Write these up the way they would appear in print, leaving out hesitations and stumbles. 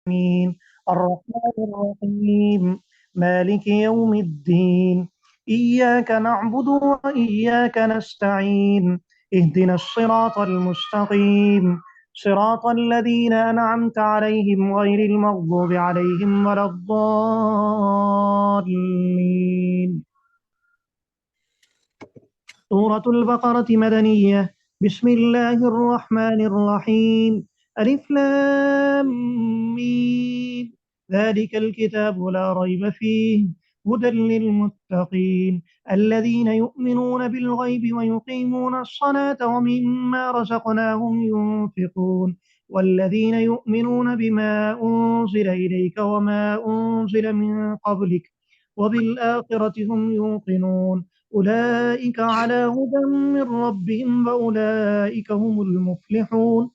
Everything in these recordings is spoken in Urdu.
العالمين الرحمن الرحيم مالك يوم الدين إياك نعبد وإياك نستعين اهدنا الصراط المستقيم صراط الذين أنعمت عليهم غير المغضوب عليهم ولا الضالين. سورة البقرة مدنية. بسم الله الرحمن الرحيم. ألف لام ميم. ذلك الكتاب لا ريب فيه هدى للمتقين الذين يؤمنون بالغيب ويقيمون الصلاة ومما رزقناهم ينفقون والذين يؤمنون بما أنزل إليك وما أنزل من قبلك وبالآخرة هم يوقنون أولئك على هدى من ربهم وأولئك هم المفلحون.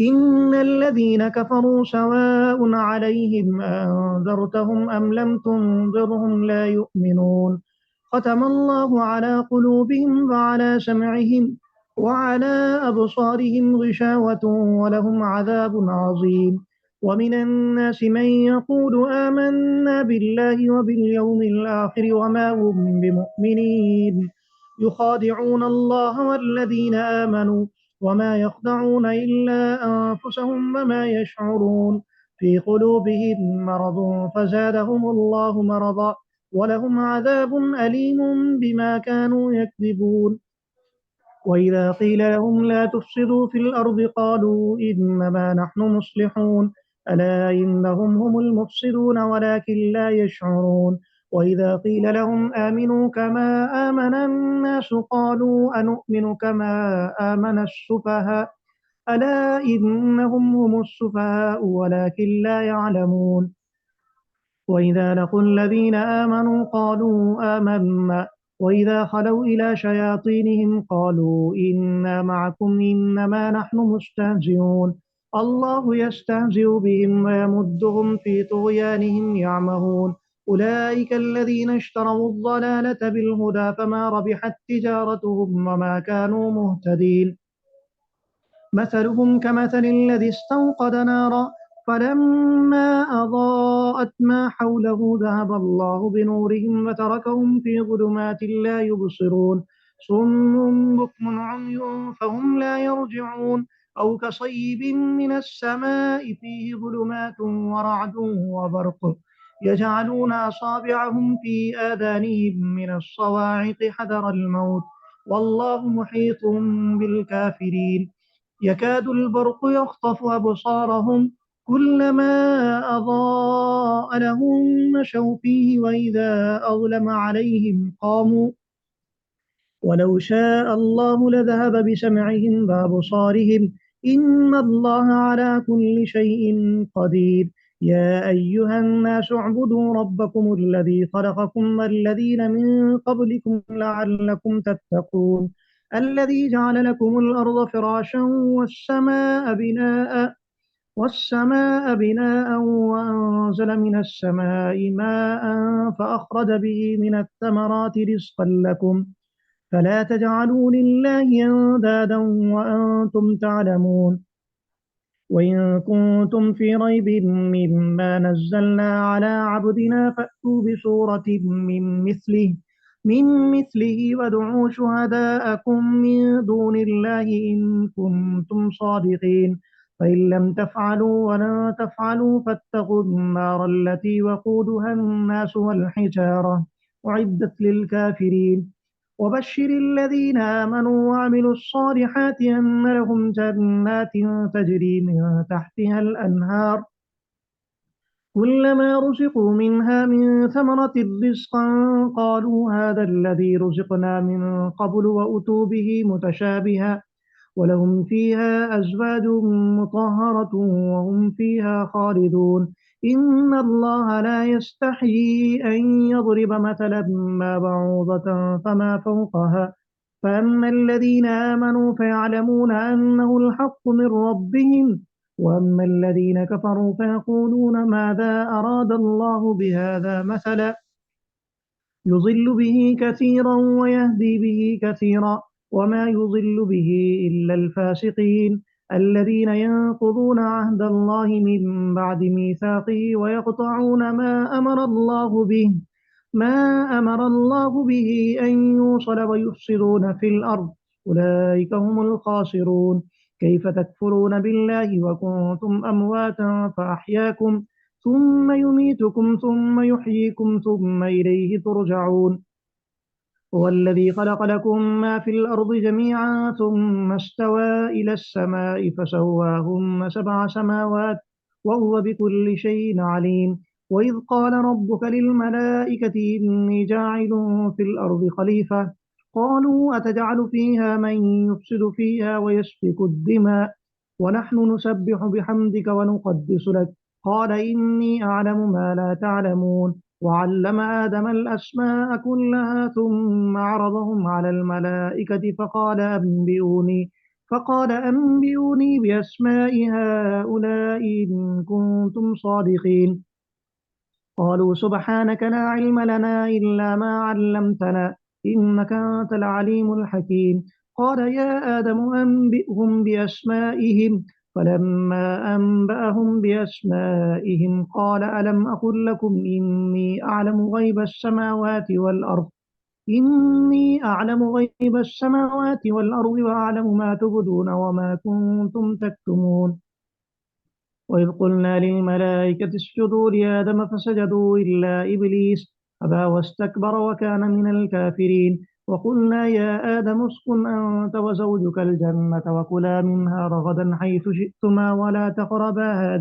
إن الذين كفروا سواء عليهم أنذرتهم أم لم تنذرهم لا يؤمنون ختم الله على قلوبهم وعلى سمعهم وعلى أبصارهم غشاوة ولهم عذاب عظيم. ومن الناس من يقول آمنا بالله وباليوم الآخر وما هم بمؤمنين يخادعون الله والذين آمنوا وما يخدعون إلا أنفسهم وما يشعرون في قلوبهم مرض فزادهم الله مرضا ولهم عذاب أليم بما كانوا يكذبون. وإذا قيل لهم لا تفسدوا في الأرض قالوا إنما نحن مصلحون ألا إنهم هم المفسدون ولكن لا يشعرون. وإذا قيل لهم آمنوا كما آمن الناس قالوا أنؤمن كما آمن السفهاء ألا إنهم هم السفهاء ولكن لا يعلمون. وإذا لقوا الذين آمنوا قالوا آمنا وإذا خلوا إلى شياطينهم قالوا إنا معكم إنما نحن مستهزئون الله يستهزئ بهم ويمدهم في طغيانهم يعمهون. أولئك الذين اشتروا الضلالة بالهدى فما ربحت تجارتهم وما كانوا مهتدين. مثلهم كمثل الذي استوقد نارا فلما أضاءت ما حوله ذهب الله بنورهم وتركهم في ظلمات لا يبصرون صم بكم عمي فهم لا يرجعون أو كصيب من السماء فيه ظلمات ورعد وبرق يجعلون أصابعهم في آذانهم من الصواعق حذر الموت والله محيط بالكافرين. يكاد البرق يخطف أبصارهم كلما أضاء لهم مشوا فيه وإذا أظلم عليهم قاموا ولو شاء الله لذهب بسمعهم وأبصارهم إن الله على كل شيء قدير. يا أيها الناس اعبدوا ربكم الذي خلقكم والذين من قبلكم لعلكم تتقون الذي جعل لكم الأرض فراشا والسماء بناء وأنزل من السماء ماء فأخرج به من الثمرات رزقا لكم فلا تجعلوا لله أندادا وأنتم تعلمون. وإن كنتم في ريب مما نزلنا على عبدنا فأتوا بسورة من مثله وادعوا شهداءكم من دون الله إن كنتم صادقين فإن لم تفعلوا ولن تفعلوا فاتقوا النار التي وقودها الناس والحجارة أعدت للكافرين. وبشر الذين آمنوا وعملوا الصالحات أن لهم جنات تجري من تحتها الأنهار كلما رزقوا منها من ثمرة رزقا قالوا هذا الذي رزقنا من قبل وأتوا به متشابها ولهم فيها أزواج مطهرة وهم فيها خالدون. إن الله لا يستحيي أن يضرب مثلا ما بعوضة فما فوقها فأما الذين آمنوا فيعلمون أنه الحق من ربهم وأما الذين كفروا فيقولون ماذا أراد الله بهذا مثلا يضل به كثيرا ويهدي به كثيرا وما يضل به إلا الفاسقين. الذين ينقضون عهد الله من بعد ميثاقه ويقطعون ما أمر الله به أن يوصل ويفسدون في الأرض أولئك هم الخاسرون كيف تكفرون بالله وكنتم أمواتا فأحياكم ثم يميتكم ثم يحييكم ثم إليه ترجعون هو الذي خلق لكم ما في الأرض جميعا ثم استوى إلى السماء فسواهن 7 سماوات وهو بكل شيء عليم وإذ قال ربك للملائكة إني جاعل في الأرض خليفة قالوا أتجعل فيها من يفسد فيها ويسفك الدماء ونحن نسبح بحمدك ونقدس لك قال إني أعلم ما لا تعلمون وعلم آدم الأسماء كلها ثم عرضهم على الملائكة فقال أنبئوني بأسماء هؤلاء إن كنتم صادقين قالوا سبحانك لا علم لنا إلا ما علمتنا إنك أنت العليم الحكيم قال يا آدم أنبئهم بأسمائهم فلما أنبأهم بأسمائهم قال ألم أقل لكم إني أعلم غيب السماوات والأرض وأعلم ما تبدون وما كنتم تكتمون وإذ قلنا للملائكة اسجدوا لآدم فسجدوا إلا إبليس أبى واستكبر وكان من الكافرين وقلنا يا آدم اسكن أنت وزوجك الجنة وكلا منها رغدا حيث شئتما ولا تقربا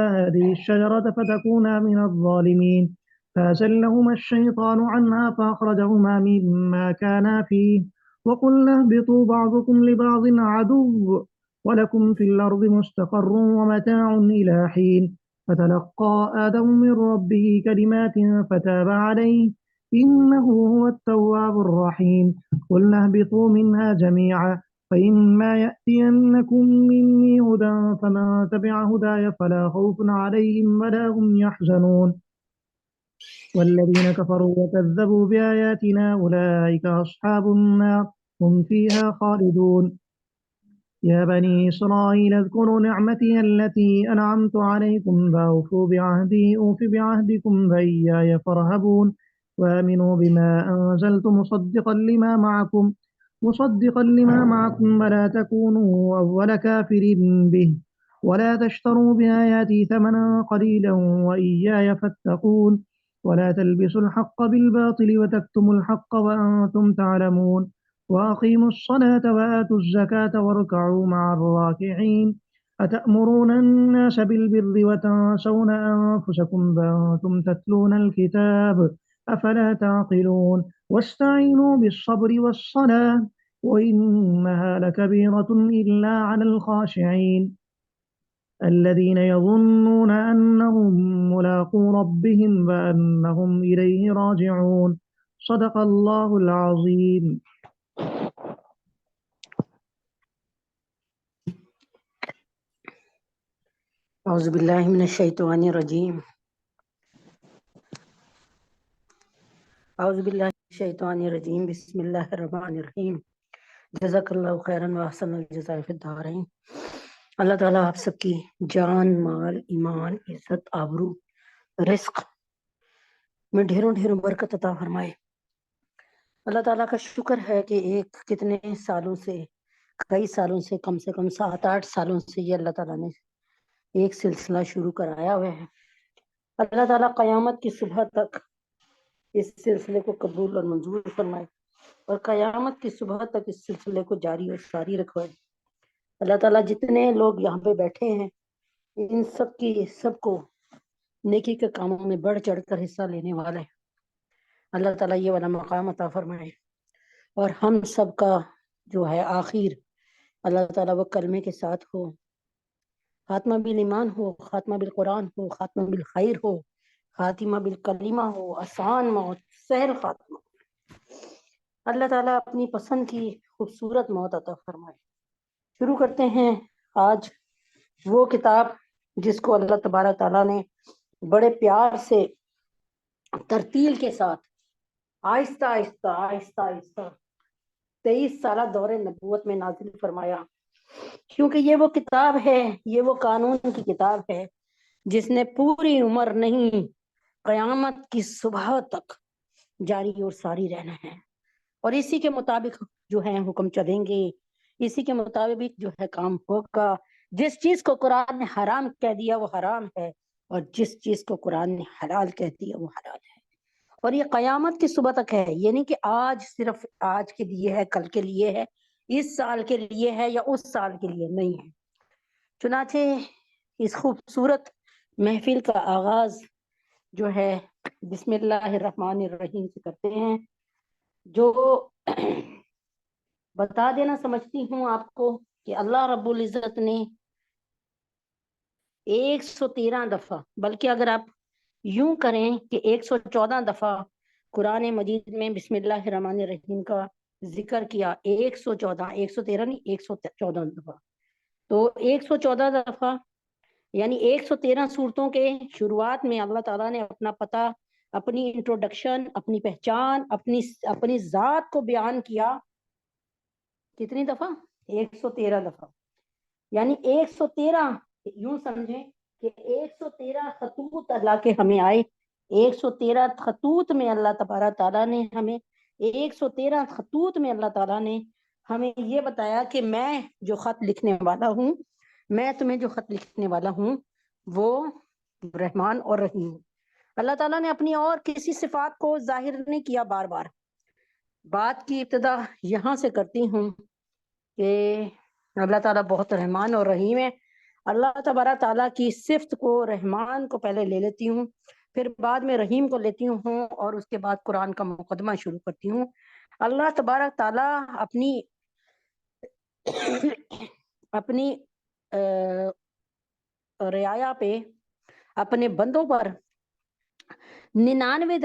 هذه الشجرة فتكونا من الظالمين فأزلهما الشيطان عنها فأخرجهما مما كانا فيه وقلنا اهبطوا بعضكم لبعض عدو ولكم في الأرض مستقر ومتاع إلى حين فتلقى آدم من ربه كلمات فتاب عليه إنه هو التواب الرحيم قلنا اهبطوا منها جميعا فإما يأتينكم مني هدى فمن تبع هداي فلا خوف عليهم ولا هم يحزنون والذين كفروا وكذبوا بآياتنا أولئك أصحاب النار هم فيها خالدون يا بني إسرائيل اذكروا نعمتي التي أنعمت عليكم فأوفوا بعهدي أوف بعهدكم وإياي فارهبون وآمنوا بما أنزلت مصدقا لما معكم ولا تكونوا أول كافر به ولا تشتروا بآياتي ثمنا قليلا وإياي فاتقون ولا تلبسوا الحق بالباطل وتكتموا الحق وأنتم تعلمون وأقيموا الصلاة وآتوا الزكاة واركعوا مع الراكعين أتأمرون الناس بالبر وتنسون أنفسكم وأنتم تتلون الكتاب أفلا تعقلون واستعينوا بالصبر والصلاة وإنها لكبيرة إلا على الخاشعين الذين يظنون أنهم ملاقو ربهم وأنهم إليه راجعون صدق الله العظيم اعوذ باللہ من الشیطان الرجیم بسم اللہ الرحمن الرحیم جزاک اللہ خیرا واحسن الجزاء فی الدارین۔ اللہ تعالیٰ آپ سب کی جان، مال، ایمان، عزت، آبرو، رزق میں ڈھیروں ڈھیروں برکت عطا فرمائے۔ اللہ تعالیٰ کا شکر ہے کہ کئی سالوں سے کم 7-8 سالوں سے یہ اللہ تعالیٰ نے ایک سلسلہ شروع کرایا ہوا ہے۔ اللہ تعالیٰ قیامت کی صبح تک اس سلسلے کو قبول اور منظور فرمائے اور قیامت کی صبح تک اس سلسلے کو جاری اور ساری رکھوائے۔ اللہ تعالیٰ جتنے لوگ یہاں پہ بیٹھے ہیں ان سب کو نیکی کے کاموں میں بڑھ چڑھ کر حصہ لینے والے اللہ تعالیٰ یہ والا مقام عطا فرمائے، اور ہم سب کا جو ہے آخر اللہ تعالیٰ وہ کلمے کے ساتھ ہو، خاتمہ بالایمان ہو، خاتمہ بالقرآن ہو، خاتمہ بالخیر ہو، خاتمہ بالکلمہ ہو، آسان موت، سہل خاتمہ۔ اللہ تعالیٰ اپنی پسند کی خوبصورت موت عطا فرمائے۔ شروع کرتے ہیں آج وہ کتاب جس کو اللہ تبارک تعالیٰ نے بڑے پیار سے ترتیل کے ساتھ آہستہ آہستہ 23 سالہ دور نبوت میں نازل فرمایا، کیونکہ یہ وہ کتاب ہے، یہ وہ قانون کی کتاب ہے جس نے پوری عمر نہیں قیامت کی صبح تک جاری اور ساری رہنا ہے، اور اسی کے مطابق جو ہے حکم چلیں گے، اسی کے مطابق جو ہے کام ہوگا۔ جس چیز کو قرآن نے حرام کہہ دیا وہ حرام ہے، اور جس چیز کو قرآن نے حلال کہہ دیا وہ حلال ہے، اور یہ قیامت کی صبح تک ہے۔ یہ نہیں کہ آج صرف آج کے لیے ہے، کل کے لیے ہے، اس سال کے لیے ہے یا اس سال کے لیے نہیں ہے۔ چنانچہ اس خوبصورت محفل کا آغاز جو ہے بسم اللہ الرحمن الرحیم سے کرتے ہیں، جو بتا دینا سمجھتی ہوں آپ کو کہ اللہ رب العزت نے 113 دفعہ، بلکہ اگر آپ یوں کریں کہ 114 دفعہ قرآن مجید میں بسم اللہ الرحمن الرحیم کا ذکر کیا، 114، 113 نہیں، 114 دفعہ، تو 114 دفعہ یعنی 113 صورتوں کے شروعات میں اللہ تعالیٰ نے اپنا پتہ، اپنی انٹروڈکشن، اپنی پہچان، اپنی ذات کو بیان کیا۔ کتنی دفعہ؟ 113 دفعہ، یعنی 113، یوں سمجھیں کہ 113 خطوط اللہ کے ہمیں آئے، 113 خطوط میں اللہ تبارک تعالیٰ نے ہمیں 113 خطوط میں اللہ تعالیٰ نے ہمیں یہ بتایا کہ میں جو خط لکھنے والا ہوں، میں تمہیں جو خط لکھنے والا ہوں وہ رحمان اور رحیم۔ اللہ تعالیٰ نے اپنی اور کسی صفات کو ظاہر نہیں کیا۔ بار بار بات کی ابتدا یہاں سے کرتی ہوں کہ اللہ تعالیٰ بہت رحمان اور رحیم ہے۔ اللہ تبارک تعالیٰ کی صفت کو، رحمان کو پہلے لے لیتی ہوں، پھر بعد میں رحیم کو لیتی ہوں، اور اس کے بعد قرآن کا مقدمہ شروع کرتی ہوں۔ اللہ تبارک تعالیٰ اپنی رعایا پہ، اپنے بندوں پر 99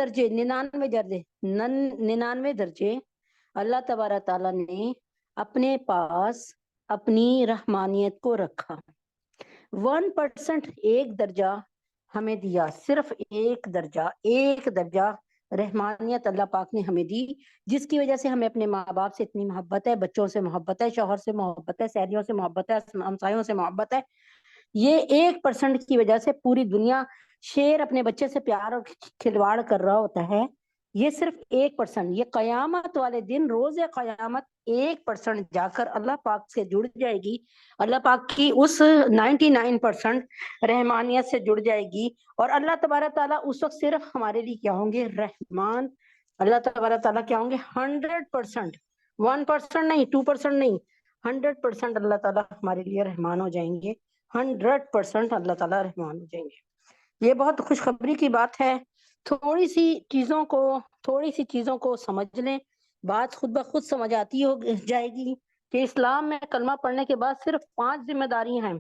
درجے اللہ تبارک تعالیٰ نے اپنے پاس اپنی رحمانیت کو رکھا۔ 1% ایک درجہ ہمیں دیا، صرف ایک درجہ رحمانیت اللہ پاک نے ہمیں دی، جس کی وجہ سے ہمیں اپنے ماں باپ سے اتنی محبت ہے، بچوں سے محبت ہے، شوہر سے محبت ہے، سہیلیوں سے محبت ہے، ہمسایوں سے محبت ہے۔ یہ 1% کی وجہ سے پوری دنیا، شیر اپنے بچے سے پیار اور کھلواڑ کر رہا ہوتا ہے، یہ صرف 1%، یہ قیامت والے دن روز قیامت 1% جا کر اللہ پاک سے جڑ جائے گی، اللہ پاک کی اس 99% رحمانیت سے جڑ جائے گی، اور اللہ تبارک تعالیٰ اس وقت صرف ہمارے لیے کیا ہوں گے؟ رحمان۔ اللہ تبارک تعالیٰ کیا ہوں گے؟ 100%، 1% نہیں، 2% نہیں، 100% اللہ تعالیٰ ہمارے لیے رحمان ہو جائیں گے، 100% اللہ تعالیٰ رحمان ہو جائیں گے۔ یہ بہت خوشخبری کی بات ہے۔ تھوڑی سی چیزوں کو سمجھ لیں، بات خود بخود سمجھ آتی ہو جائے گی کہ اسلام میں کلمہ پڑھنے کے بعد صرف 5 ذمہ داریاں ہیں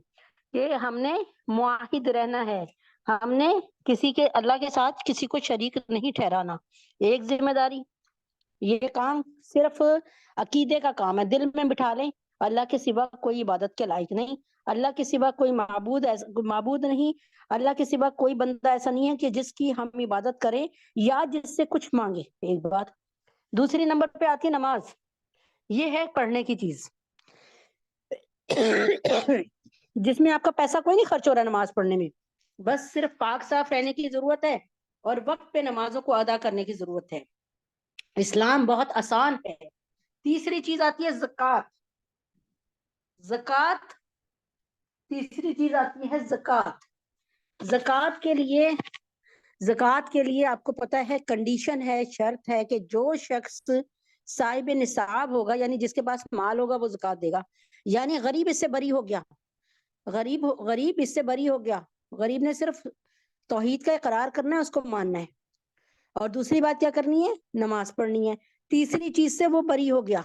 کہ ہم نے معاہد رہنا ہے، ہم نے کسی کے، اللہ کے ساتھ کسی کو شریک نہیں ٹھہرانا۔ ایک ذمہ داری، یہ کام صرف عقیدے کا کام ہے، دل میں بٹھا لیں اللہ کے سوا کوئی عبادت کے لائق نہیں، اللہ کے سوا کوئی معبود نہیں، اللہ کے سوا کوئی بندہ ایسا نہیں ہے کہ جس کی ہم عبادت کریں یا جس سے کچھ مانگے۔ ایک بات۔ دوسری نمبر پہ آتی ہے نماز، یہ ہے پڑھنے کی چیز جس میں آپ کا پیسہ کوئی نہیں خرچ ہو رہا نماز پڑھنے میں، بس صرف پاک صاف رہنے کی ضرورت ہے اور وقت پہ نمازوں کو ادا کرنے کی ضرورت ہے۔ اسلام بہت آسان ہے۔ تیسری چیز آتی ہے زکوٰۃ۔ تیسری چیز آتی ہے زکوٰۃ۔ زکوٰۃ کے لیے آپ کو پتہ ہے کنڈیشن ہے، شرط ہے کہ جو شخص صاحب نصاب ہوگا، یعنی جس کے پاس مال ہوگا وہ زکوٰۃ دے گا، یعنی غریب اس سے بری ہو گیا، غریب اس سے بری ہو گیا، غریب نے صرف توحید کا اقرار کرنا ہے، اس کو ماننا ہے، اور دوسری بات کیا کرنی ہے؟ نماز پڑھنی ہے۔ تیسری چیز سے وہ بری ہو گیا،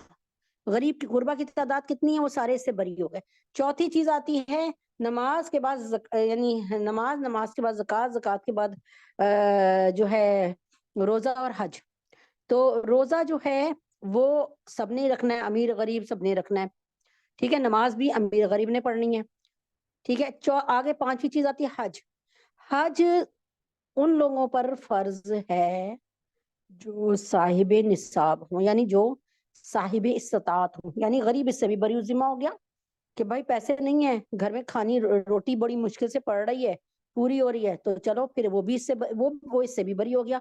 غریب کی غربا کی تعداد کتنی ہے؟ وہ سارے اس سے بری ہو گئے۔ چوتھی چیز آتی ہے نماز کے بعد یعنی نماز کے بعد زکوٰۃ، زکوٰۃ کے بعد جو ہے روزہ اور حج۔ تو روزہ جو ہے وہ سب نے رکھنا ہے، امیر غریب سب نے رکھنا ہے، ٹھیک ہے۔ نماز بھی امیر غریب نے پڑھنی ہے، ٹھیک ہے۔ آگے پانچویں چیز آتی ہے حج۔ حج ان لوگوں پر فرض ہے جو صاحب نصاب ہوں، یعنی جو صاحب استطاعت ہوں، یعنی غریب اس سے بھی بری ذمہ ہو گیا کہ بھائی پیسے نہیں ہیں، گھر میں کھانی روٹی بڑی مشکل سے پڑ رہی ہے، پوری ہو رہی ہے، تو چلو پھر وہ بھی اس سے وہ اس سے بھی بری ہو گیا.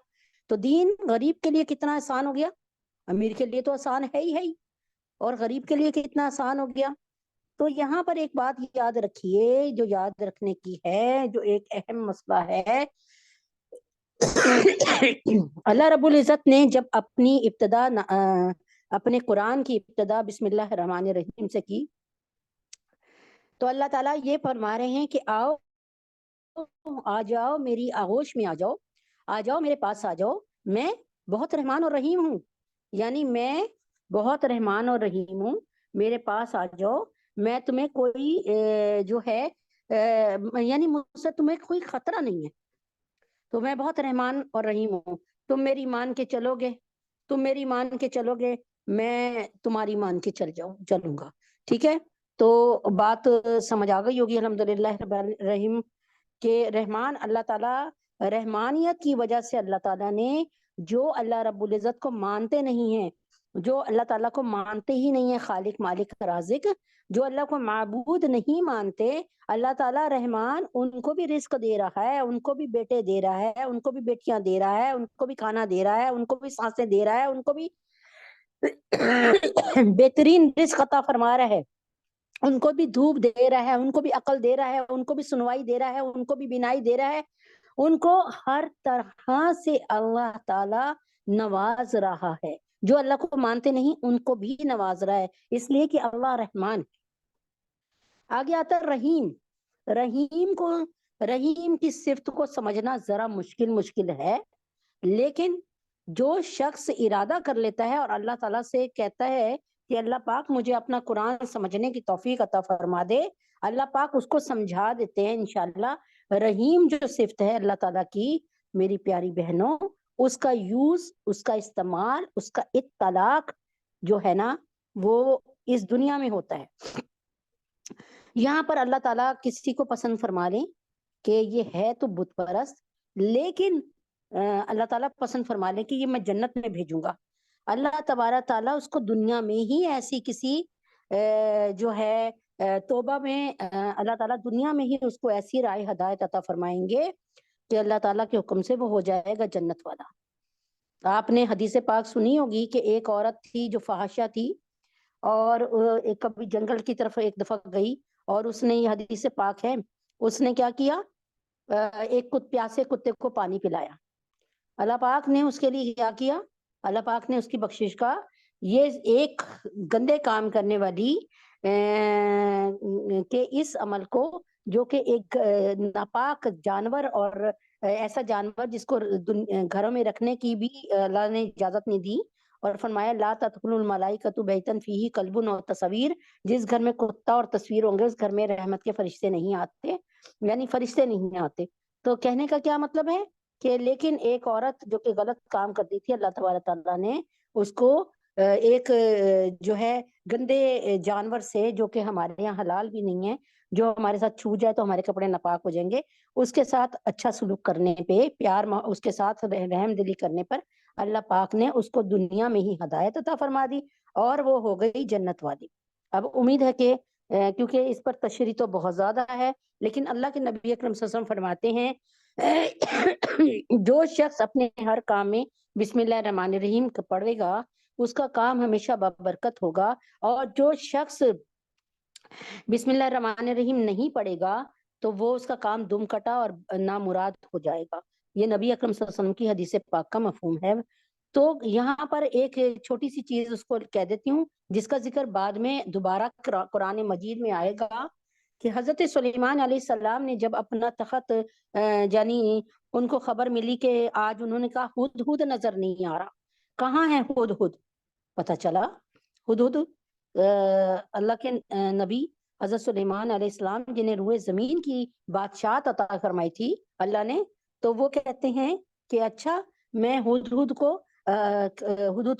تو دین غریب کے لیے کتنا آسان ہو گیا، امیر کے لیے تو آسان ہے ہی، اور غریب کے لیے کتنا آسان ہو گیا. تو یہاں پر ایک بات یاد رکھیے جو یاد رکھنے کی ہے، جو ایک اہم مسئلہ ہے. اللہ رب العزت نے جب اپنی ابتدا اپنے قرآن کی ابتدا بسم اللہ الرحمن الرحیم سے کی، تو اللہ تعالیٰ یہ فرما رہے ہیں کہ آؤ آ جاؤ میری آغوش میں، آ جاؤ میرے پاس آ جاؤ، میں بہت رحمان اور رحیم ہوں. یعنی میں بہت رحمان اور رحیم ہوں، میرے پاس آ جاؤ، میں تمہیں کوئی جو ہے یعنی مجھ سے تمہیں کوئی خطرہ نہیں ہے، تو میں بہت رحمان اور رحیم ہوں. تم میری مان کے چلو گے، تم میری مان کے چلو گے، میں تمہاری مان کے چلوں گا. ٹھیک ہے، تو بات سمجھ آ گئی ہوگی الحمدللہ رب الرحیم کہ رحمان اللہ تعالیٰ، رحمانیت کی وجہ سے اللہ تعالیٰ نے جو اللہ رب العزت کو مانتے نہیں ہیں، جو اللہ تعالیٰ کو مانتے ہی نہیں ہیں خالق مالک رازق، جو اللہ کو معبود نہیں مانتے، اللہ تعالیٰ رحمان ان کو بھی رزق دے رہا ہے، ان کو بھی بیٹے دے رہا ہے، ان کو بھی بیٹیاں دے رہا ہے، ان کو بھی کھانا دے رہا ہے، ان کو بھی سانسیں دے رہا ہے، ان کو بھی بہترین رزق عطا فرما رہا ہے، ان کو بھی دھوپ دے رہا ہے، ان کو بھی عقل دے رہا ہے، ان کو بھی سنوائی دے رہا ہے، ان کو بھی بینائی دے رہا ہے، ان کو ہر طرح سے اللہ تعالیٰ نواز رہا ہے. جو اللہ کو مانتے نہیں ان کو بھی نواز رہا ہے، اس لیے کہ اللہ رحمان. آگے آتا ہے رحیم. رحیم کی صفت کو سمجھنا ذرا مشکل ہے، لیکن جو شخص ارادہ کر لیتا ہے اور اللہ تعالیٰ سے کہتا ہے کہ اللہ پاک مجھے اپنا قرآن سمجھنے کی توفیق عطا فرما دے، اللہ پاک اس کو سمجھا دیتے ہیں انشاءاللہ. رحیم جو صفت ہے اللہ تعالیٰ کی، میری پیاری بہنوں، اس کا یوز، اس کا استعمال، اس کا اطلاق جو ہے نا وہ اس دنیا میں ہوتا ہے. یہاں پر اللہ تعالیٰ کسی کو پسند فرما لیں کہ یہ ہے تو بت پرست، لیکن اللہ تعالیٰ پسند فرما لیں کہ یہ میں جنت میں بھیجوں گا، اللہ تبارک تعالیٰ اس کو دنیا میں ہی ایسی کسی جو ہے توبہ میں اللہ تعالیٰ دنیا میں ہی اس کو ایسی رائے ہدایت عطا فرمائیں گے کہ اللہ تعالیٰ کے حکم سے وہ ہو جائے گا جنت والا. آپ نے حدیث پاک سنی ہوگی کہ ایک عورت تھی جو فحاشہ تھی، اور ایک کبھی جنگل کی طرف ایک دفعہ گئی، اور اس نے، یہ حدیث پاک ہے، اس نے کیا کیا، ایک پیاسے کتے کو پانی پلایا. اللہ پاک نے اس کے لیے کیا کیا، اللہ پاک نے اس کی بخشش کا، یہ ایک گندے کام کرنے والی کہ اس عمل کو، جو کہ ایک ناپاک جانور اور ایسا جانور جس کو گھروں میں رکھنے کی بھی اللہ نے اجازت نہیں دی، اور فرمایا لا تدخل الملائکۃ بیتا فیہ کلب و تصویر، جس گھر میں کتا اور تصویر ہوں گے اس گھر میں رحمت کے فرشتے نہیں آتے، یعنی فرشتے نہیں آتے. تو کہنے کا کیا مطلب ہے کہ لیکن ایک عورت جو کہ غلط کام کرتی تھی، اللہ تبارک تعالیٰ نے اس کو ایک جو ہے گندے جانور سے، جو کہ ہمارے یہاں حلال بھی نہیں ہے، جو ہمارے ساتھ چھو جائے تو ہمارے کپڑے ناپاک ہو جائیں گے، اس کے ساتھ اچھا سلوک کرنے پہ، پیار اس کے ساتھ رحم دلی کرنے پر اللہ پاک نے اس کو دنیا میں ہی ہدایت عطا فرما دی، اور وہ ہو گئی جنت والی. اب امید ہے کہ کیونکہ اس پر تشریح تو بہت زیادہ ہے، لیکن اللہ کے نبی اکرم صلی اللہ علیہ وسلم فرماتے ہیں جو شخص اپنے ہر کام میں بسم اللہ الرحمن الرحیم پڑھے گا اس کا کام ہمیشہ بابرکت ہوگا، اور جو شخص بسم اللہ الرحمن الرحیم نہیں پڑھے گا تو وہ اس کا کام دم کٹا اور نامراد ہو جائے گا. یہ نبی اکرم صلی اللہ علیہ وسلم کی حدیث پاک کا مفہوم ہے. تو یہاں پر ایک چھوٹی سی چیز اس کو کہہ دیتی ہوں جس کا ذکر بعد میں دوبارہ قرآن مجید میں آئے گا، کہ حضرت سلیمان علیہ السلام نے جب اپنا تخت یعنی ان کو خبر ملی کہ آج، انہوں نے کہا ہدہد نظر نہیں آ رہا، کہاں ہے ہدہد؟ پتہ چلا ہدہد اللہ کے نبی حضرت سلیمان علیہ السلام جنہیں روئے زمین کی بادشاہت عطا فرمائی تھی اللہ نے، تو وہ کہتے ہیں کہ اچھا میں ہدہد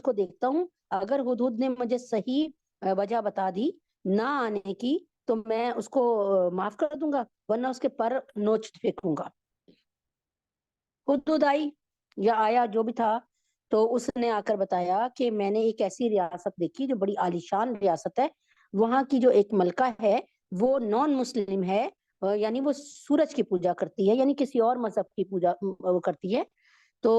کو دیکھتا ہوں، اگر ہدہد نے مجھے صحیح وجہ بتا دی نہ آنے کی تو میں اس کو معاف کر دوں گا، ورنہ اس کے پر نوچ پھینکوں گا. ہدہد آئی یا آیا جو بھی تھا، تو اس نے آ کر بتایا کہ میں نے ایک ایسی ریاست دیکھی جو بڑی عالیشان ریاست ہے، وہاں کی جو ایک ملکہ ہے وہ نان مسلم ہے، یعنی وہ سورج کی پوجا کرتی ہے، یعنی کسی اور مذہب کی پوجا وہ کرتی ہے، تو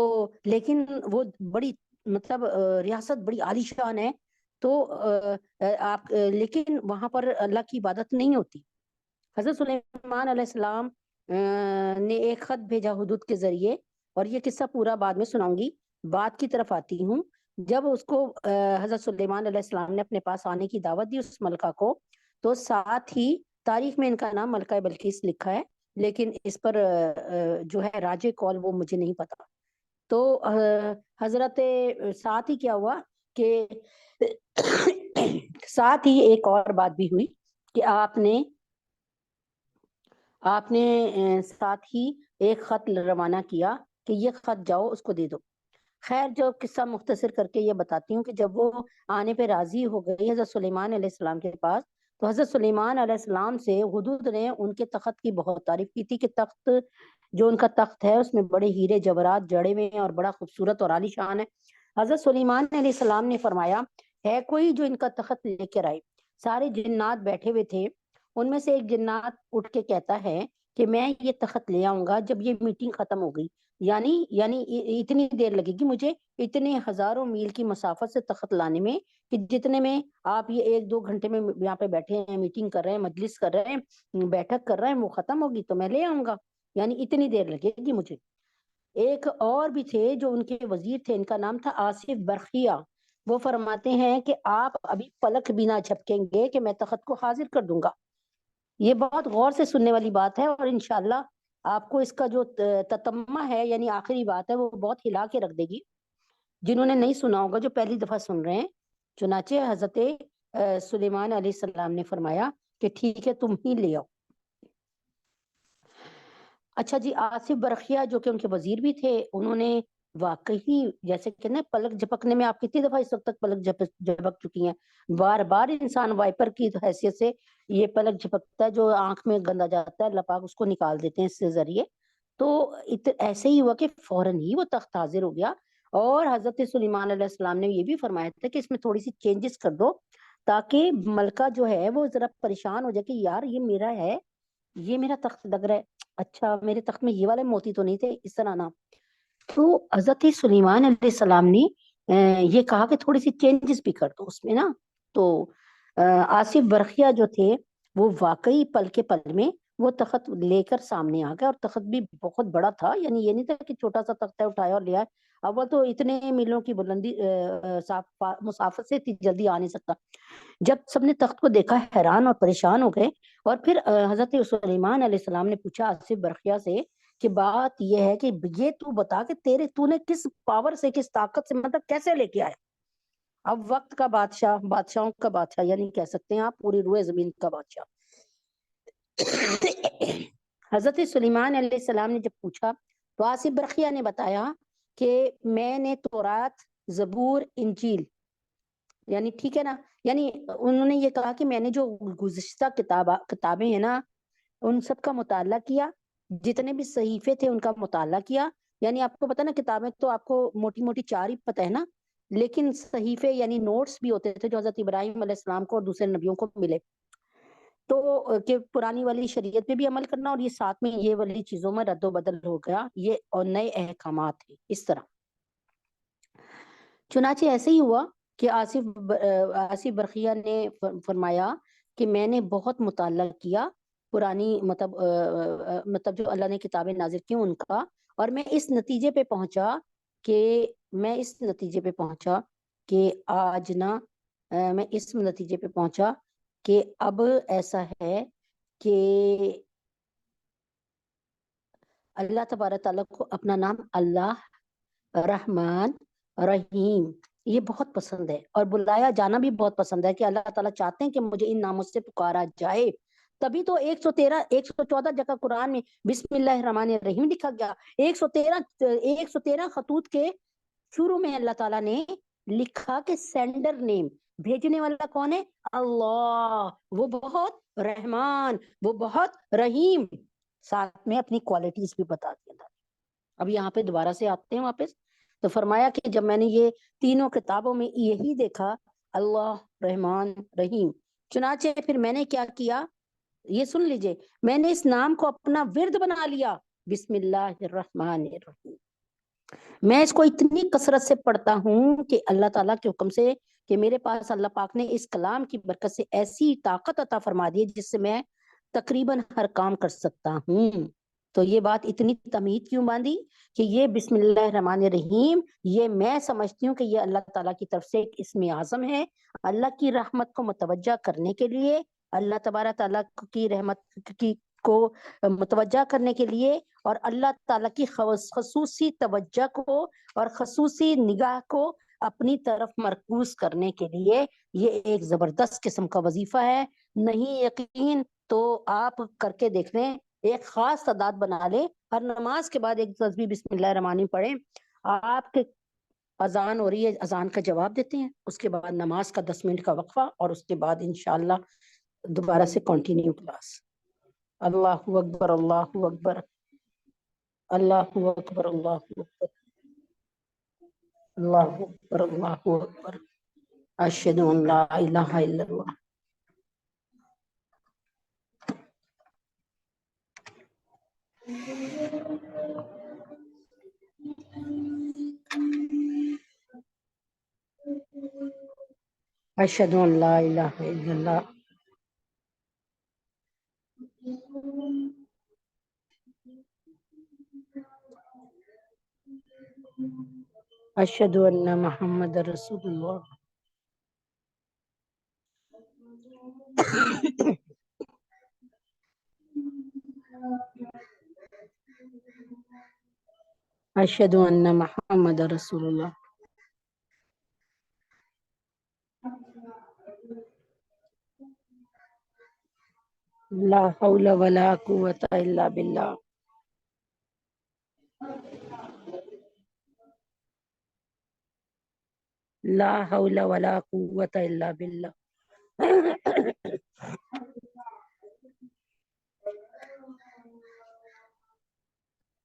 لیکن وہ بڑی مطلب ریاست بڑی عالیشان ہے، تو آپ لیکن وہاں پر اللہ کی عبادت نہیں ہوتی۔ حضرت سلیمان علیہ السلام نے ایک خط بھیجا حدود کے ذریعے، اور یہ قصہ پورا بعد میں سناؤں گی، بات کی طرف آتی ہوں۔ جب اس کو حضرت سلیمان علیہ السلام نے اپنے پاس آنے کی دعوت دی اس ملکہ کو، تو ساتھ ہی تاریخ میں ان کا نام ملکہ بلقیس لکھا ہے، لیکن اس پر جو ہے راجے کال وہ مجھے نہیں پتا۔ تو حضرت ساتھ ہی کیا ہوا کہ ساتھ ہی ایک اور بات بھی ہوئی کہ آپ نے ساتھ ہی ایک خط روانہ کیا کہ یہ خط جاؤ اس کو دے دو۔ خیر، جو قصہ مختصر کر کے یہ بتاتی ہوں کہ جب وہ آنے پہ راضی ہو گئی حضرت سلیمان علیہ السلام کے پاس، تو حضرت سلیمان علیہ السلام سے حدود نے ان کے تخت کی بہت تعریف کی تھی کہ تخت جو ان کا تخت ہے اس میں بڑے ہیرے جواہرات جڑے ہوئے ہیں اور بڑا خوبصورت اور عالی شان ہے۔ حضرت سلیمان علیہ السلام نے فرمایا ہے کوئی جو ان کا تخت لے کر آئے۔ سارے جنات بیٹھے ہوئے تھے، ان میں سے ایک جنات اٹھ کے کہتا ہے کہ میں یہ تخت لے آؤں گا جب یہ میٹنگ ختم ہو گئی، یعنی اتنی دیر لگے گی مجھے اتنے ہزاروں میل کی مسافت سے تخت لانے میں، کہ جتنے میں آپ یہ 1-2 گھنٹے میں یہاں پہ بیٹھے ہیں، میٹنگ کر رہے ہیں، مجلس کر رہے ہیں، بیٹھک کر رہے ہیں، وہ ختم ہوگی تو میں لے آؤں گا، یعنی اتنی دیر لگے گی مجھے۔ ایک اور بھی تھے جو ان کے وزیر تھے، ان کا نام تھا آصف برقیہ، وہ فرماتے ہیں کہ آپ ابھی پلک بھی نہ جھپکیں گے کہ میں تخت کو حاضر کر دوں گا۔ یہ بہت غور سے سننے والی بات ہے، اور انشاءاللہ آپ کو اس کا جو تتمہ ہے یعنی آخری بات ہے وہ بہت ہلا کے رکھ دے گی، جنہوں نے نہیں سنا ہوگا جو پہلی دفعہ سن رہے ہیں۔ چنانچہ حضرت سلیمان علیہ السلام نے فرمایا کہ ٹھیک ہے تم ہی لے آؤ۔ اچھا جی، آصف برقیہ جو کہ ان کے وزیر بھی تھے، انہوں نے واقعی جیسے کہ نا پلک جھپکنے میں آپ کتنی دفعہ اس وقت تک پلک جھپک چکی ہیں، بار بار انسان وائپر کی حیثیت سے یہ پلک جھپکتا ہے، جو آنکھ میں گندا جاتا ہے اللہ پاک اس کو نکال دیتے ہیں اس سے ذریعے۔ تو ایسے ہی ہوا کہ فوراً ہی وہ تخت حاضر ہو گیا، اور حضرت سلیمان علیہ السلام نے یہ بھی فرمایا تھا کہ اس میں تھوڑی سی چینجز کر دو تاکہ ملکہ جو ہے وہ ذرا پریشان ہو جائے کہ یار یہ میرا ہے، یہ میرا تخت لگ رہا ہے، اچھا میرے تخت میں یہ والے موتی تو نہیں تھے، اس طرح نہ۔ تو حضرت سلیمان علیہ السلام نے یہ کہا کہ تھوڑی سی چینجز بھی کر دو اس میں نا۔ تو آصف برقیہ جو تھے وہ واقعی پل کے پل میں وہ تخت لے کر سامنے آ گیا، اور تخت بھی بہت بڑا تھا، یعنی یہ نہیں تھا کہ چھوٹا سا تخت ہے اٹھایا اور لیا۔ اول تو اتنے میلوں کی بلندی مسافت سے اتنی جلدی آ نہیں سکتا۔ جب سب نے تخت کو دیکھا حیران اور پریشان ہو گئے، اور پھر حضرت سلیمان علیہ السلام نے پوچھا آصف برقیہ سے کہ بات یہ ہے کہ یہ تو بتا کہ تو نے کس پاور سے، کس طاقت سے، مطلب کیسے لے کے آیا؟ اب وقت کا بادشاہ، بادشاہوں کا بادشاہ یعنی کہہ سکتے ہیں آپ پوری روئے زمین کا بادشاہ حضرت سلیمان علیہ السلام نے جب پوچھا تو آصف برقیہ نے بتایا کہ میں نے تورات، زبور، انجیل، یعنی ٹھیک ہے نا، یعنی انہوں نے یہ کہا کہ میں نے جو گزشتہ کتابیں ہیں نا ان سب کا مطالعہ کیا، جتنے بھی صحیفے تھے ان کا مطالعہ کیا، یعنی آپ کو پتا نا کتابیں تو آپ کو موٹی موٹی 4 ہی پتہ ہے نا، لیکن صحیفے یعنی نوٹس بھی ہوتے تھے جو حضرت ابراہیم علیہ السلام کو اور دوسرے نبیوں کو ملے، تو کہ پرانی والی شریعت پہ بھی عمل کرنا اور یہ ساتھ میں یہ والی چیزوں میں رد و بدل ہو گیا، یہ اور نئے احکامات ہیں اس طرح۔ چنانچہ ایسے ہی ہوا کہ آصف برقیہ نے فرمایا کہ میں نے بہت مطالعہ کیا پرانی مطلب جو اللہ نے کتابیں نازل کی ان کا، اور میں اس نتیجے پہ پہنچا کہ آج نا میں اس نتیجے پہ پہنچا کہ اب ایسا ہے کہ اللہ تبارک تعالیٰ کو اپنا نام اللہ رحمان رحیم یہ بہت پسند ہے، اور بلایا جانا بھی بہت پسند ہے، کہ اللہ تعالیٰ چاہتے ہیں کہ مجھے ان ناموں سے پکارا جائے، تبھی تو 114 جگہ قرآن میں بسم اللہ الرحمن الرحیم لکھا گیا۔ 113 خطوط کے شروع میں اللہ تعالیٰ نے لکھا کہ سینڈر نیم، بھیجنے والا کون ہے؟ اللہ، وہ بہت رحمان، وہ بہت رحیم، ساتھ میں اپنی کوالٹیز بھی بتا دیا تھا۔ اب یہاں پہ دوبارہ سے آتے ہیں واپس تو فرمایا کہ جب میں نے یہ تینوں کتابوں میں یہی دیکھا اللہ رحمان رحیم، چنانچہ پھر میں نے کیا کیا، یہ سن لیجئے، میں نے اس نام کو اپنا ورد بنا لیا، بسم اللہ الرحمن الرحیم۔ میں اس کو اتنی کثرت سے پڑھتا ہوں کہ اللہ تعالیٰ کے حکم سے کہ میرے پاس اللہ پاک نے اس کلام کی برکت سے ایسی طاقت عطا فرما دی جس سے میں تقریباً ہر کام کر سکتا ہوں۔ تو یہ بات اتنی تمہید کیوں باندھی کہ یہ بسم اللہ الرحمن الرحیم، یہ میں سمجھتی ہوں کہ یہ اللہ تعالیٰ کی طرف سے ایک اسم اعظم ہے، اللہ کی رحمت کو متوجہ کرنے کے لیے، اللہ تبارک تعالیٰ کی رحمت کی کو متوجہ کرنے کے لیے، اور اللہ تعالیٰ کی خصوصی توجہ کو اور خصوصی نگاہ کو اپنی طرف مرکوز کرنے کے لیے یہ ایک زبردست قسم کا وظیفہ ہے۔ نہیں یقین تو آپ کر کے دیکھ لیں، ایک خاص تعداد بنا لیں، ہر نماز کے بعد ایک تسبیح بسم اللہ الرحمن الرحیم پڑھیں، آپ کے اذان ہو رہی ہے، اذان کا جواب دیتے ہیں، اس کے بعد نماز کا 10 منٹ کا وقفہ، اور اس کے بعد انشاءاللہ دوبارہ سے کنٹینیو کلاس۔ اللہ اکبر اللہ اکبر اللہ اکبر اللہ اکبر اللہ اکبر اللہ اکبر، اشہد ان لا الہ الا اللہ۔ اشہد ان لا الہ الا اللہ۔ اشہد ان محمد رسول اللہ۔ اشہد ان محمد رسول اللہ۔ لا حول ولا قوة الا باللہ۔ لا حول ولا قوة الا باللہ۔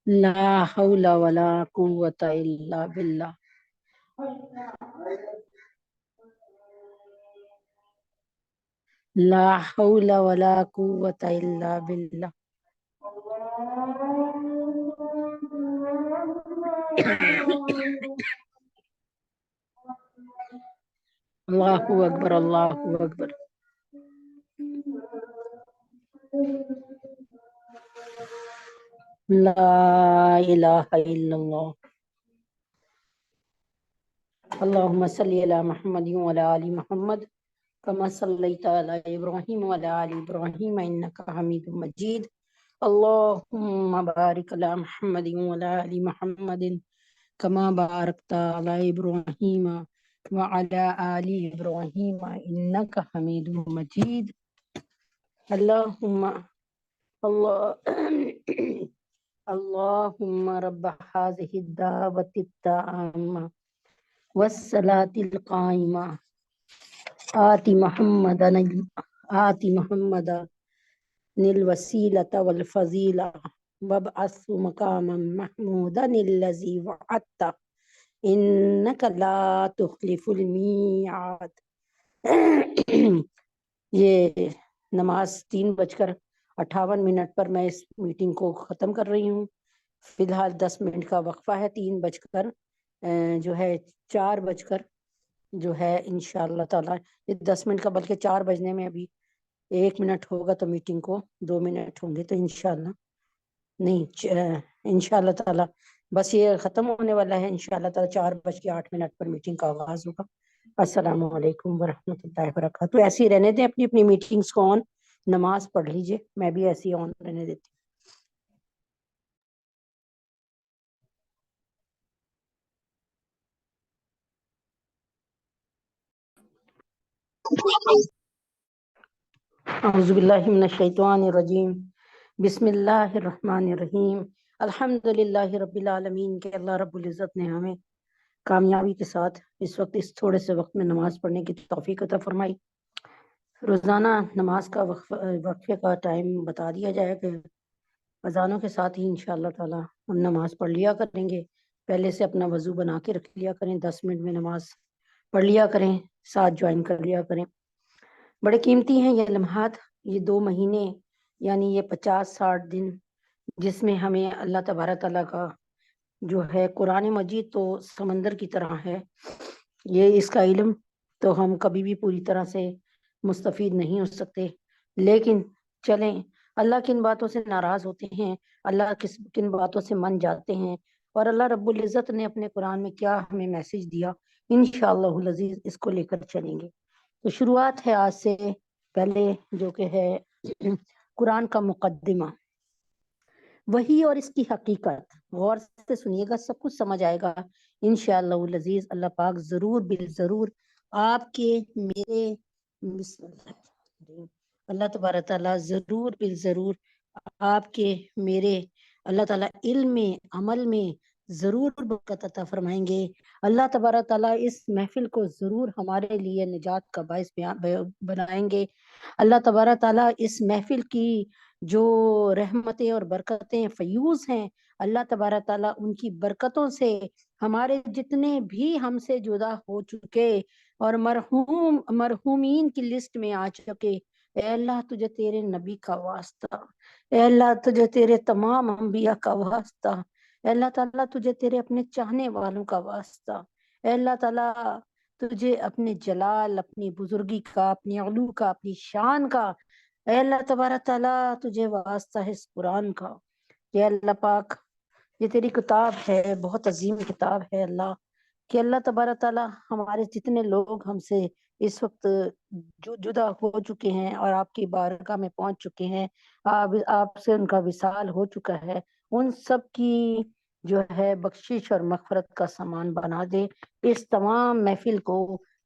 لا حول ولا قوة الا باللہ۔ لا حول ولا قوة الا باللہ۔ اللہ اکبر اللہ اکبر۔ لا الہ الا اللہ۔ اللہم صلی علی محمد وعلی آل محمد کما صلیت علی ابراہیم وعلی آل ابراہیم انکا حمید مجید۔ اللہم بارک علی محمد وعلی آل محمد کما بارکت علی ابراہیم وعلی آل ابراہیم انکا حمید مجید۔ اللہم اللہم رب هذه الدعوة التامة والصلاة القائمة آت محمدا الوسیلة والفضیلة وابعثه مقاما محمودا الذی وعدته انک لا تخلف المیعاد۔ یہ نماز 3:58 پر میں اس میٹنگ کو ختم کر رہی ہوں۔ فی الحال 10 منٹ کا وقفہ ہے، 4 بج کر جو ہے انشاءاللہ تعالیٰ یہ 10 منٹ کا، بلکہ 4 بجنے میں ابھی 1 منٹ ہوگا تو میٹنگ کو 2 منٹ ہوں گے، تو انشاءاللہ نہیں انشاءاللہ تعالیٰ بس یہ ختم ہونے والا ہے، انشاءاللہ تعالیٰ 4:08 پر میٹنگ کا آغاز ہوگا۔ السلام علیکم ورحمۃ اللہ وبرکاتہ۔ ایسے ہی رہنے دیں اپنی اپنی میٹنگز کو آن، نماز پڑھ لیجئے، میں بھی ایسے ہی آن رہنے دیتی ہوں۔ اعوذ باللہ من الشیطان الرجیم، بسم اللہ الرحمن الرحیم، الحمد للہ رب العالمین، کہ اللہ رب العزت نے ہمیں کامیابی کے ساتھ اس وقت اس تھوڑے سے وقت میں نماز پڑھنے کی توفیق عطا فرمائی۔ روزانہ نماز کا وقفے کا ٹائم بتا دیا جائے کہ اذانوں کے ساتھ ہی انشاءاللہ تعالی ہم نماز پڑھ لیا کریں گے، پہلے سے اپنا وضو بنا کے رکھ لیا کریں، 10 منٹ میں نماز پڑھ لیا کریں، ساتھ جوائن کر لیا کریں۔ بڑے قیمتی ہیں یہ لمحات، یہ 2 مہینے یعنی یہ 50-60 دن، جس میں ہمیں اللہ تبارک تعالیٰ کا جو ہے قرآن مجید تو سمندر کی طرح ہے، یہ اس کا علم تو ہم کبھی بھی پوری طرح سے مستفید نہیں ہو سکتے، لیکن چلیں اللہ کن باتوں سے ناراض ہوتے ہیں، اللہ کن باتوں سے من جاتے ہیں، اور اللہ رب العزت نے اپنے قرآن میں کیا ہمیں میسج دیا، انشاءاللہ العزیز اس کو لے کر چلیں گے۔ تو شروعات ہے آج سے پہلے جو کہ ہے قرآن کا مقدمہ، وہی اور اس کی حقیقت، غور سے سنیے گا، سب کچھ سمجھ آئے گا انشاءاللہ العزیز۔ اللہ پاک ضرور بالضرور آپ کے میرے بسم اللہ، اللہ تبارک تعالیٰ ضرور بالضرور آپ کے میرے اللہ تعالیٰ علم میں، عمل میں ضرور برکت عطا فرمائیں گے۔ اللہ تبارک تعالیٰ اس محفل کو ضرور ہمارے لیے نجات کا باعث بنائیں گے۔ اللہ تبارک تعالیٰ اس محفل کی جو رحمتیں اور برکتیں فیوز ہیں، اللہ تبارک تعالیٰ ان کی برکتوں سے ہمارے جتنے بھی ہم سے جدا ہو چکے اور مرحومین کی لسٹ میں آ چکے، اے اللہ تجھے تیرے نبی کا واسطہ، اے اللہ تجھے تیرے تمام انبیاء کا واسطہ، اے اللہ تعالیٰ تجھے تیرے اپنے چاہنے والوں کا واسطہ، اے اللہ تعالیٰ تجھے اپنے جلال، اپنی بزرگی کا، اپنی علو کا، اپنی شان کا، اے اللہ تبارک تعالیٰ تجھے واسطہ ہے اس قرآن کا کہ اللہ پاک یہ تیری کتاب ہے، بہت عظیم کتاب ہے اللہ، کہ اللہ تبارک تعالیٰ ہمارے جتنے لوگ ہم سے اس وقت جو جدا ہو چکے ہیں اور آپ کی بارگاہ میں پہنچ چکے ہیں، آپ سے ان کا وصال ہو چکا ہے، ان سب کی جو ہے بخشش اور مغفرت کا سامان بنا دے، اس تمام محفل کو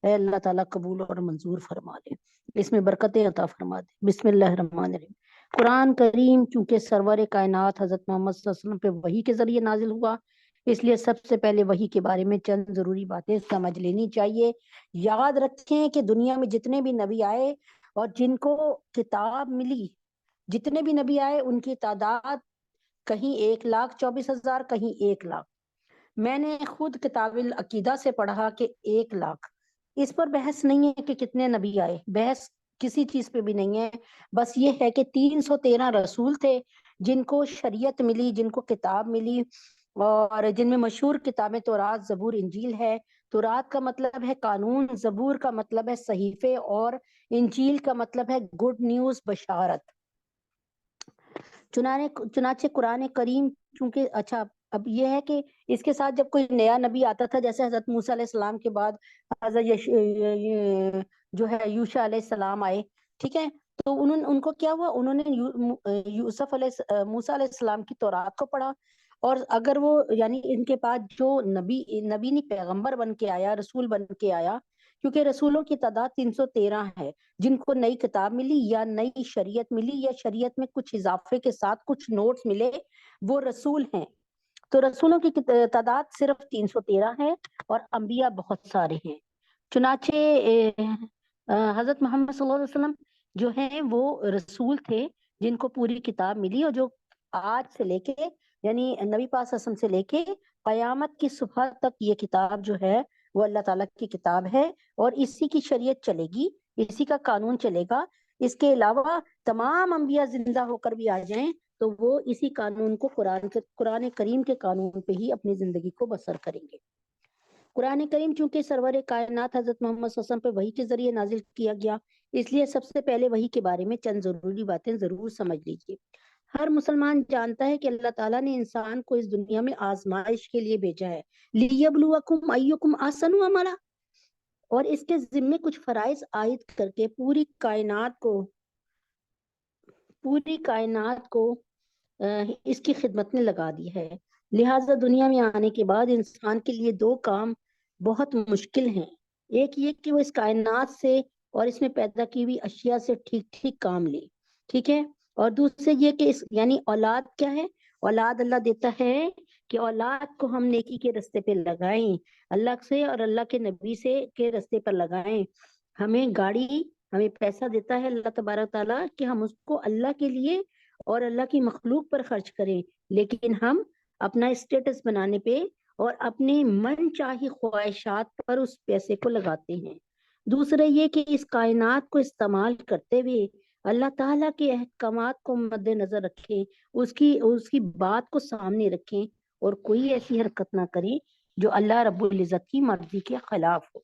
اے اللہ تعالیٰ قبول اور منظور فرما دے، اس میں برکتیں عطا فرما دے۔ بسم اللہ الرحمن الرحیم۔ قرآن کریم چونکہ سرور کائنات حضرت محمد صلی اللہ علیہ وسلم پہ وحی کے ذریعے نازل ہوا، اس لیے سب سے پہلے وحی کے بارے میں چند ضروری باتیں سمجھ لینی چاہیے۔ یاد رکھیں کہ دنیا میں جتنے بھی نبی آئے اور جن کو کتاب ملی، جتنے بھی نبی آئے ان کی تعداد کہیں 1,24,000، کہیں 1 لاکھ۔ میں نے خود کتاب العقیدہ سے پڑھا کہ 1 لاکھ۔ اس پر بحث نہیں ہے کہ کتنے نبی آئے، بحث کسی چیز پہ بھی نہیں ہے، بس یہ ہے کہ 313 رسول تھے جن کو شریعت ملی، جن کو کتاب ملی، اور جن میں مشہور کتابیں تورات، زبور، انجیل ہے۔ تورات کا مطلب ہے قانون، زبور کا مطلب ہے صحیفے، اور انجیل کا مطلب ہے گڈ نیوز، بشارت۔ چنانچہ قرآن کریم چونکہ اچھا اب یہ ہے کہ اس کے ساتھ جب کوئی نیا نبی آتا تھا، جیسے حضرت موسیٰ علیہ السلام کے بعد حضرت جو ہے یوشع علیہ السلام آئے، ٹھیک ہے، تو ان کو کیا ہوا، انہوں نے موسیٰ علیہ السلام کی تورات کو پڑھا، اور اگر وہ یعنی ان کے پاس جو نبی نہیں پیغمبر بن کے آیا، رسول بن کے آیا، کیونکہ رسولوں کی تعداد 313 ہے، جن کو نئی کتاب ملی یا نئی شریعت ملی یا شریعت میں کچھ اضافے کے ساتھ کچھ نوٹس ملے، وہ رسول ہیں۔ تو رسولوں کی تعداد صرف 313 ہے اور انبیاء بہت سارے ہیں۔ چنانچہ حضرت محمد صلی اللہ علیہ وسلم جو ہیں وہ رسول تھے جن کو پوری کتاب ملی، اور جو آج سے لے کے یعنی نبی پاک صلی اللہ علیہ وسلم سے لے کے قیامت کی صبح تک یہ کتاب جو ہے وہ اللہ تعالیٰ کی کتاب ہے، اور اسی کی شریعت چلے گی، اسی کا قانون چلے گا۔ اس کے علاوہ تمام انبیاء زندہ ہو کر بھی آ جائیں تو وہ اسی قانون کو قرآن کریم کے قانون پہ ہی اپنی زندگی کو بسر کریں گے۔ قرآن کریم چونکہ سرور کائنات حضرت محمد صلی اللہ علیہ وسلم پہ وحی کے ذریعے نازل کیا گیا، اس لیے سب سے پہلے وحی کے بارے میں چند ضروری باتیں ضرور سمجھ لیجیے۔ ہر مسلمان جانتا ہے کہ اللہ تعالیٰ نے انسان کو اس دنیا میں آزمائش کے لیے بھیجا ہے، لِيَبْلُوَكُمْ أَيُّكُمْ أَحْسَنُ عَمَلًا، اور اس کے ذمے کچھ فرائض عائد کر کے پوری کائنات کو اس کی خدمت میں لگا دی ہے۔ لہٰذا دنیا میں آنے کے بعد انسان کے لیے 2 کام بہت مشکل ہیں۔ ایک یہ کہ وہ اس کائنات سے اور اس میں پیدا کی ہوئی اشیاء سے ٹھیک کام لے، ٹھیک ہے، اور دوسرے یہ کہ یعنی اولاد کیا ہے، اولاد اللہ دیتا ہے کہ اولاد کو ہم نیکی کے رستے پہ لگائیں، اللہ سے اور اللہ کے نبی سے کے رستے پر لگائیں۔ ہمیں گاڑی، ہمیں پیسہ دیتا ہے اللہ تبارک تعالیٰ کہ ہم اس کو اللہ کے لیے اور اللہ کی مخلوق پر خرچ کریں، لیکن ہم اپنا اسٹیٹس بنانے پہ اور اپنے من چاہی خواہشات پر اس پیسے کو لگاتے ہیں۔ دوسرا یہ کہ اس کائنات کو استعمال کرتے ہوئے اللہ تعالیٰ کے احکامات کو مد نظر رکھیں، اس کی بات کو سامنے رکھیں اور کوئی ایسی حرکت نہ کریں جو اللہ رب العزت کی مرضی کے خلاف ہو۔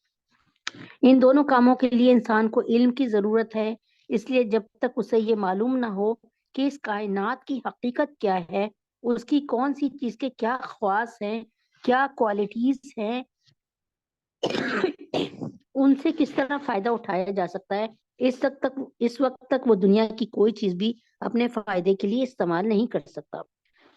ان دونوں کاموں کے لیے انسان کو علم کی ضرورت ہے، اس لیے جب تک اسے یہ معلوم نہ ہو کہ اس کائنات کی حقیقت کیا ہے، اس کی کون سی چیز کے کیا خواص ہیں، کیا کوالٹیز ہیں، ان سے کس طرح فائدہ اٹھایا جا سکتا ہے، اس وقت تک وہ دنیا کی کوئی چیز بھی اپنے فائدے کے لیے استعمال نہیں کر سکتا۔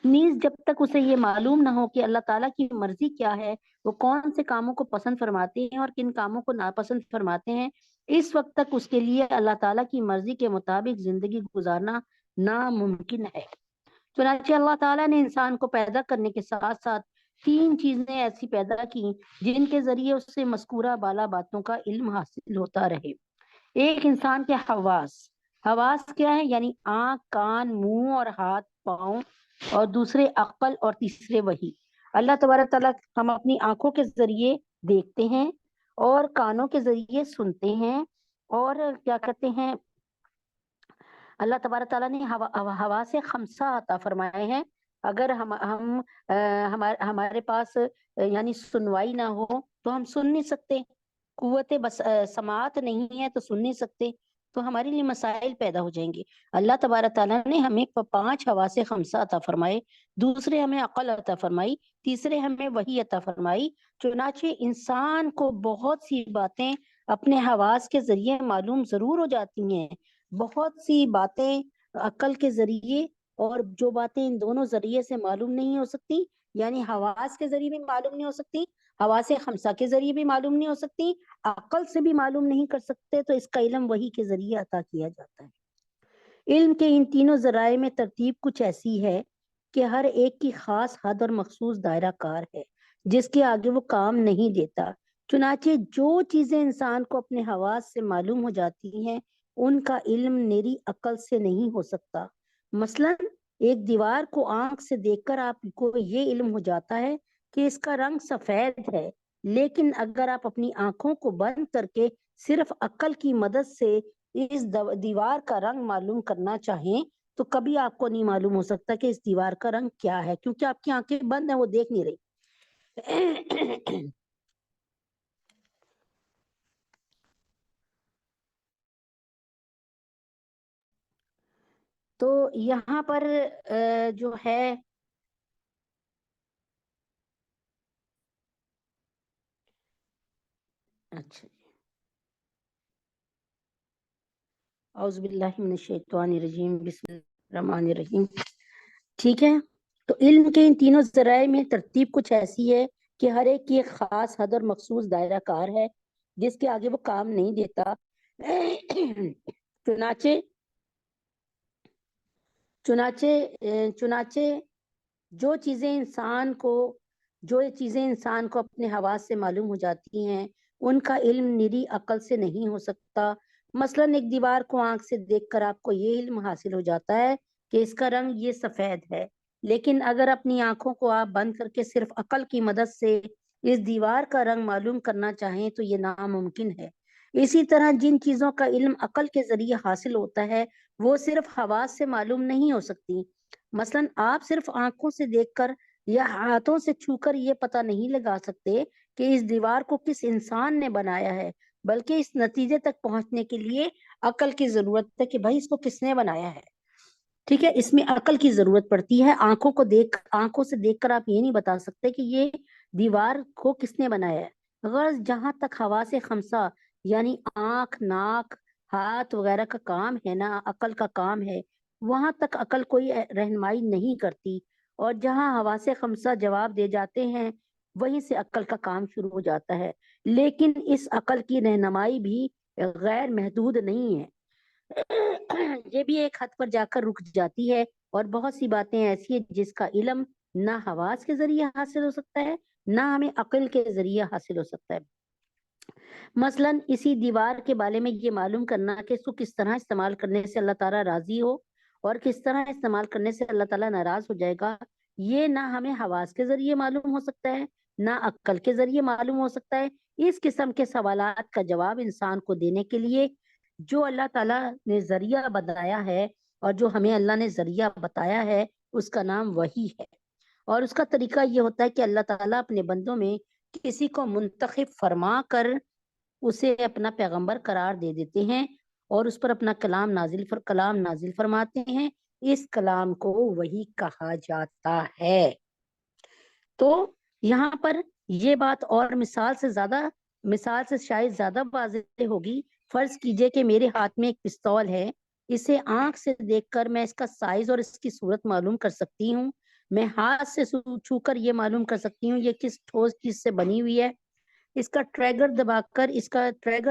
نیز جب تک اسے یہ معلوم نہ ہو کہ اللہ تعالیٰ کی مرضی کیا ہے، وہ کون سے کاموں کو پسند فرماتے ہیں اور کن کاموں کو ناپسند فرماتے ہیں، اس وقت تک اس کے لیے اللہ تعالیٰ کی مرضی کے مطابق زندگی گزارنا ناممکن ہے۔ چنانچہ اللہ تعالیٰ نے انسان کو پیدا کرنے کے ساتھ ساتھ 3 چیزیں ایسی پیدا کی جن کے ذریعے اس سے مذکورہ بالا باتوں کا علم حاصل ہوتا رہے۔ ایک انسان کے حواس کیا ہے؟ یعنی آنکھ، کان، منہ اور ہاتھ پاؤں، اور دوسرے عقل، اور تیسرے وحی۔ اللہ تبارک تعالیٰ ہم اپنی آنکھوں کے ذریعے دیکھتے ہیں اور کانوں کے ذریعے سنتے ہیں، اور کیا کہتے ہیں، اللہ تبارک تعالیٰ نے حواس خمسہ عطا فرمائے ہیں۔ اگر ہمارے پاس یعنی سنوائی نہ ہو تو ہم سن نہیں سکتے، قوت سماعت نہیں ہے تو سن نہیں سکتے، تو ہمارے لیے مسائل پیدا ہو جائیں گے۔ اللہ تبارک تعالیٰ نے ہمیں 5 حواس خمسہ عطا فرمائے، دوسرے ہمیں عقل عطا فرمائی، تیسرے ہمیں وحی عطا فرمائی۔ چنانچہ انسان کو بہت سی باتیں اپنے حواس کے ذریعے معلوم ضرور ہو جاتی ہیں، بہت سی باتیں عقل کے ذریعے، اور جو باتیں ان دونوں ذریعے سے معلوم نہیں ہو سکتی، یعنی حواس کے ذریعے بھی معلوم نہیں ہو سکتی، حواس خمسہ کے ذریعے بھی معلوم نہیں ہو سکتی، عقل سے بھی معلوم نہیں کر سکتے، تو اس کا علم وحی کے ذریعے عطا کیا جاتا ہے۔ علم کے ان تینوں ذرائع میں ترتیب کچھ ایسی ہے کہ ہر ایک کی خاص حد اور مخصوص دائرہ کار ہے جس کے آگے وہ کام نہیں دیتا۔ چنانچہ جو چیزیں انسان کو اپنے حواس سے معلوم ہو جاتی ہیں ان کا علم میری عقل سے نہیں ہو سکتا۔ مثلا ایک دیوار کو آنکھ سے دیکھ کر آپ کو یہ علم ہو جاتا ہے کہ اس کا رنگ سفید ہے، لیکن اگر آپ اپنی آنکھوں کو بند کر کے صرف عقل کی مدد سے اس دیوار کا رنگ معلوم کرنا چاہیں تو کبھی آپ کو نہیں معلوم ہو سکتا کہ اس دیوار کا رنگ کیا ہے، کیونکہ آپ کی آنکھیں بند ہیں، وہ دیکھ نہیں رہی۔ تو یہاں پر جو ہے اچھا، اعوذ باللہ من الشیطان الرجیم، بسم اللہ الرحمن الرحیم۔ ٹھیک ہے، تو علم کے ان تینوں ذرائع میں ترتیب کچھ ایسی ہے کہ ہر ایک کی ایک خاص حد اور مخصوص دائرہ کار ہے جس کے آگے وہ کام نہیں دیتا۔ چنانچہ جو چیزیں انسان کو اپنے حواس سے معلوم ہو جاتی ہیں ان کا علم نری عقل سے نہیں ہو سکتا۔ مثلا ایک دیوار کو آنکھ سے دیکھ کر آپ کو یہ علم حاصل ہو جاتا ہے کہ اس کا رنگ یہ سفید ہے، لیکن اگر اپنی آنکھوں کو آپ بند کر کے صرف عقل کی مدد سے اس دیوار کا رنگ معلوم کرنا چاہیں تو یہ ناممکن ہے۔ اسی طرح جن چیزوں کا علم عقل کے ذریعے حاصل ہوتا ہے وہ صرف حواس سے معلوم نہیں ہو سکتی۔ مثلا آپ صرف آنکھوں سے دیکھ کر یا ہاتھوں سے چھو کر یہ پتہ نہیں لگا سکتے کہ اس دیوار کو کس انسان نے بنایا ہے، بلکہ اس نتیجے تک پہنچنے کے لیے عقل کی ضرورت ہے کہ بھائی اس کو کس نے بنایا ہے۔ ٹھیک ہے، اس میں عقل کی ضرورت پڑتی ہے۔ آنکھوں سے دیکھ کر آپ یہ نہیں بتا سکتے کہ یہ دیوار کو کس نے بنایا ہے۔ غرض جہاں تک حواس خمسہ یعنی آنکھ، ناک، ہاتھ وغیرہ کا کام ہے نا، عقل کا کام ہے، وہاں تک عقل کوئی رہنمائی نہیں کرتی، اور جہاں حواس خمسہ جواب دے جاتے ہیں وہیں سے عقل کا کام شروع ہو جاتا ہے، لیکن اس عقل کی رہنمائی بھی غیر محدود نہیں ہے، یہ بھی ایک حد پر جا کر رک جاتی ہے، اور بہت سی باتیں ایسی ہیں جس کا علم نہ حواس کے ذریعے حاصل ہو سکتا ہے نہ ہمیں عقل کے ذریعے حاصل ہو سکتا ہے۔ مثلا اسی دیوار کے بارے میں یہ معلوم کرنا کہ اس کو کس طرح استعمال کرنے سے اللہ تعالیٰ راضی ہو اور کس طرح استعمال کرنے سے اللہ تعالیٰ ناراض ہو جائے گا، یہ نہ ہمیں حواس کے ذریعے معلوم ہو سکتا ہے نہ عقل کے ذریعے معلوم ہو سکتا ہے۔ اس قسم کے سوالات کا جواب انسان کو دینے کے لیے جو اللہ تعالیٰ نے ذریعہ بتایا ہے اور جو ہمیں اللہ نے ذریعہ بتایا ہے اس کا نام وحی ہے، اور اس کا طریقہ یہ ہوتا ہے کہ اللہ تعالیٰ اپنے بندوں میں کسی کو منتخب فرما کر اسے اپنا پیغمبر قرار دے دیتے ہیں اور اس پر اپنا کلام نازل فرماتے ہیں۔ اس کلام کو وحی کہا جاتا ہے۔ تو یہاں پر یہ بات اور مثال سے شاید زیادہ واضح ہوگی۔ فرض کیجئے کہ میرے ہاتھ میں ایک پستول ہے، اسے آنکھ سے دیکھ کر میں اس کا سائز اور اس کی صورت معلوم کر سکتی ہوں، میں ہاتھ سے چھو کر یہ معلوم کر سکتی ہوں یہ کس ٹھوس چیز سے بنی ہوئی ہے، اس کا ٹریگر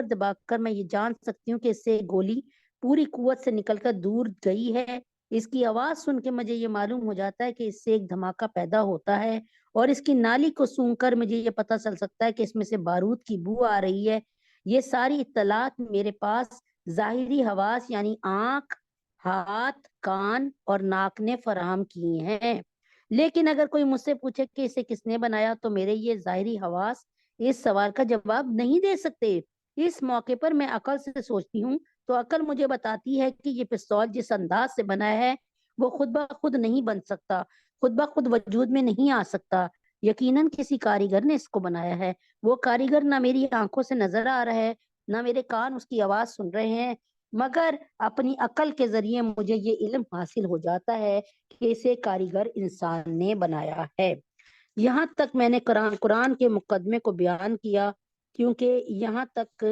دبا کر میں یہ جان سکتی ہوں کہ اس سے گولی پوری قوت سے نکل کر دور گئی ہے، اس کی آواز سن کے مجھے یہ معلوم ہو جاتا ہے کہ اس سے ایک دھماکہ پیدا ہوتا ہے، اور اس کی نالی کو سونگھ کر مجھے یہ پتہ چل سکتا ہے کہ اس میں سے بارود کی بو آ رہی ہے۔ یہ ساری اطلاعات میرے پاس ظاہری حواس یعنی آنکھ، ہاتھ، کان اور ناک نے فراہم کی ہیں۔ لیکن اگر کوئی مجھ سے پوچھے کہ اسے کس نے بنایا تو میرے یہ ظاہری حواس اس سوال کا جواب نہیں دے سکتے۔ اس موقع پر میں عقل سے سوچتی ہوں تو عقل مجھے بتاتی ہے کہ یہ پستول جس انداز سے بنا ہے وہ خود بخود نہیں بن سکتا، خود بخود وجود میں نہیں آ سکتا، یقیناً کسی کاریگر نے اس کو بنایا ہے۔ وہ کاریگر نہ میری آنکھوں سے نظر آ رہا ہے، نہ میرے کان اس کی آواز سن رہے ہیں، مگر اپنی عقل کے ذریعے مجھے یہ علم حاصل ہو جاتا ہے کہ اسے کاریگر انسان نے بنایا ہے۔ یہاں تک میں نے قرآن کے مقدمے کو بیان کیا، کیونکہ یہاں تک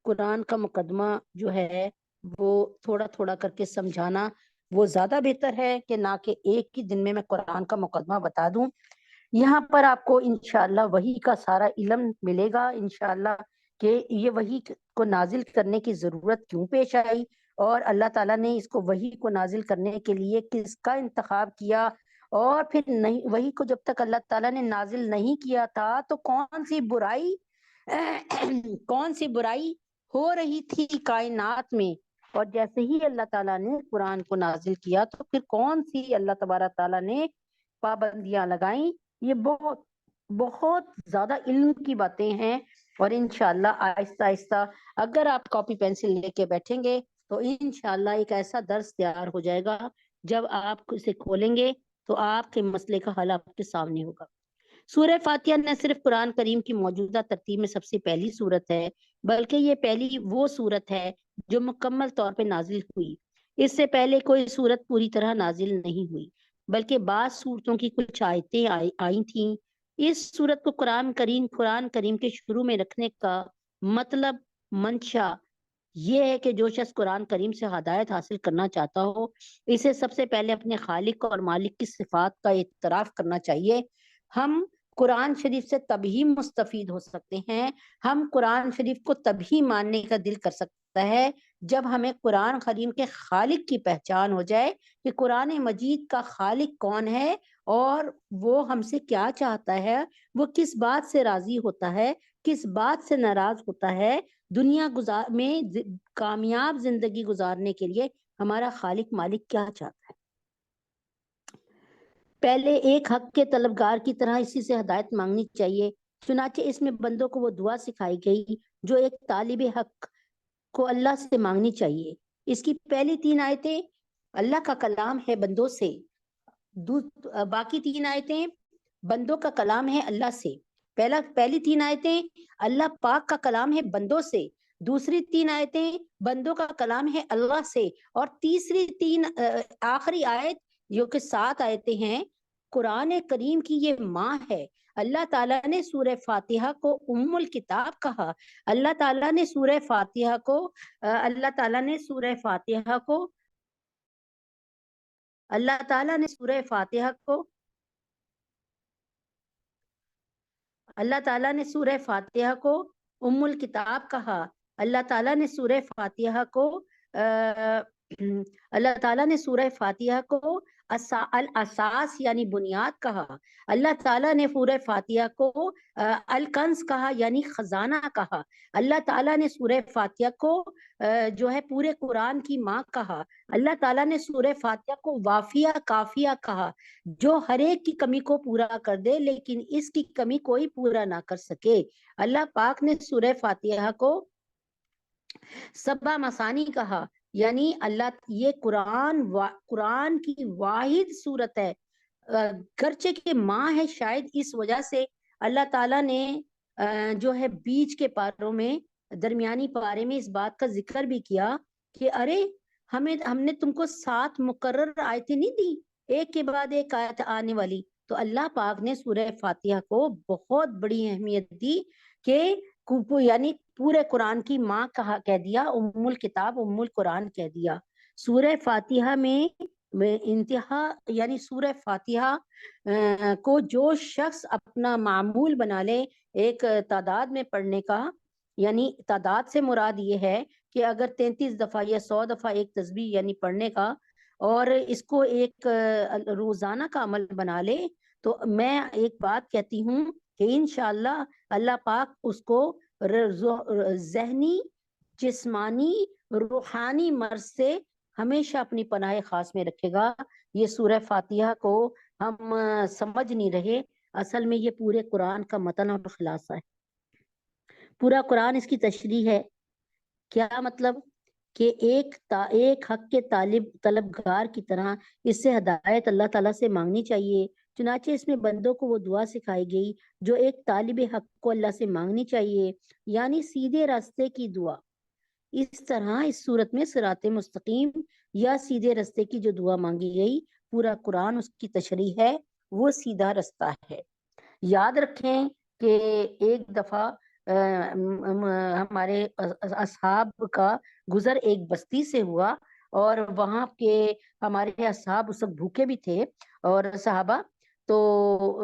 قرآن کا مقدمہ جو ہے وہ تھوڑا تھوڑا کر کے سمجھانا وہ زیادہ بہتر ہے کہ نہ کہ ایک ہی دن میں قرآن کا مقدمہ بتا دوں۔ یہاں پر آپ کو انشاءاللہ وحی کا سارا علم ملے گا انشاءاللہ کہ یہ وحی کو نازل کرنے کی ضرورت کیوں پیش آئی، اور اللہ تعالیٰ نے اس کو وحی کو نازل کرنے کے لیے کس کا انتخاب کیا، اور پھر نہیں وحی کو جب تک اللہ تعالیٰ نے نازل نہیں کیا تھا تو کون سی برائی ہو رہی تھی کائنات میں، اور جیسے ہی اللہ تعالیٰ نے قرآن کو نازل کیا تو پھر کون سی اللہ تبارک تعالیٰ نے پابندیاں لگائیں۔ یہ بہت بہت زیادہ علم کی باتیں ہیں، اور انشاءاللہ آہستہ آہستہ اگر آپ کاپی پینسل لے کے بیٹھیں گے تو انشاءاللہ ایک ایسا درس تیار ہو جائے گا، جب آپ اسے کھولیں گے تو آپ کے مسئلے کا حل آپ کے سامنے ہوگا۔ سورہ فاتحہ نہ صرف قرآن کریم کی موجودہ ترتیب میں سب سے پہلی سورت ہے، بلکہ یہ پہلی وہ سورت ہے جو مکمل طور پہ نازل ہوئی۔ اس سے پہلے کوئی سورت پوری طرح نازل نہیں ہوئی، بلکہ بعض سورتوں کی کچھ آیتیں آئی تھیں۔ اس سورت کو قرآن کریم کے شروع میں رکھنے کا مطلب منشا یہ ہے کہ جو شخص قرآن کریم سے ہدایت حاصل کرنا چاہتا ہو اسے سب سے پہلے اپنے خالق اور مالک کی صفات کا اعتراف کرنا چاہیے۔ ہم قرآن شریف سے تبھی مستفید ہو سکتے ہیں، ہم قرآن شریف کو تبھی ماننے کا دل کر سکتا ہے جب ہمیں قرآن کریم کے خالق کی پہچان ہو جائے کہ قرآن مجید کا خالق کون ہے اور وہ ہم سے کیا چاہتا ہے، وہ کس بات سے راضی ہوتا ہے، کس بات سے ناراض ہوتا ہے، دنیا میں کامیاب زندگی گزارنے کے لیے ہمارا خالق مالک کیا چاہتا ہے۔ پہلے ایک حق کے طلبگار کی طرح اسی سے ہدایت مانگنی چاہیے، چنانچہ اس میں بندوں کو وہ دعا سکھائی گئی جو ایک طالب حق کو اللہ سے مانگنی چاہیے۔ اس کی پہلی 3 آیتیں اللہ کا کلام ہے بندوں سے، باقی 3 آیتیں بندوں کا کلام ہے اللہ سے۔ پہلی 3 آیتیں اللہ پاک کا کلام ہے بندوں سے، دوسری 3 آیتیں بندوں کا کلام ہے اللہ سے، اور تیسری آخری آیت جو کہ 7 آیتیں ہیں قرآن کریم کی یہ ماں ہے۔ اللہ تعالیٰ نے سورہ فاتحہ کو ام الکتاب کہا۔ اللہ تعالیٰ نے سورہ فاتحہ کو اللہ تعالیٰ نے سورہ فاتحہ کو ام الکتاب کہا۔ اللہ تعالیٰ نے سورہ فاتحہ کو الاساس یعنی بنیاد کہا. اللہ تعالیٰ نے سورہ فاتحہ کو الکنز کہا یعنی خزانہ کہا. اللہ تعالیٰ نے سورہ فاتحہ کو جو ہے پورے قرآن کی ماں کہا. اللہ تعالیٰ نے سورہ فاتحہ کو وافیہ کافیہ کہا، جو ہر ایک کی کمی کو پورا کر دے لیکن اس کی کمی کوئی پورا نہ کر سکے. اللہ پاک نے سورہ فاتحہ کو سبا مسانی کہا، یعنی اللہ یہ قرآن کی واحد صورت ہے، گرچہ کہ ماں ہے. شاید اس وجہ سے اللہ تعالیٰ نے جو ہے بیچ کے پاروں میں درمیانی پارے میں اس بات کا ذکر بھی کیا کہ ارے ہم نے تم کو 7 مقرر آیتیں نہیں دی، ایک کے بعد ایک آیت آنے والی. تو اللہ پاک نے سورہ فاتحہ کو بہت بڑی اہمیت دی کہ یعنی پورے قرآن کی ماں کہہ دیا، ام الکتاب ام القرآن کہہ دیا. سورہ فاتحہ میں انتہا یعنی سورہ فاتحہ کو جو شخص اپنا معمول بنا لے ایک تعداد میں پڑھنے کا، یعنی تعداد سے مراد یہ ہے کہ اگر 33 دفعہ یا 100 دفعہ ایک تسبیح یعنی پڑھنے کا، اور اس کو ایک روزانہ کا عمل بنا لے، تو میں ایک بات کہتی ہوں کہ انشاءاللہ اللہ پاک اس کو ذہنی، جسمانی، روحانی مرض سے ہمیشہ اپنی پناہ خاص میں رکھے گا. یہ سورہ فاتحہ کو ہم سمجھ نہیں رہے، اصل میں یہ پورے قرآن کا متن اور خلاصہ ہے. پورا قرآن اس کی تشریح ہے. کیا مطلب کہ ایک حق کے طلبگار کی طرح اس سے ہدایت اللہ تعالیٰ سے مانگنی چاہیے. چنانچہ اس میں بندوں کو وہ دعا سکھائی گئی جو ایک طالب حق کو اللہ سے مانگنی چاہیے، یعنی سیدھے راستے کی دعا. اس طرح اس صورت میں صراط مستقیم یا سیدھے راستے کی جو دعا مانگی گئی، پورا قرآن اس کی تشریح ہے، وہ سیدھا راستہ ہے. یاد رکھیں کہ ایک دفعہ ہمارے اصحاب کا گزر ایک بستی سے ہوا، اور وہاں کے ہمارے اصحاب اس وقت بھوکے بھی تھے اور صحابہ، تو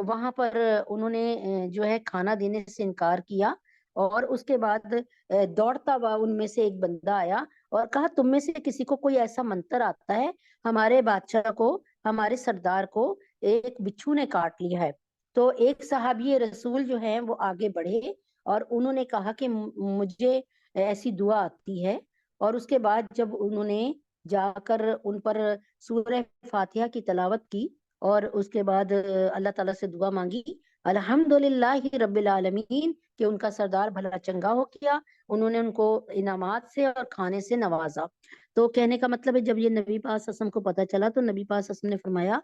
وہاں پر انہوں نے جو ہے کھانا دینے سے انکار کیا. اور اس کے بعد دوڑتا ہوا ان میں سے ایک بندہ آیا اور کہا تم میں سے کسی کو کوئی ایسا منتر آتا ہے؟ ہمارے بادشاہ کو، ہمارے سردار کو ایک بچھو نے کاٹ لیا ہے. تو ایک صحابی رسول جو ہیں وہ آگے بڑھے اور انہوں نے کہا کہ مجھے ایسی دعا آتی ہے. اور اس کے بعد جب انہوں نے جا کر ان پر سورہ فاتحہ کی تلاوت کی اور اس کے بعد اللہ تعالیٰ سے دعا مانگی، الحمدللہ رب العالمین، کہ ان کا سردار بھلا چنگا ہو گیا. انہوں نے ان کو انعامات سے اور کھانے سے نوازا. تو کہنے کا مطلب ہے جب یہ نبی پاک صلی اللہ علیہ وسلم کو پتہ چلا تو نبی پاک صلی اللہ علیہ وسلم نے فرمایا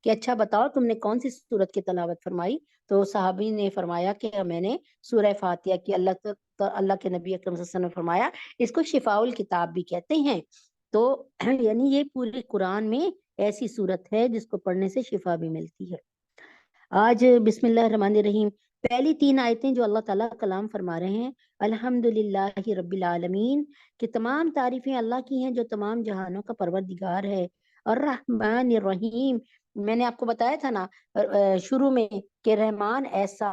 کہ اچھا بتاؤ تم نے کون سی سورت کی تلاوت فرمائی؟ تو صحابی نے فرمایا کہ میں نے سورہ فاتحہ کی. اللہ کے نبی اکرم صلی اللہ علیہ وسلم نے فرمایا اس کو شفاء الکتاب بھی کہتے ہیں. تو یعنی یہ پورے قرآن میں ایسی صورت ہے جس کو پڑھنے سے شفا بھی ملتی ہے. آج بسم اللہ الرحمن الرحیم پہلی 3 آیتیں جو اللہ تعالیٰ کلام فرما رہے ہیں، الحمدللہ رب العالمین، کہ تمام تعریفیں اللہ کی ہیں جو تمام جہانوں کا پروردگار ہے. الرحمن الرحیم، میں نے آپ کو بتایا تھا نا شروع میں کہ رحمان ایسا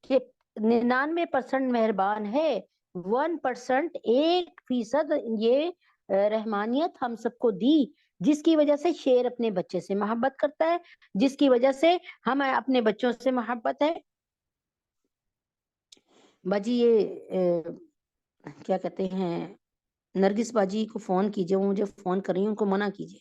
کہ 99% مہربان ہے، 1% 1% یہ رحمانیت ہم سب کو دی، جس کی وجہ سے شیر اپنے بچے سے محبت کرتا ہے، جس کی وجہ سے ہم اپنے بچوں سے محبت ہے. باجی یہ کیا کہتے ہیں، نرگس باجی کو فون کیجئے، وہ مجھے فون کر رہی ہیں، ان کو منع کیجئے.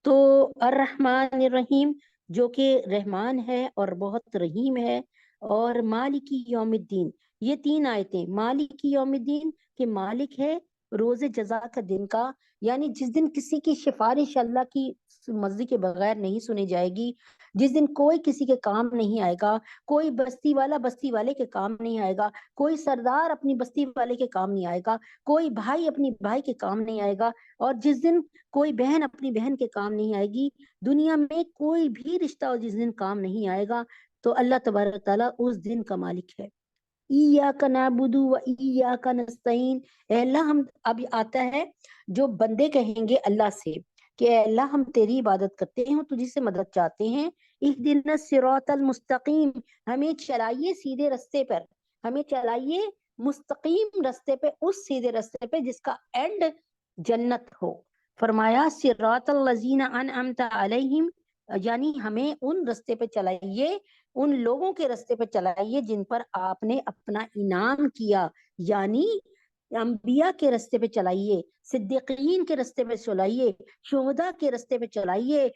تو الرحمن الرحیم جو کہ رحمان ہے اور بہت رحیم ہے، اور مالکی یوم الدین، یہ 3 آیتیں. مالکی یوم الدین کہ مالک ہے روز جزا کا دن کا، یعنی جس دن کسی کی سفارش اللہ کی مرضی کے بغیر نہیں سنی جائے گی، جس دن کوئی کسی کے کام نہیں آئے گا، کوئی بستی والا بستی والے کے کام نہیں آئے گا، کوئی سردار اپنی بستی والے کے کام نہیں آئے گا، کوئی بھائی اپنی بھائی کے کام نہیں آئے گا، اور جس دن کوئی بہن اپنی بہن کے کام نہیں آئے گی، دنیا میں کوئی بھی رشتہ اور جس دن کام نہیں آئے گا، تو اللہ تبارک تعالیٰ اس دن کا مالک ہے. ایاک نعبد و ایاک نستعین، اے اللہ ہم اب آتا ہے جو بندے کہیں گے اللہ سے کہ اے اللہ ہم تیری عبادت کرتے ہیں اور تجھ سے مدد چاہتے ہیں. اہدنا الصراط المستقیم، ہمیں چلائیے سیدھے رستے پر، ہمیں چلائیے مستقیم رستے پہ، اس سیدھے رستے پہ جس کا اینڈ جنت ہو. فرمایا صراط الذین انعمت علیہم، یعنی ہمیں ان رستے پہ چلائیے، ان لوگوں کے رستے پہ چلائیے جن پر آپ نے اپنا انعام کیا، یعنی انبیاء کے رستے پہ چلائیے، صدیقین کے رستے پہ چلائیے، شہداء کے رستے پہ چلائیے،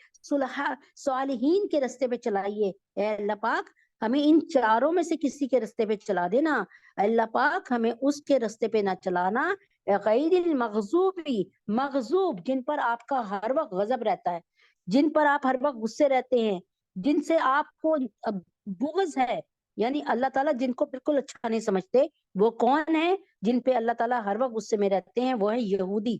صالحین کے رستے پہ چلائیے۔ اے اللہ پاک ہمیں ان چاروں میں سے کسی کے رستے پہ چلا دینا، اللہ پاک ہمیں اس کے رستے پہ نہ چلانا غیر المغضوبی، مغضوب جن پر آپ کا ہر وقت غضب رہتا ہے، جن پر آپ ہر وقت غصے رہتے ہیں، جن سے آپ کو بغض ہے، یعنی اللہ تعالیٰ جن کو بالکل اچھا نہیں سمجھتے، وہ کون ہیں جن پہ اللہ تعالیٰ ہر وقت غصے میں رہتے ہیں؟ وہ ہیں یہودی۔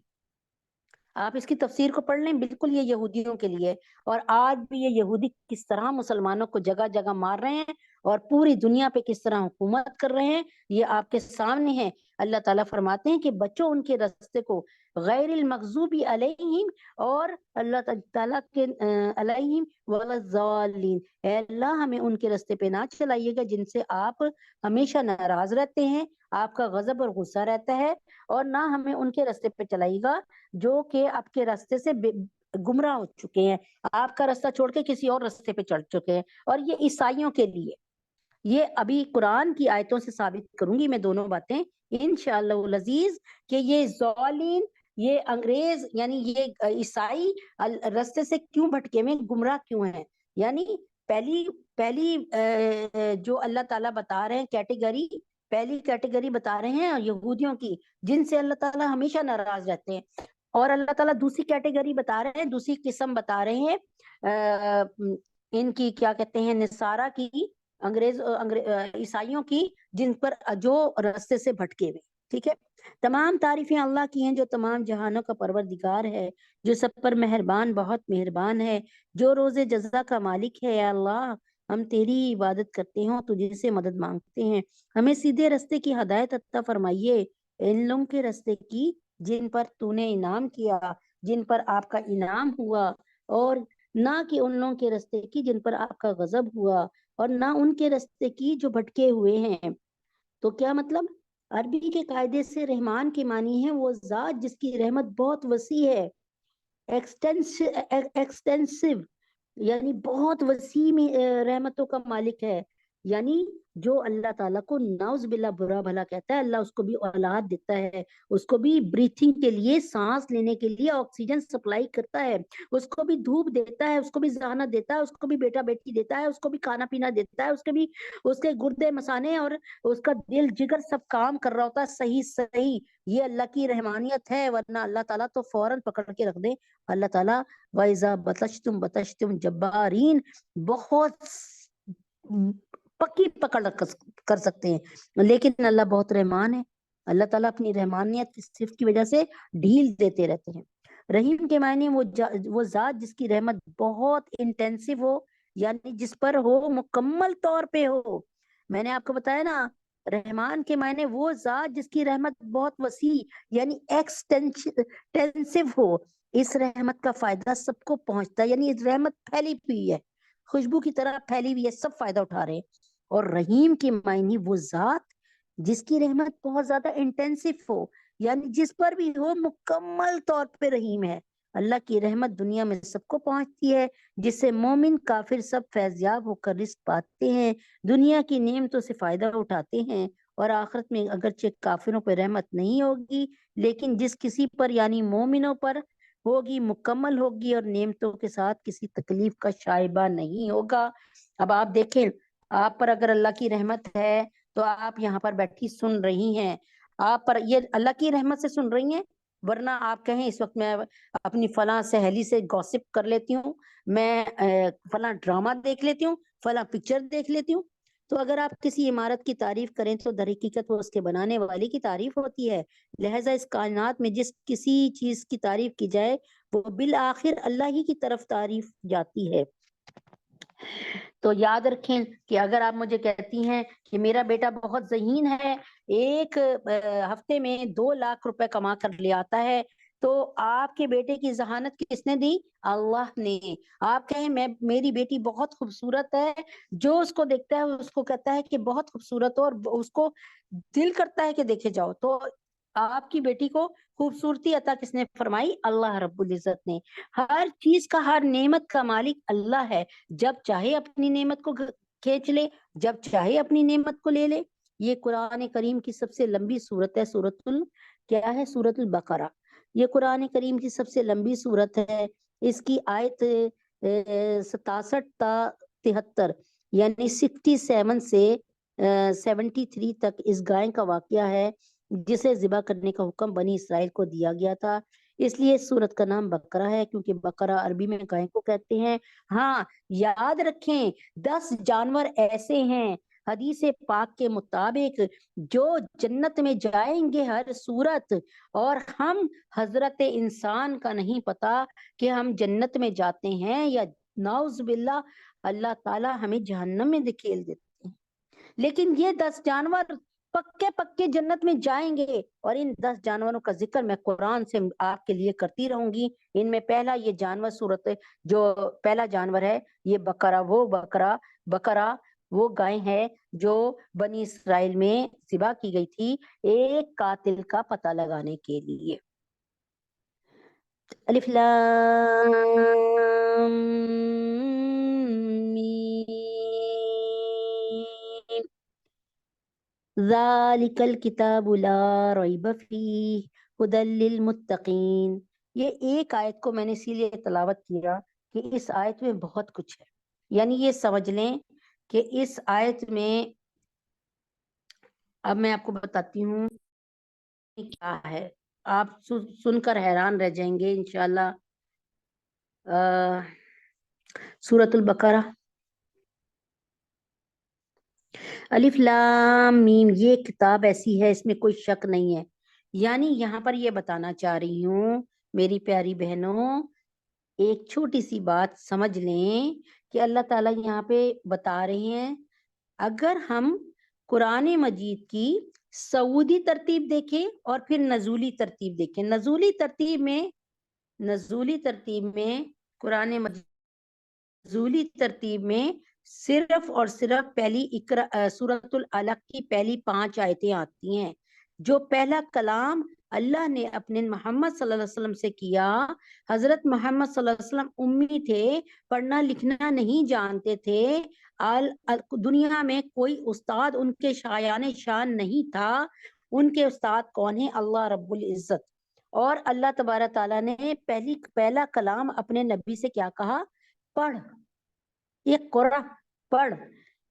آپ اس کی تفسیر کو پڑھ لیں، بالکل یہ یہودیوں کے لیے، اور آج بھی یہ یہودی کس طرح مسلمانوں کو جگہ جگہ مار رہے ہیں اور پوری دنیا پہ کس طرح حکومت کر رہے ہیں، یہ آپ کے سامنے ہے۔ اللہ تعالیٰ فرماتے ہیں کہ بچوں ان کے راستے کو، غیر المغضوبی علیہم، اور اللہ تعالیٰ کے علیہم ولا الضالین، اے اللہ ہمیں ان کے راستے پہ نہ چلائیے گا جن سے آپ ہمیشہ ناراض رہتے ہیں، آپ کا غضب اور غصہ رہتا ہے، اور نہ ہمیں ان کے راستے پہ چلائیے گا جو کہ آپ کے راستے سے گمراہ ہو چکے ہیں، آپ کا راستہ چھوڑ کے کسی اور راستے پہ چڑھ چکے ہیں۔ اور یہ عیسائیوں کے لیے، یہ ابھی قرآن کی آیتوں سے ثابت کروں گی میں دونوں باتیں انشاءاللہ العزیز، کہ یہ ضالین، یہ انگریز، یعنی یہ عیسائی راستے سے کیوں بھٹکے ہوئے، گمراہ کیوں ہیں۔ یعنی پہلی جو اللہ تعالیٰ بتا رہے ہیں کیٹیگری، پہلی کیٹیگری بتا رہے ہیں یہودیوں کی، جن سے اللہ تعالیٰ ہمیشہ ناراض رہتے ہیں، اور اللہ تعالیٰ دوسری کیٹیگری بتا رہے ہیں، دوسری قسم بتا رہے ہیں ان کی، کیا کہتے ہیں، نصارہ کی، عیسائیوں کی، جن پر جو راستے سے بھٹکے ہوئے۔ ٹھیک ہے، تمام تعریفیں اللہ کی ہیں جو تمام جہانوں کا پروردگار ہے، جو سب پر مہربان، بہت مہربان ہے، جو روز جزا کا مالک ہے۔ یا اللہ ہم تیری عبادت کرتے ہیں، تجھے سے مدد مانگتے ہیں، ہمیں سیدھے راستے کی ہدایت عطا فرمائیے، ان لوگوں کے راستے کی جن پر تو نے انعام کیا، جن پر آپ کا انعام ہوا، اور نہ کہ ان لوگوں کے راستے کی جن پر آپ کا غضب ہوا، اور نہ ان کے راستے کی جو بھٹکے ہوئے ہیں۔ تو کیا مطلب؟ عربی کے قاعدے سے رحمان کے معنی ہے وہ ذات جس کی رحمت بہت وسیع ہے، ایکسٹینسو، یعنی بہت وسیع رحمتوں کا مالک ہے، یعنی جو اللہ تعالیٰ کو نعوذ باللہ برا بھلا کہتا ہے، اللہ اس کو بھی اولاد دیتا ہے، اس کو بھی بریتھنگ کے لیے، سانس لینے کے لیے آکسیجن سپلائی کرتا ہے، اس کو بھی دھوپ دیتا ہے، اس کو بھی ذہانت دیتا ہے، اس کو بھی بیٹا بیٹی دیتا ہے، اس کو بھی کھانا پینا دیتا ہے، اس کے بھی اس کے گردے مسانے اور اس کا دل جگر سب کام کر رہا ہوتا ہے صحیح صحیح۔ یہ اللہ کی رحمانیت ہے، ورنہ اللہ تعالیٰ تو فوراً پکڑ کے رکھ دے۔ اللہ تعالیٰ وَإِذَا بَطَشْتُمْ بَطَشْتُمْ جَبَّارِينَ، بہت پکی پکڑ کر سکتے ہیں، لیکن اللہ بہت رحمان ہے۔ اللہ تعالیٰ اپنی رحمانیت کی صفت کی وجہ سے ڈھیل دیتے رہتے ہیں۔ رحیم کے معنی وہ ذات جس کی رحمت بہت انٹینسو ہو، یعنی جس پر ہو، مکمل طور پہ ہو۔ میں نے آپ کو بتایا نا، رحمان کے معنی وہ ذات جس کی رحمت بہت وسیع، یعنی ایکسٹینسو ہو، اس رحمت کا فائدہ سب کو پہنچتا ہے، یعنی اس رحمت پھیلی ہوئی ہے، خوشبو کی طرح پھیلی ہوئی ہے، سب فائدہ اٹھا رہے ہیں۔ اور رحیم کے معنی وہ ذات جس کی رحمت بہت زیادہ انٹینسو ہو، یعنی جس پر بھی ہو مکمل طور پہ رحیم ہے۔ اللہ کی رحمت دنیا میں سب کو پہنچتی ہے، جس سے مومن کافر سب فیضیاب ہو کر رزق پاتے ہیں، دنیا کی نعمتوں سے فائدہ اٹھاتے ہیں، اور آخرت میں اگرچہ کافروں پہ رحمت نہیں ہوگی، لیکن جس کسی پر یعنی مومنوں پر ہوگی، مکمل ہوگی، اور نعمتوں کے ساتھ کسی تکلیف کا شائبہ نہیں ہوگا۔ اب آپ دیکھیں، آپ پر اگر اللہ کی رحمت ہے تو آپ یہاں پر بیٹھی سن رہی ہیں، آپ پر یہ اللہ کی رحمت سے سن رہی ہیں، ورنہ آپ کہیں اس وقت میں اپنی فلاں سہیلی سے گوسپ کر لیتی ہوں، میں فلاں ڈرامہ دیکھ لیتی ہوں، فلاں پکچر دیکھ لیتی ہوں۔ تو اگر آپ کسی عمارت کی تعریف کریں تو در حقیقت وہ اس کے بنانے والے کی تعریف ہوتی ہے، لہٰذا اس کائنات میں جس کسی چیز کی تعریف کی جائے وہ بالآخر اللہ ہی کی طرف تعریف جاتی ہے۔ تو یاد رکھیں کہ اگر آپ مجھے کہتی ہیں کہ میرا بیٹا بہت ذہین ہے، ایک ہفتے میں 2 لاکھ روپے کما کر لے آتا ہے، تو آپ کے بیٹے کی ذہانت کس نے دی؟ اللہ نے۔ آپ کہیں میری بیٹی بہت خوبصورت ہے، جو اس کو دیکھتا ہے اس کو کہتا ہے کہ بہت خوبصورت ہو، اور اس کو دل کرتا ہے کہ دیکھے جاؤ۔ تو آپ کی بیٹی کو خوبصورتی عطا کس نے فرمائی؟ اللہ رب العزت نے. ہر چیز کا، ہر نعمت کا مالک اللہ ہے. جب چاہے اپنی نعمت کو کھینچ لے، جب چاہے اپنی نعمت کو لے لے. یہ قرآن کریم کی سب سے لمبی صورت ہے. کیا ہے؟ سورۃ البقرہ. یہ قرآن کریم کی سب سے لمبی صورت ہے. اس کی آیت 67 تا 73 یعنی 67 سے 73 تک اس گائے کا واقعہ ہے جسے ذبح کرنے کا حکم بنی اسرائیل کو دیا گیا تھا. اس لیے سورت کا نام بقرہ ہے، کیونکہ بقرہ عربی میں گائے کو کہتے ہیں. ہاں یاد رکھیں 10 جانور ایسے ہیں حدیث پاک کے مطابق جو جنت میں جائیں گے ہر صورت، اور ہم حضرت انسان کا نہیں پتا کہ ہم جنت میں جاتے ہیں یا نعوذ باللہ اللہ تعالی ہمیں جہنم میں دھکیل دیتے ہیں. لیکن یہ 10 جانور پکے جنت میں جائیں گے، اور ان 10 جانوروں کا ذکر میں قرآن سے آپ کے لیے کرتی رہوں گی. ان میں پہلا یہ جانور جو پہلا جانور ہے یہ بقرہ وہ گائے ہے جو بنی اسرائیل میں ذبح کی گئی تھی ایک قاتل کا پتہ لگانے کے لیے. الف لام میم ذالک الکتاب لا ریب فیہ ھدی للمتقین. یہ ایک آیت کو میں نے اسی لیے تلاوت کیا کہ اس آیت میں بہت کچھ ہے. یعنی یہ سمجھ لیں کہ اس آیت میں، اب میں آپ کو بتاتی ہوں کیا ہے، آپ سن کر حیران رہ جائیں گے انشاءاللہ. سورۃ البقرہ. الف لام میم یہ کتاب ایسی ہے اس میں کوئی شک نہیں ہے. یعنی یہاں پر یہ بتانا چاہ رہی ہوں میری پیاری بہنوں، ایک چھوٹی سی بات سمجھ لیں کہ اللہ تعالیٰ یہاں پہ بتا رہے ہیں اگر ہم قرآن مجید کی سعودی ترتیب دیکھیں اور پھر نزولی ترتیب دیکھیں. نزولی ترتیب میں قرآن مجید نزولی ترتیب میں صرف اور صرف پہلی سورۃ العلق کی پہلی 5 آیتیں آتی ہیں. جو پہلا کلام اللہ نے اپنے محمد صلی اللہ علیہ وسلم سے کیا. حضرت محمد صلی اللہ علیہ وسلم امی تھے، پڑھنا لکھنا نہیں جانتے تھے، دنیا میں کوئی استاد ان کے شایان شان نہیں تھا. ان کے استاد کون ہیں؟ اللہ رب العزت. اور اللہ تبارک تعالیٰ نے پہلا کلام اپنے نبی سے کیا کہا؟ پڑھ. یہ قرآن پڑھ.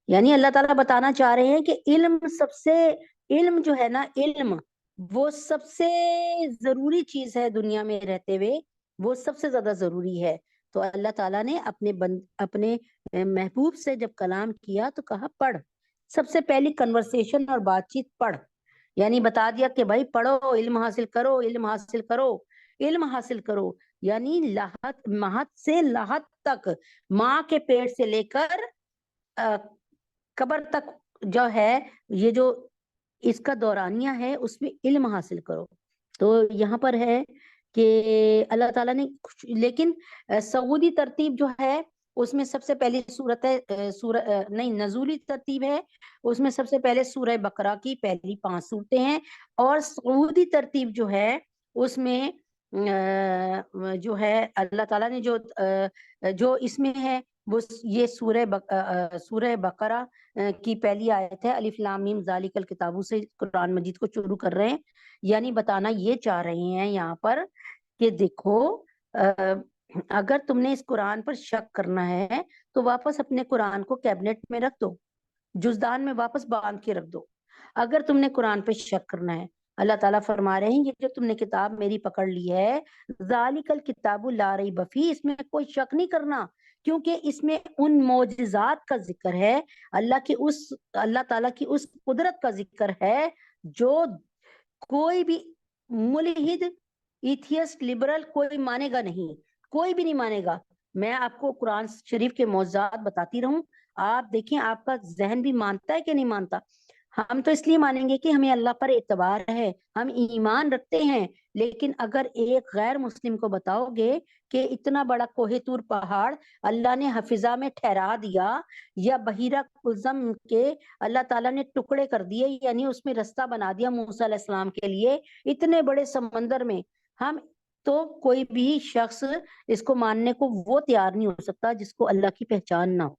یعنی اللہ تعالیٰ بتانا چاہ رہے ہیں کہ علم جو ہے نا، علم وہ سب سے ضروری چیز ہے دنیا میں رہتے ہوئے، وہ سب سے زیادہ ضروری ہے. تو اللہ تعالیٰ نے اپنے محبوب سے جب کلام کیا تو کہا پڑھ. سب سے پہلی کنورسیشن اور بات چیت پڑھ. یعنی بتا دیا کہ بھائی پڑھو، علم حاصل کرو، علم حاصل کرو، علم حاصل کرو. یعنی مہد سے لاحت تک، ماں کے پیٹ سے لے کر قبر تک جو ہے، یہ جو اس کا دورانیہ ہے اس میں علم حاصل کرو. تو یہاں پر ہے کہ اللہ تعالیٰ نے لیکن سعودی ترتیب جو ہے اس میں سب سے پہلی صورت ہے نزولی ترتیب ہے، اس میں سب سے پہلے سورہ بقرہ کی پہلی 5 صورتیں ہیں. اور سعودی ترتیب جو ہے اس میں جو ہے اللہ تعالیٰ نے جو اس میں ہے وہ یہ سورہ بقرہ کی پہلی آیت ہے. الف لام میم ذالک الکتاب سے قرآن مجید کو شروع کر رہے ہیں. یعنی بتانا یہ چاہ رہے ہیں یہاں پر کہ دیکھو اگر تم نے اس قرآن پر شک کرنا ہے تو واپس اپنے قرآن کو کیبنٹ میں رکھ دو، جزدان میں واپس باندھ کے رکھ دو. اگر تم نے قرآن پہ شک کرنا ہے، اللہ تعالیٰ فرما رہے ہیں یہ جو تم نے کتاب میری پکڑ لی ہے ذالک الکتاب لا ریب فیہ، اس میں کوئی شک نہیں کرنا، کیونکہ اس میں ان معجزات کا ذکر ہے، اللہ تعالیٰ کی اس قدرت کا ذکر ہے جو کوئی بھی ملحد، ایتھیسٹ، لبرل کوئی مانے گا نہیں، کوئی بھی نہیں مانے گا. میں آپ کو قرآن شریف کے معجزات بتاتی رہوں، آپ دیکھیں آپ کا ذہن بھی مانتا ہے کہ نہیں مانتا. ہم تو اس لیے مانیں گے کہ ہمیں اللہ پر اعتبار ہے، ہم ایمان رکھتے ہیں، لیکن اگر ایک غیر مسلم کو بتاؤ گے کہ اتنا بڑا کوہ طور پہاڑ اللہ نے حفظہ میں ٹھہرا دیا، یا بحیرہ کلزم کے اللہ تعالیٰ نے ٹکڑے کر دیے، یعنی اس میں رستہ بنا دیا موسیٰ علیہ السلام کے لیے اتنے بڑے سمندر میں، ہم تو کوئی بھی شخص اس کو ماننے کو وہ تیار نہیں ہو سکتا جس کو اللہ کی پہچان نہ ہو۔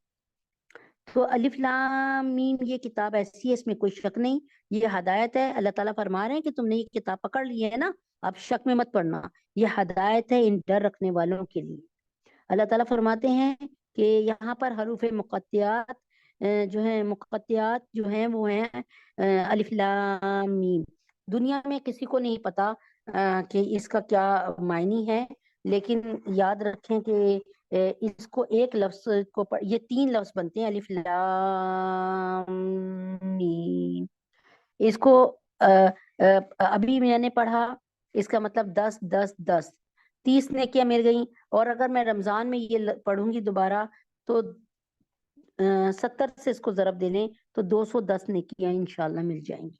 تو الف لام میم یہ کتاب ایسی ہے، اس میں کوئی شک نہیں، یہ ہدایت ہے۔ اللہ تعالیٰ فرما رہے ہیں کہ تم نے یہ کتاب پکڑ لی ہے نا، اب شک میں مت پڑنا، یہ ہدایت ہے ان ڈر رکھنے والوں کے لیے۔ اللہ تعالیٰ فرماتے ہیں کہ یہاں پر حروف مقطعات جو ہیں وہ ہیں الف لام میم۔ دنیا میں کسی کو نہیں پتا کہ اس کا کیا معنی ہے، لیکن یاد رکھیں کہ اس کو ایک لفظ کو یہ 3 لفظ بنتے ہیں الف لام میم۔ اس کو ابھی میں نے پڑھا، اس کا مطلب 10 10 10 30 نیکیاں مل گئیں، اور اگر میں رمضان میں یہ پڑھوں گی دوبارہ تو 70 سے اس کو ضرب دے لیں تو 210 نیکیاں انشاءاللہ مل جائیں گی۔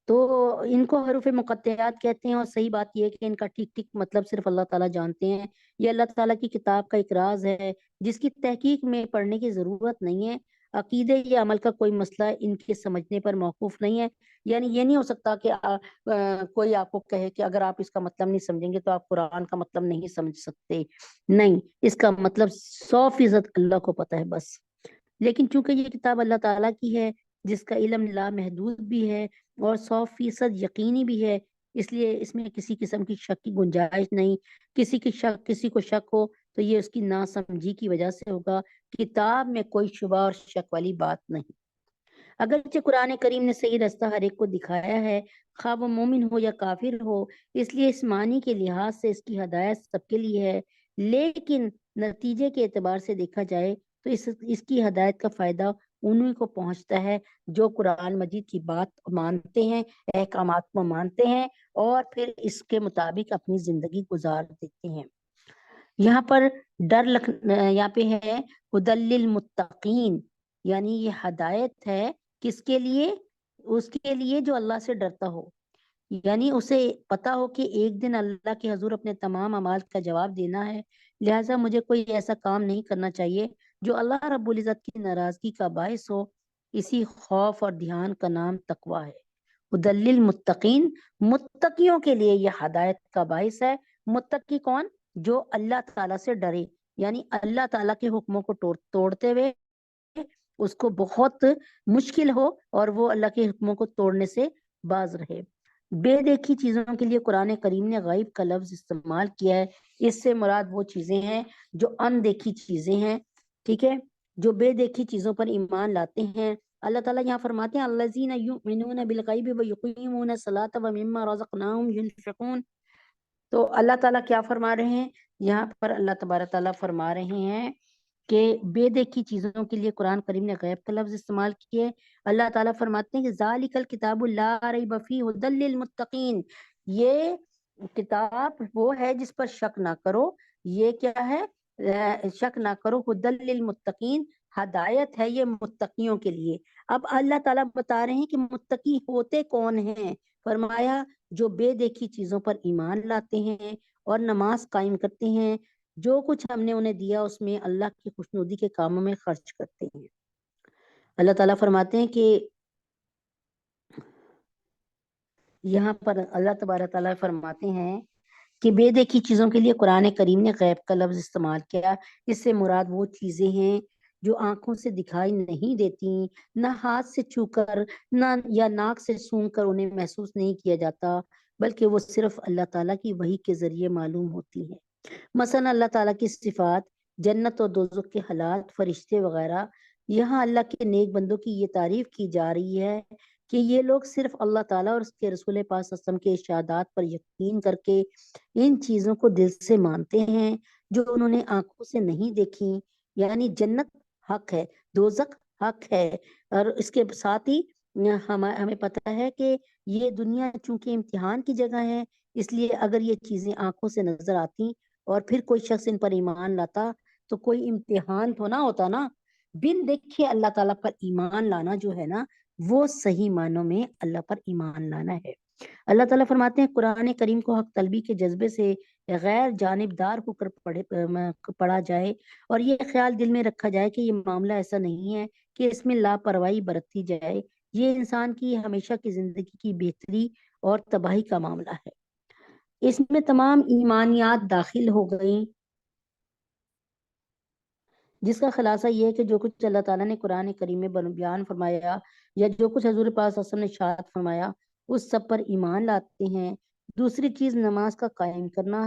تو ان کو حروف مقطعات کہتے ہیں، اور صحیح بات یہ ہے کہ ان کا ٹھیک ٹھیک مطلب صرف اللہ تعالیٰ جانتے ہیں۔ یہ اللہ تعالیٰ کی کتاب کا ایک راز ہے جس کی تحقیق میں پڑھنے کی ضرورت نہیں ہے۔ عقیدے یا عمل کا کوئی مسئلہ ان کے سمجھنے پر موقوف نہیں ہے، یعنی یہ نہیں ہو سکتا کہ کوئی آپ کو کہے کہ اگر آپ اس کا مطلب نہیں سمجھیں گے تو آپ قرآن کا مطلب نہیں سمجھ سکتے، نہیں، اس کا مطلب 100% اللہ کو پتہ ہے بس۔ لیکن چونکہ یہ کتاب اللہ تعالیٰ کی ہے جس کا علم لامحدود بھی ہے اور 100% یقینی بھی ہے، اس لیے اس میں کسی قسم کی شک کی گنجائش نہیں۔ کسی کو شک ہو تو یہ اس کی ناسمجھی کی وجہ سے ہوگا، کتاب میں کوئی شبہ اور شک والی بات نہیں۔ اگرچہ قرآن کریم نے صحیح رستہ ہر ایک کو دکھایا ہے، خواہ وہ مومن ہو یا کافر ہو، اس لیے اس معنی کے لحاظ سے اس کی ہدایت سب کے لیے ہے، لیکن نتیجے کے اعتبار سے دیکھا جائے تو اس کی ہدایت کا فائدہ انہی کو پہنچتا ہے جو قرآن مجید کی بات مانتے ہیں، احکامات کو مانتے ہیں، اور پھر اس کے مطابق اپنی زندگی گزار دیتے ہیں۔ یہاں پر یہاں پہ ہے ہدی للمتقین، یعنی یہ ہدایت ہے کس کے لیے؟ اس کے لیے جو اللہ سے ڈرتا ہو، یعنی اسے پتا ہو کہ ایک دن اللہ کے حضور اپنے تمام اعمال کا جواب دینا ہے، لہٰذا مجھے کوئی ایسا کام نہیں کرنا چاہیے جو اللہ رب العزت کی ناراضگی کا باعث ہو۔ اسی خوف اور دھیان کا نام تقویٰ ہے۔ ہدی للمتقین، متقیوں کے لیے یہ ہدایت کا باعث ہے۔ متقی کون؟ جو اللہ تعالیٰ سے ڈرے، یعنی اللہ تعالیٰ کے حکموں کو توڑتے ہوئے اس کو بہت مشکل ہو اور وہ اللہ کے حکموں کو توڑنے سے باز رہے۔ بے دیکھی چیزوں کے لیے قرآن کریم نے غیب کا لفظ استعمال کیا ہے، اس سے مراد وہ چیزیں ہیں جو اندیکھی چیزیں ہیں، ٹھیک ہے، جو بے دیکھی چیزوں پر ایمان لاتے ہیں۔ اللہ تعالیٰ یہاں فرماتے ہیں الذین یؤمنون بالغیب ویقیمون الصلاۃ ومما رزقناہم ینفقون۔ تو اللہ تعالیٰ کیا فرما رہے ہیں یہاں پر؟ اللہ تبارک تعالیٰ فرما رہے ہیں کہ بے دیکھی چیزوں کے لیے قرآن کریم نے غیب کا لفظ استعمال کیے۔ اللہ تعالیٰ فرماتے ہیں کہ ذالک الکتاب لا ریب فیہ ھدی للمتقین، یہ کتاب وہ ہے جس پر شک نہ کرو، یہ کیا ہے؟ شک نہ کرو، ھدی للمتقین، ہدایت ہے یہ متقیوں کے لیے۔ اب اللہ تعالیٰ بتا رہے ہیں کہ متقی ہوتے کون ہیں؟ فرمایا جو بے دیکھی چیزوں پر ایمان لاتے ہیں اور نماز قائم کرتے ہیں، جو کچھ ہم نے انہیں دیا اس میں اللہ کی خوشنودی کے کاموں میں خرچ کرتے ہیں۔ اللہ تعالیٰ فرماتے ہیں کہ یہاں پر اللہ تبارک تعالیٰ فرماتے ہیں کہ بے دیکھی چیزوں کے لیے قرآن کریم نے غیب کا لفظ استعمال کیا، اس سے مراد وہ چیزیں ہیں جو آنکھوں سے دکھائی نہیں دیتی، نہ ہاتھ سے چھو کر نہ یا ناک سے سونگھ کر انہیں محسوس نہیں کیا جاتا، بلکہ وہ صرف اللہ تعالیٰ کی وحی کے ذریعے معلوم ہوتی ہیں۔ مثلا اللہ تعالیٰ کی صفات، جنت اور دوزخ کے حالات، فرشتے وغیرہ۔ یہاں اللہ کے نیک بندوں کی یہ تعریف کی جا رہی ہے کہ یہ لوگ صرف اللہ تعالیٰ اور اس کے رسول پاک صلی اللہ علیہ وسلم کے ارشادات پر یقین کر کے ان چیزوں کو دل سے مانتے ہیں جو انہوں نے آنکھوں سے نہیں دیکھی، یعنی جنت حق ہے، دوزخ حق ہے، اور اس کے ساتھ ہی ہمیں پتہ ہے کہ یہ دنیا چونکہ امتحان کی جگہ ہے، اس لیے اگر یہ چیزیں آنکھوں سے نظر آتی اور پھر کوئی شخص ان پر ایمان لاتا تو کوئی امتحان تو نہ ہوتا نا، بن دیکھے اللہ تعالیٰ پر ایمان لانا جو ہے نا وہ صحیح معنوں میں اللہ پر ایمان لانا ہے۔ اللہ تعالیٰ فرماتے ہیں قرآن کریم کو حق طلبی کے جذبے سے غیر جانبدار ہو کر پڑھا جائے اور یہ خیال دل میں رکھا جائے کہ یہ معاملہ ایسا نہیں ہے کہ اس میں لاپرواہی برتی جائے، یہ انسان کی ہمیشہ کی زندگی کی بہتری اور تباہی کا معاملہ ہے۔ اس میں تمام ایمانیات داخل ہو گئیں، جس کا خلاصہ یہ ہے کہ جو کچھ اللہ تعالیٰ نے قرآن کریم میں بیان فرمایا یا جو کچھ حضور پاک صلی اللہ علیہ وسلم نے ارشاد فرمایا اس سب پر ایمان لاتے ہیں۔ دوسری چیز نماز کا قائم کرنا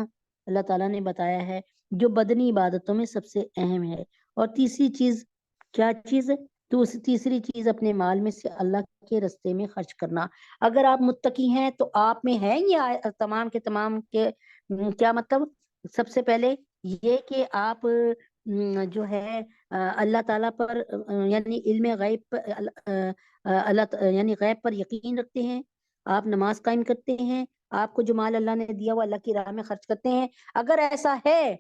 اللہ تعالیٰ نے بتایا ہے جو بدنی عبادتوں میں سب سے اہم ہے۔ اور تیسری چیز کیا چیز ہے؟ تیسری چیز اپنے مال میں سے اللہ کے رستے میں خرچ کرنا۔ اگر آپ متقی ہیں تو آپ میں ہے یہ تمام کے تمام کے کیا مطلب؟ سب سے پہلے یہ کہ آپ جو ہے اللہ تعالیٰ پر یعنی علم غیب پر یعنی غیب پر یقین رکھتے ہیں، آپ نماز قائم کرتے ہیں، آپ کو جو مال اللہ نے دیا وہ اللہ کی راہ میں خرچ کرتے ہیں۔ اگر ایسا ہے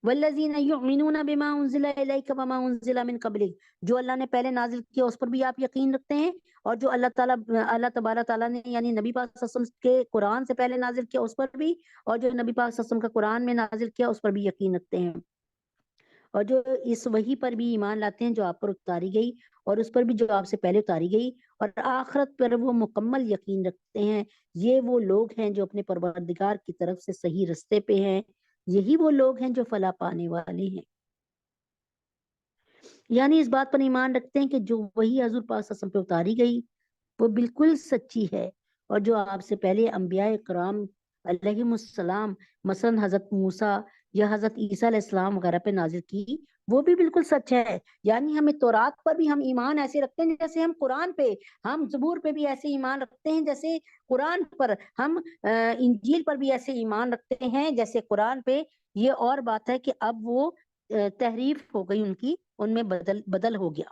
والذین یؤمنون بما انزل الیک وما انزل من قبلک، جو اللہ نے پہلے نازل کیا اس پر بھی آپ یقین رکھتے ہیں، اور جو اللہ تبارک تعالیٰ نے یعنی نبی پاک صلی اللہ علیہ وسلم کے قرآن سے پہلے نازل کیا اس پر بھی، اور جو نبی پاک صلی اللہ علیہ وسلم کا قرآن میں نازل کیا اس پر بھی یقین رکھتے ہیں، اور جو اس وحی پر بھی ایمان لاتے ہیں جو آپ پر اتاری گئی اور اس پر بھی جو آپ سے پہلے اتاری گئی، اور آخرت پر وہ مکمل یقین رکھتے ہیں، یہ وہ لوگ ہیں جو اپنے پروردگار کی طرف سے صحیح رستے پہ ہیں، یہی وہ لوگ ہیں جو فلاح پانے والے ہیں۔ یعنی اس بات پر ایمان رکھتے ہیں کہ جو وہی حضور پاک صلی اللہ علیہ وسلم پہ اتاری گئی وہ بالکل سچی ہے، اور جو آپ سے پہلے انبیاء کرام علیہم السلام مثلا حضرت موسیٰ یا حضرت عیسیٰ علیہ السلام وغیرہ پہ نازل کی وہ بھی بالکل سچ ہے۔ یعنی ہمیں تورات پر بھی ہم ایمان ایسے رکھتے ہیں جیسے ہم قرآن پہ، ہم زبور پہ بھی ایسے ایمان رکھتے ہیں جیسے قرآن پر، ہم انجیل پر بھی ایسے ایمان رکھتے ہیں جیسے قرآن پہ۔ یہ اور بات ہے کہ اب وہ تحریف ہو گئی ان میں بدل ہو گیا۔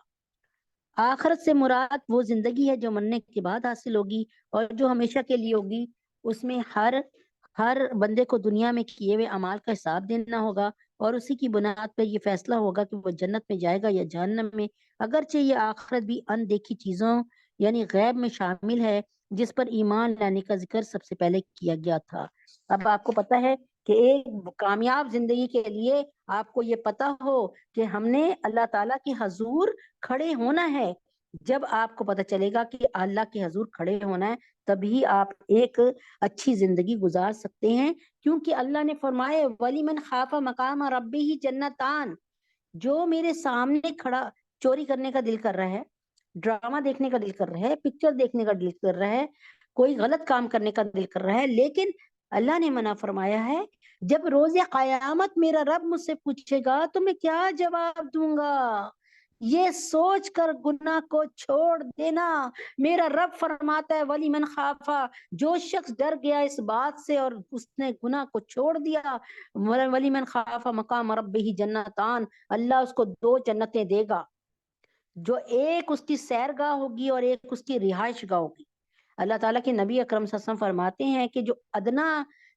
آخرت سے مراد وہ زندگی ہے جو مرنے کے بعد حاصل ہوگی اور جو ہمیشہ کے لیے ہوگی، اس میں ہر بندے کو دنیا میں کیے ہوئے اعمال کا حساب دینا ہوگا اور اسی کی بنیاد پہ یہ فیصلہ ہوگا کہ وہ جنت میں جائے گا یا جہنم میں۔ اگرچہ یہ آخرت بھی اندیکھی چیزوں یعنی غیب میں شامل ہے جس پر ایمان لانے کا ذکر سب سے پہلے کیا گیا تھا۔ اب آپ کو پتا ہے کہ ایک کامیاب زندگی کے لیے آپ کو یہ پتا ہو کہ ہم نے اللہ تعالیٰ کے حضور کھڑے ہونا ہے۔ جب آپ کو پتہ چلے گا کہ اللہ کے حضور کھڑے ہونا ہے تبھی آپ ایک اچھی زندگی گزار سکتے ہیں، کیونکہ اللہ نے فرمائے وَلِمَنْ خَافَ مَقَامَ رَبِّهِ جَنَّتَانِ، جو میرے سامنے کھڑا چوری کرنے کا دل کر رہا ہے، ڈرامہ دیکھنے کا دل کر رہا ہے، پکچر دیکھنے کا دل کر رہا ہے، کوئی غلط کام کرنے کا دل کر رہا ہے، لیکن اللہ نے منع فرمایا ہے جب روز قیامت میرا رب مجھ سے پوچھے گا تو میں کیا جواب دوں گا، یہ سوچ کر گناہ کو چھوڑ دینا۔ میرا رب فرماتا ہے ولی من خافا، جو شخص ڈر گیا اس بات سے اور اس نے گناہ کو چھوڑ دیا، ولی من خافا مقام ربہ جنتان، اللہ اس کو 2 جنتیں دے گا، جو ایک اس کی سیرگاہ ہوگی اور ایک اس کی رہائش گاہ ہوگی۔ اللہ تعالیٰ کے نبی اکرم صلی اللہ علیہ وسلم فرماتے ہیں کہ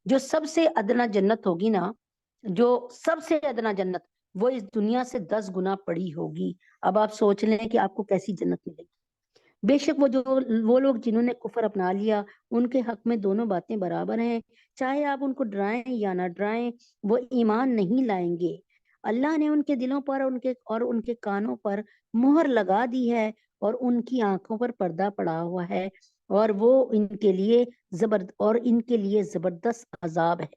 جو سب سے ادنا جنت ہوگی نا، جو سب سے ادنا جنت وہ اس دنیا سے 10 گنا بڑی ہوگی۔ اب آپ سوچ لیں کہ آپ کو کیسی جنت ملے گی۔ بے شک وہ لوگ جنہوں نے کفر اپنا لیا ان کے حق میں دونوں باتیں برابر ہیں، چاہے آپ ان کو ڈرائیں یا نہ ڈرائیں، وہ ایمان نہیں لائیں گے۔ اللہ نے ان کے دلوں پر اور ان کے کانوں پر مہر لگا دی ہے اور ان کی آنکھوں پر پردہ پڑا ہوا ہے، اور وہ ان کے لیے زبردست عذاب ہے۔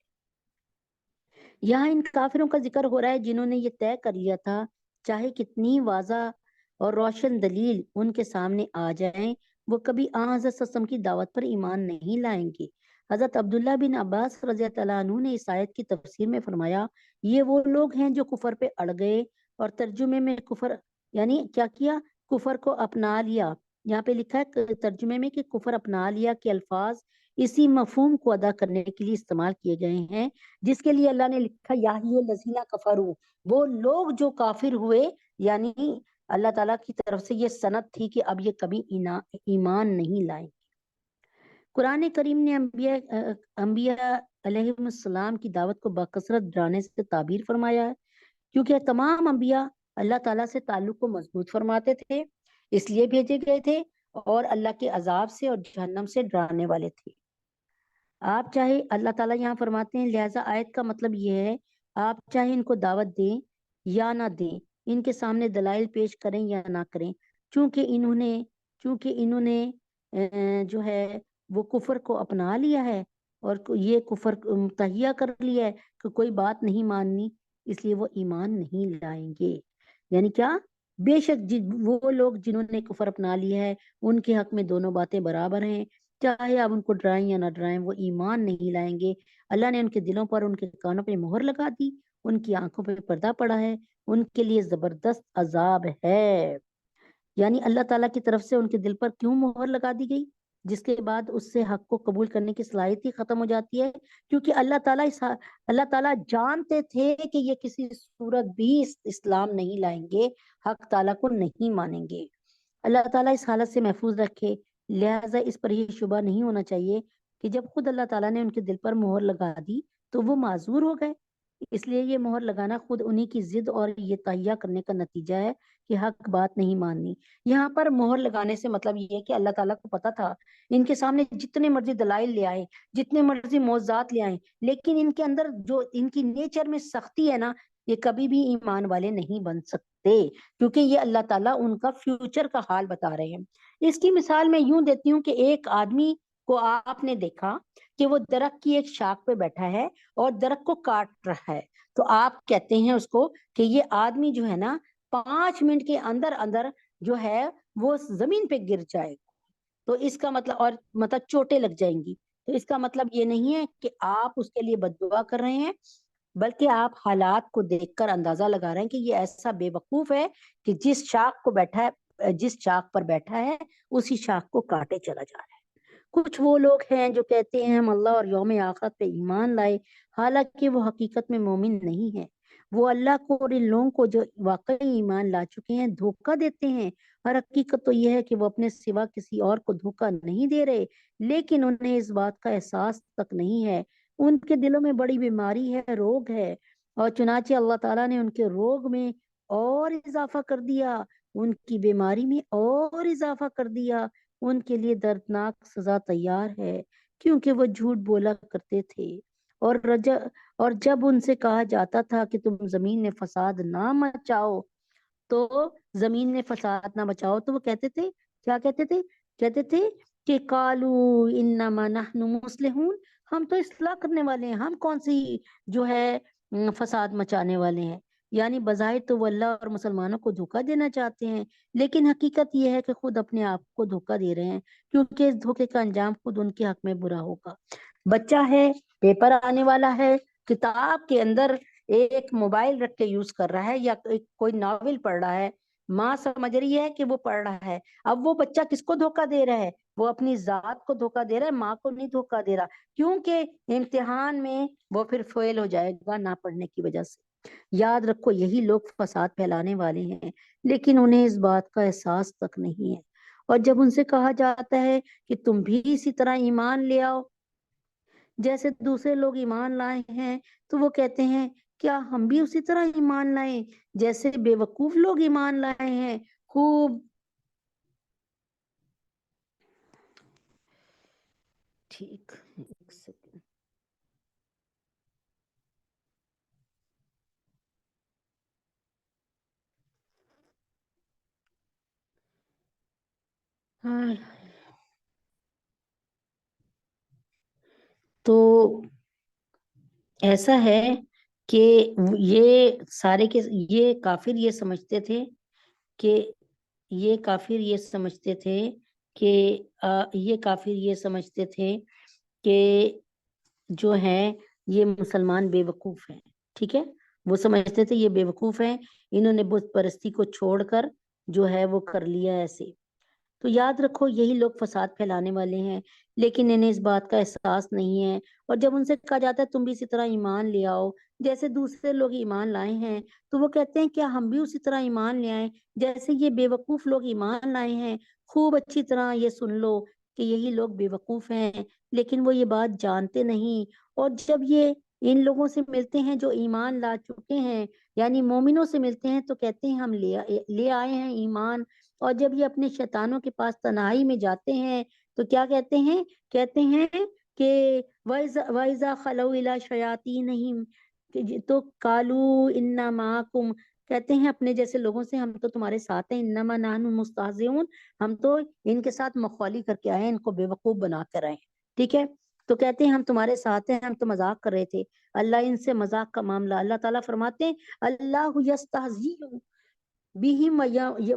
یہاں ان کافروں کا ذکر ہو رہا ہے جنہوں نے یہ طے کر لیا تھا چاہے کتنی واضح اور روشن دلیل ان کے سامنے آ جائیں وہ کبھی حضرت صلی اللہ علیہ وسلم کی دعوت پر ایمان نہیں لائیں گے۔ حضرت عبداللہ بن عباس رضی اللہ عنہ نے اس آیت کی تفسیر میں فرمایا یہ وہ لوگ ہیں جو کفر پہ اڑ گئے اور ترجمے میں کفر یعنی کیا کیا، کفر کو اپنا لیا۔ یہاں پہ لکھا ہے ترجمے میں کہ کفر اپنا لیا کے الفاظ اسی مفہوم کو ادا کرنے کے لیے استعمال کیے گئے ہیں جس کے لیے اللہ نے لکھا یا الذین کفروا، وہ لوگ جو کافر ہوئے، یعنی اللہ تعالیٰ کی طرف سے یہ سند تھی کہ اب یہ کبھی ایمان نہیں لائیں۔ قرآن کریم نے انبیاء علیہم السلام کی دعوت کو بکثرت ڈرانے سے تعبیر فرمایا ہے، کیونکہ تمام انبیاء اللہ تعالیٰ سے تعلق کو مضبوط فرماتے تھے، اس لیے بھیجے گئے تھے، اور اللہ کے عذاب سے اور جہنم سے ڈرانے والے تھے۔ آپ چاہے اللہ تعالیٰ یہاں فرماتے ہیں، لہٰذا آیت کا مطلب یہ ہے آپ چاہے ان کو دعوت دیں یا نہ دیں، ان کے سامنے دلائل پیش کریں یا نہ کریں، چونکہ انہوں نے جو ہے وہ کفر کو اپنا لیا ہے اور یہ کفر تہیہ کر لیا ہے کہ کوئی بات نہیں ماننی، اس لیے وہ ایمان نہیں لائیں گے۔ یعنی کیا؟ بے شک وہ لوگ جنہوں نے کفر اپنا لیا ہے ان کے حق میں دونوں باتیں برابر ہیں، چاہے آپ ان کو ڈرائیں یا نہ ڈرائیں، وہ ایمان نہیں لائیں گے۔ اللہ نے ان کے دلوں پر، ان کے کانوں پہ مہر لگا دی، ان کی آنکھوں پہ پردہ پڑا ہے، ان کے لیے زبردست عذاب ہے۔ یعنی اللہ تعالیٰ کی طرف سے ان کے دل پر کیوں مہر لگا دی گئی؟ جس کے بعد اس سے حق کو قبول کرنے کی صلاحیت ہی ختم ہو جاتی ہے، کیونکہ اللہ تعالیٰ جانتے تھے کہ یہ کسی صورت بھی اسلام نہیں لائیں گے، حق تعالیٰ کو نہیں مانیں گے۔ اللہ تعالیٰ اس حالت سے محفوظ رکھے، لہٰذا اس پر یہ شبہ نہیں ہونا چاہیے کہ جب خود اللہ تعالیٰ نے ان کے دل پر مہر لگا دی تو وہ معذور ہو گئے۔ اس لیے یہ مہر لگانا خود انہی کی ضد اور یہ تہیہ کرنے کا نتیجہ ہے کہ حق بات نہیں ماننی۔ یہاں پر مہر لگانے سے مطلب یہ ہے کہ اللہ تعالیٰ کو پتا تھا ان کے سامنے جتنے مرضی دلائل لے آئیں، جتنے مرضی معجزات لے آئیں، لیکن ان کے اندر جو ان کی نیچر میں سختی ہے نا، یہ کبھی بھی ایمان والے نہیں بن سکتے، کیونکہ یہ اللہ تعالیٰ ان کا فیوچر کا حال بتا رہے ہیں۔ اس کی مثال میں یوں دیتی ہوں کہ ایک آدمی کو آپ نے دیکھا کہ وہ درخت کی ایک شاخ پہ بیٹھا ہے اور درخت کو کاٹ رہا ہے، تو آپ کہتے ہیں اس کو کہ یہ آدمی جو ہے نا 5 منٹ کے اندر اندر جو ہے وہ زمین پہ گر جائے گا، تو اس کا مطلب، اور مطلب چوٹیں لگ جائیں گی، تو اس کا مطلب یہ نہیں ہے کہ آپ اس کے لیے بد دعا کر رہے ہیں، بلکہ آپ حالات کو دیکھ کر اندازہ لگا رہے ہیں کہ یہ ایسا بے وقوف ہے کہ جس شاخ پر بیٹھا ہے اسی شاخ کو کاٹے چلا جا رہا ہے۔ کچھ وہ لوگ ہیں جو کہتے ہیں ہم اللہ اور یوم آخرت پہ ایمان لائے، حالانکہ وہ حقیقت میں مومن نہیں ہے۔ وہ اللہ کو اور ان لوگوں کو جو واقعی ایمان لا چکے ہیں دھوکہ دیتے ہیں، اور حقیقت تو یہ ہے کہ وہ اپنے سوا کسی اور کو دھوکہ نہیں دے رہے، لیکن انہیں اس بات کا احساس تک نہیں ہے۔ ان کے دلوں میں بڑی بیماری ہے، روگ ہے، اور چنانچہ اللہ تعالیٰ نے ان کے روگ میں اور اضافہ کر دیا، ان کی بیماری میں اور اضافہ کر دیا۔ ان کے لیے دردناک سزا تیار ہے، کیونکہ وہ جھوٹ بولا کرتے تھے، اور جب ان سے کہا جاتا تھا کہ تم زمین میں فساد نہ مچاؤ تو وہ کہتے تھے، کیا کہتے تھے؟ کہتے تھے کہ قالو انما نحن مصلحون، ہم تو اصلاح کرنے والے ہیں، ہم کون سی جو ہے فساد مچانے والے ہیں۔ یعنی بظاہر تو وہ اللہ اور مسلمانوں کو دھوکہ دینا چاہتے ہیں، لیکن حقیقت یہ ہے کہ خود اپنے آپ کو دھوکہ دے رہے ہیں، کیونکہ اس دھوکے کا انجام خود ان کے حق میں برا ہوگا۔ بچہ ہے، پیپر آنے والا ہے، کتاب کے اندر ایک موبائل رکھ کے یوز کر رہا ہے یا کوئی ناول پڑھ رہا ہے، ماں سمجھ رہی ہے کہ وہ پڑھ رہا ہے، اب وہ بچہ کس کو دھوکہ دے رہا ہے؟ وہ اپنی ذات کو دھوکہ دے رہا ہے، ماں کو نہیں دھوکہ دے رہا، کیونکہ امتحان میں وہ پھر فیل ہو جائے گا نہ پڑھنے کی وجہ سے۔ یاد رکھو یہی لوگ فساد پھیلانے والے ہیں، لیکن انہیں اس بات کا احساس تک نہیں ہے، اور جب ان سے کہا جاتا ہے کہ تم بھی اسی طرح ایمان لے آؤ جیسے دوسرے لوگ ایمان لائے ہیں، تو وہ کہتے ہیں کیا ہم بھی اسی طرح ایمان لائیں جیسے بے وقوف لوگ ایمان لائے ہیں۔ خوب ٹھیک، ایک سیکنڈ۔ تو ایسا ہے کہ یہ سارے کے یہ کافر یہ سمجھتے تھے کہ یہ کافر یہ سمجھتے تھے کہ جو ہیں یہ مسلمان بے وقوف ہیں، ٹھیک ہے، وہ سمجھتے تھے یہ بے وقوف ہیں، انہوں نے بت پرستی کو چھوڑ کر جو ہے وہ کر لیا ایسے۔ تو یاد رکھو یہی لوگ فساد پھیلانے والے ہیں، لیکن انہیں اس بات کا احساس نہیں ہے، اور جب ان سے کہا جاتا ہے تم بھی اسی طرح ایمان لے آؤ جیسے دوسرے لوگ ایمان لائے ہیں، تو وہ کہتے ہیں کیا ہم بھی اسی طرح ایمان لے آئیں جیسے یہ بے وقوف لوگ ایمان لائے ہیں۔ خوب اچھی طرح یہ سن لو کہ یہی لوگ بے وقوف ہیں، لیکن وہ یہ بات جانتے نہیں، اور جب یہ ان لوگوں سے ملتے ہیں جو ایمان لا چکے ہیں یعنی مومنوں سے ملتے ہیں تو کہتے ہیں ہم لے آئے ہیں ایمان، اور جب یہ اپنے شیطانوں کے پاس تنہائی میں جاتے ہیں تو کیا کہتے ہیں کہ وَإِذَا خَلَوْا إِلَىٰ شَيَاطِينِهِمْ تو قَالُوا إِنَّا مَعَكُمْ، کہتے ہیں اپنے جیسے لوگوں سے ہم تو تمہارے ساتھ ہیں، انما نحن مستہزئون، ہم تو ان کے ساتھ مخوالی کر کے آئے ہیں، ان کو بے وقوف بنا کر آئے ہیں، ٹھیک ہے، تو کہتے ہیں ہم تمہارے ساتھ ہیں، ہم تو مذاق کر رہے تھے۔ اللہ ان سے مذاق کا معاملہ، اللہ تعالیٰ فرماتے ہیں اللہ یستہزئ بہم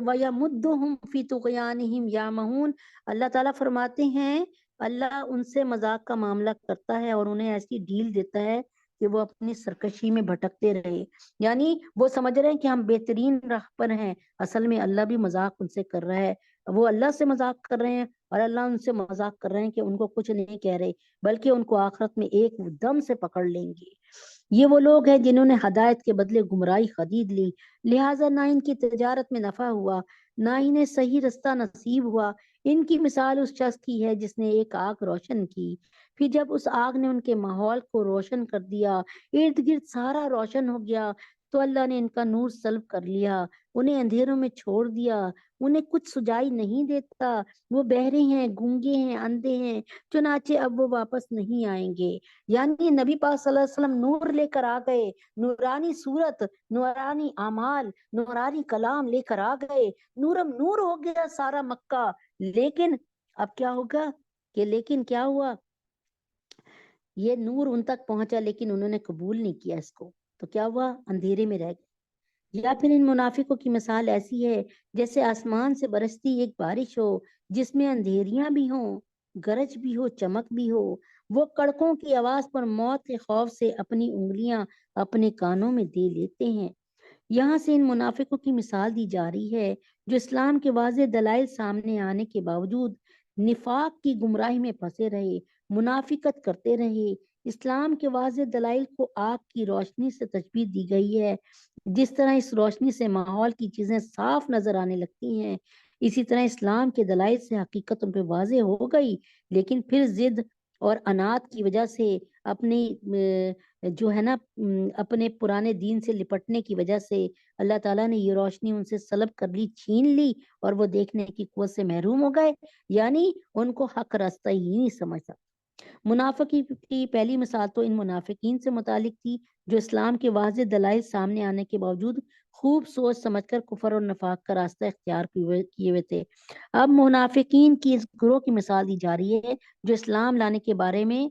ویمدہم فی طغیانہم یعمہون، اللہ تعالیٰ فرماتے ہیں اللہ ان سے مذاق کا معاملہ کرتا ہے اور انہیں ایسی ڈھیل دیتا ہے کہ وہ اپنی سرکشی میں بھٹکتے رہے، یعنی وہ سمجھ رہے ہیں کہ ہم بہترین راہ پر ہیں، اصل میں اللہ بھی مذاق ان سے کر رہا ہے، وہ اللہ سے مذاق کر رہے ہیں اور اللہ ان سے مذاق کر رہے ہیں کہ ان کو کچھ نہیں کہہ رہے، بلکہ ان کو آخرت میں ایک دم سے پکڑ لیں گے۔ یہ وہ لوگ ہیں جنہوں نے ہدایت کے بدلے گمراہی خرید لی، لہٰذا نہ ان کی تجارت میں نفع ہوا، نہ انہیں صحیح رستہ نصیب ہوا۔ ان کی مثال اس شخص کی ہے جس نے ایک آگ روشن کی، پھر جب اس آگ نے ان کے ماحول کو روشن کر دیا، ارد گرد سارا روشن ہو گیا، تو اللہ نے ان کا نور سلب کر لیا، انہیں اندھیروں میں چھوڑ دیا، انہیں کچھ سجائی نہیں دیتا، وہ بہرے ہیں، گونگے ہیں، اندھے ہیں، چنانچہ اب وہ واپس نہیں آئیں گے۔ یعنی نبی پاک صلی اللہ علیہ وسلم نور لے کر آ گئے، نورانی صورت، نورانی اعمال، نورانی کلام لے کر آ گئے، نورم نور ہو گیا سارا مکہ، لیکن اب کیا ہوگا کہ لیکن کیا ہوا، یہ نور ان تک پہنچا لیکن انہوں نے قبول نہیں کیا اس کو، تو کیا ہوا، اندھیرے میں رہ گئے۔ یا پھر ان منافقوں کی مثال ایسی ہے جیسے آسمان سے برستی ایک بارش ہو جس میں اندھیریاں بھی ہوں، گرج بھی ہو، چمک بھی ہو، وہ کڑکوں کی آواز پر موت کے خوف سے اپنی انگلیاں اپنے کانوں میں دے لیتے ہیں۔ یہاں سے ان منافقوں کی مثال دی جا رہی ہے جو اسلام کے واضح دلائل سامنے آنے کے باوجود نفاق کی گمراہی میں پھنسے رہے، منافقت کرتے رہے۔ اسلام کے واضح دلائل کو آگ کی روشنی سے تشبیہ دی گئی ہے، جس طرح اس روشنی سے ماحول کی چیزیں صاف نظر آنے لگتی ہیں، اسی طرح اسلام کے دلائل سے حقیقت ان پہ واضح ہو گئی، لیکن پھر ضد اور انات کی وجہ سے اپنی جو ہے نا اپنے پرانے دین سے لپٹنے کی وجہ سے اللہ تعالیٰ نے یہ روشنی ان سے سلب کر لی، چھین لی، اور وہ دیکھنے کی قوت سے محروم ہو گئے، یعنی ان کو حق راستہ ہی نہیں سمجھتا۔ منافقی کی پہلی مثال تو ان منافقین سے متعلق تھی جو اسلام کے واضح دلائل سامنے آنے کے باوجود خوب سوچ سمجھ کر کفر اور نفاق کا راستہ اختیار کیے ہوئے تھے۔ اب منافقین کی اس گروہ کی مثال دی جا رہی ہے جو اسلام لانے کے بارے میں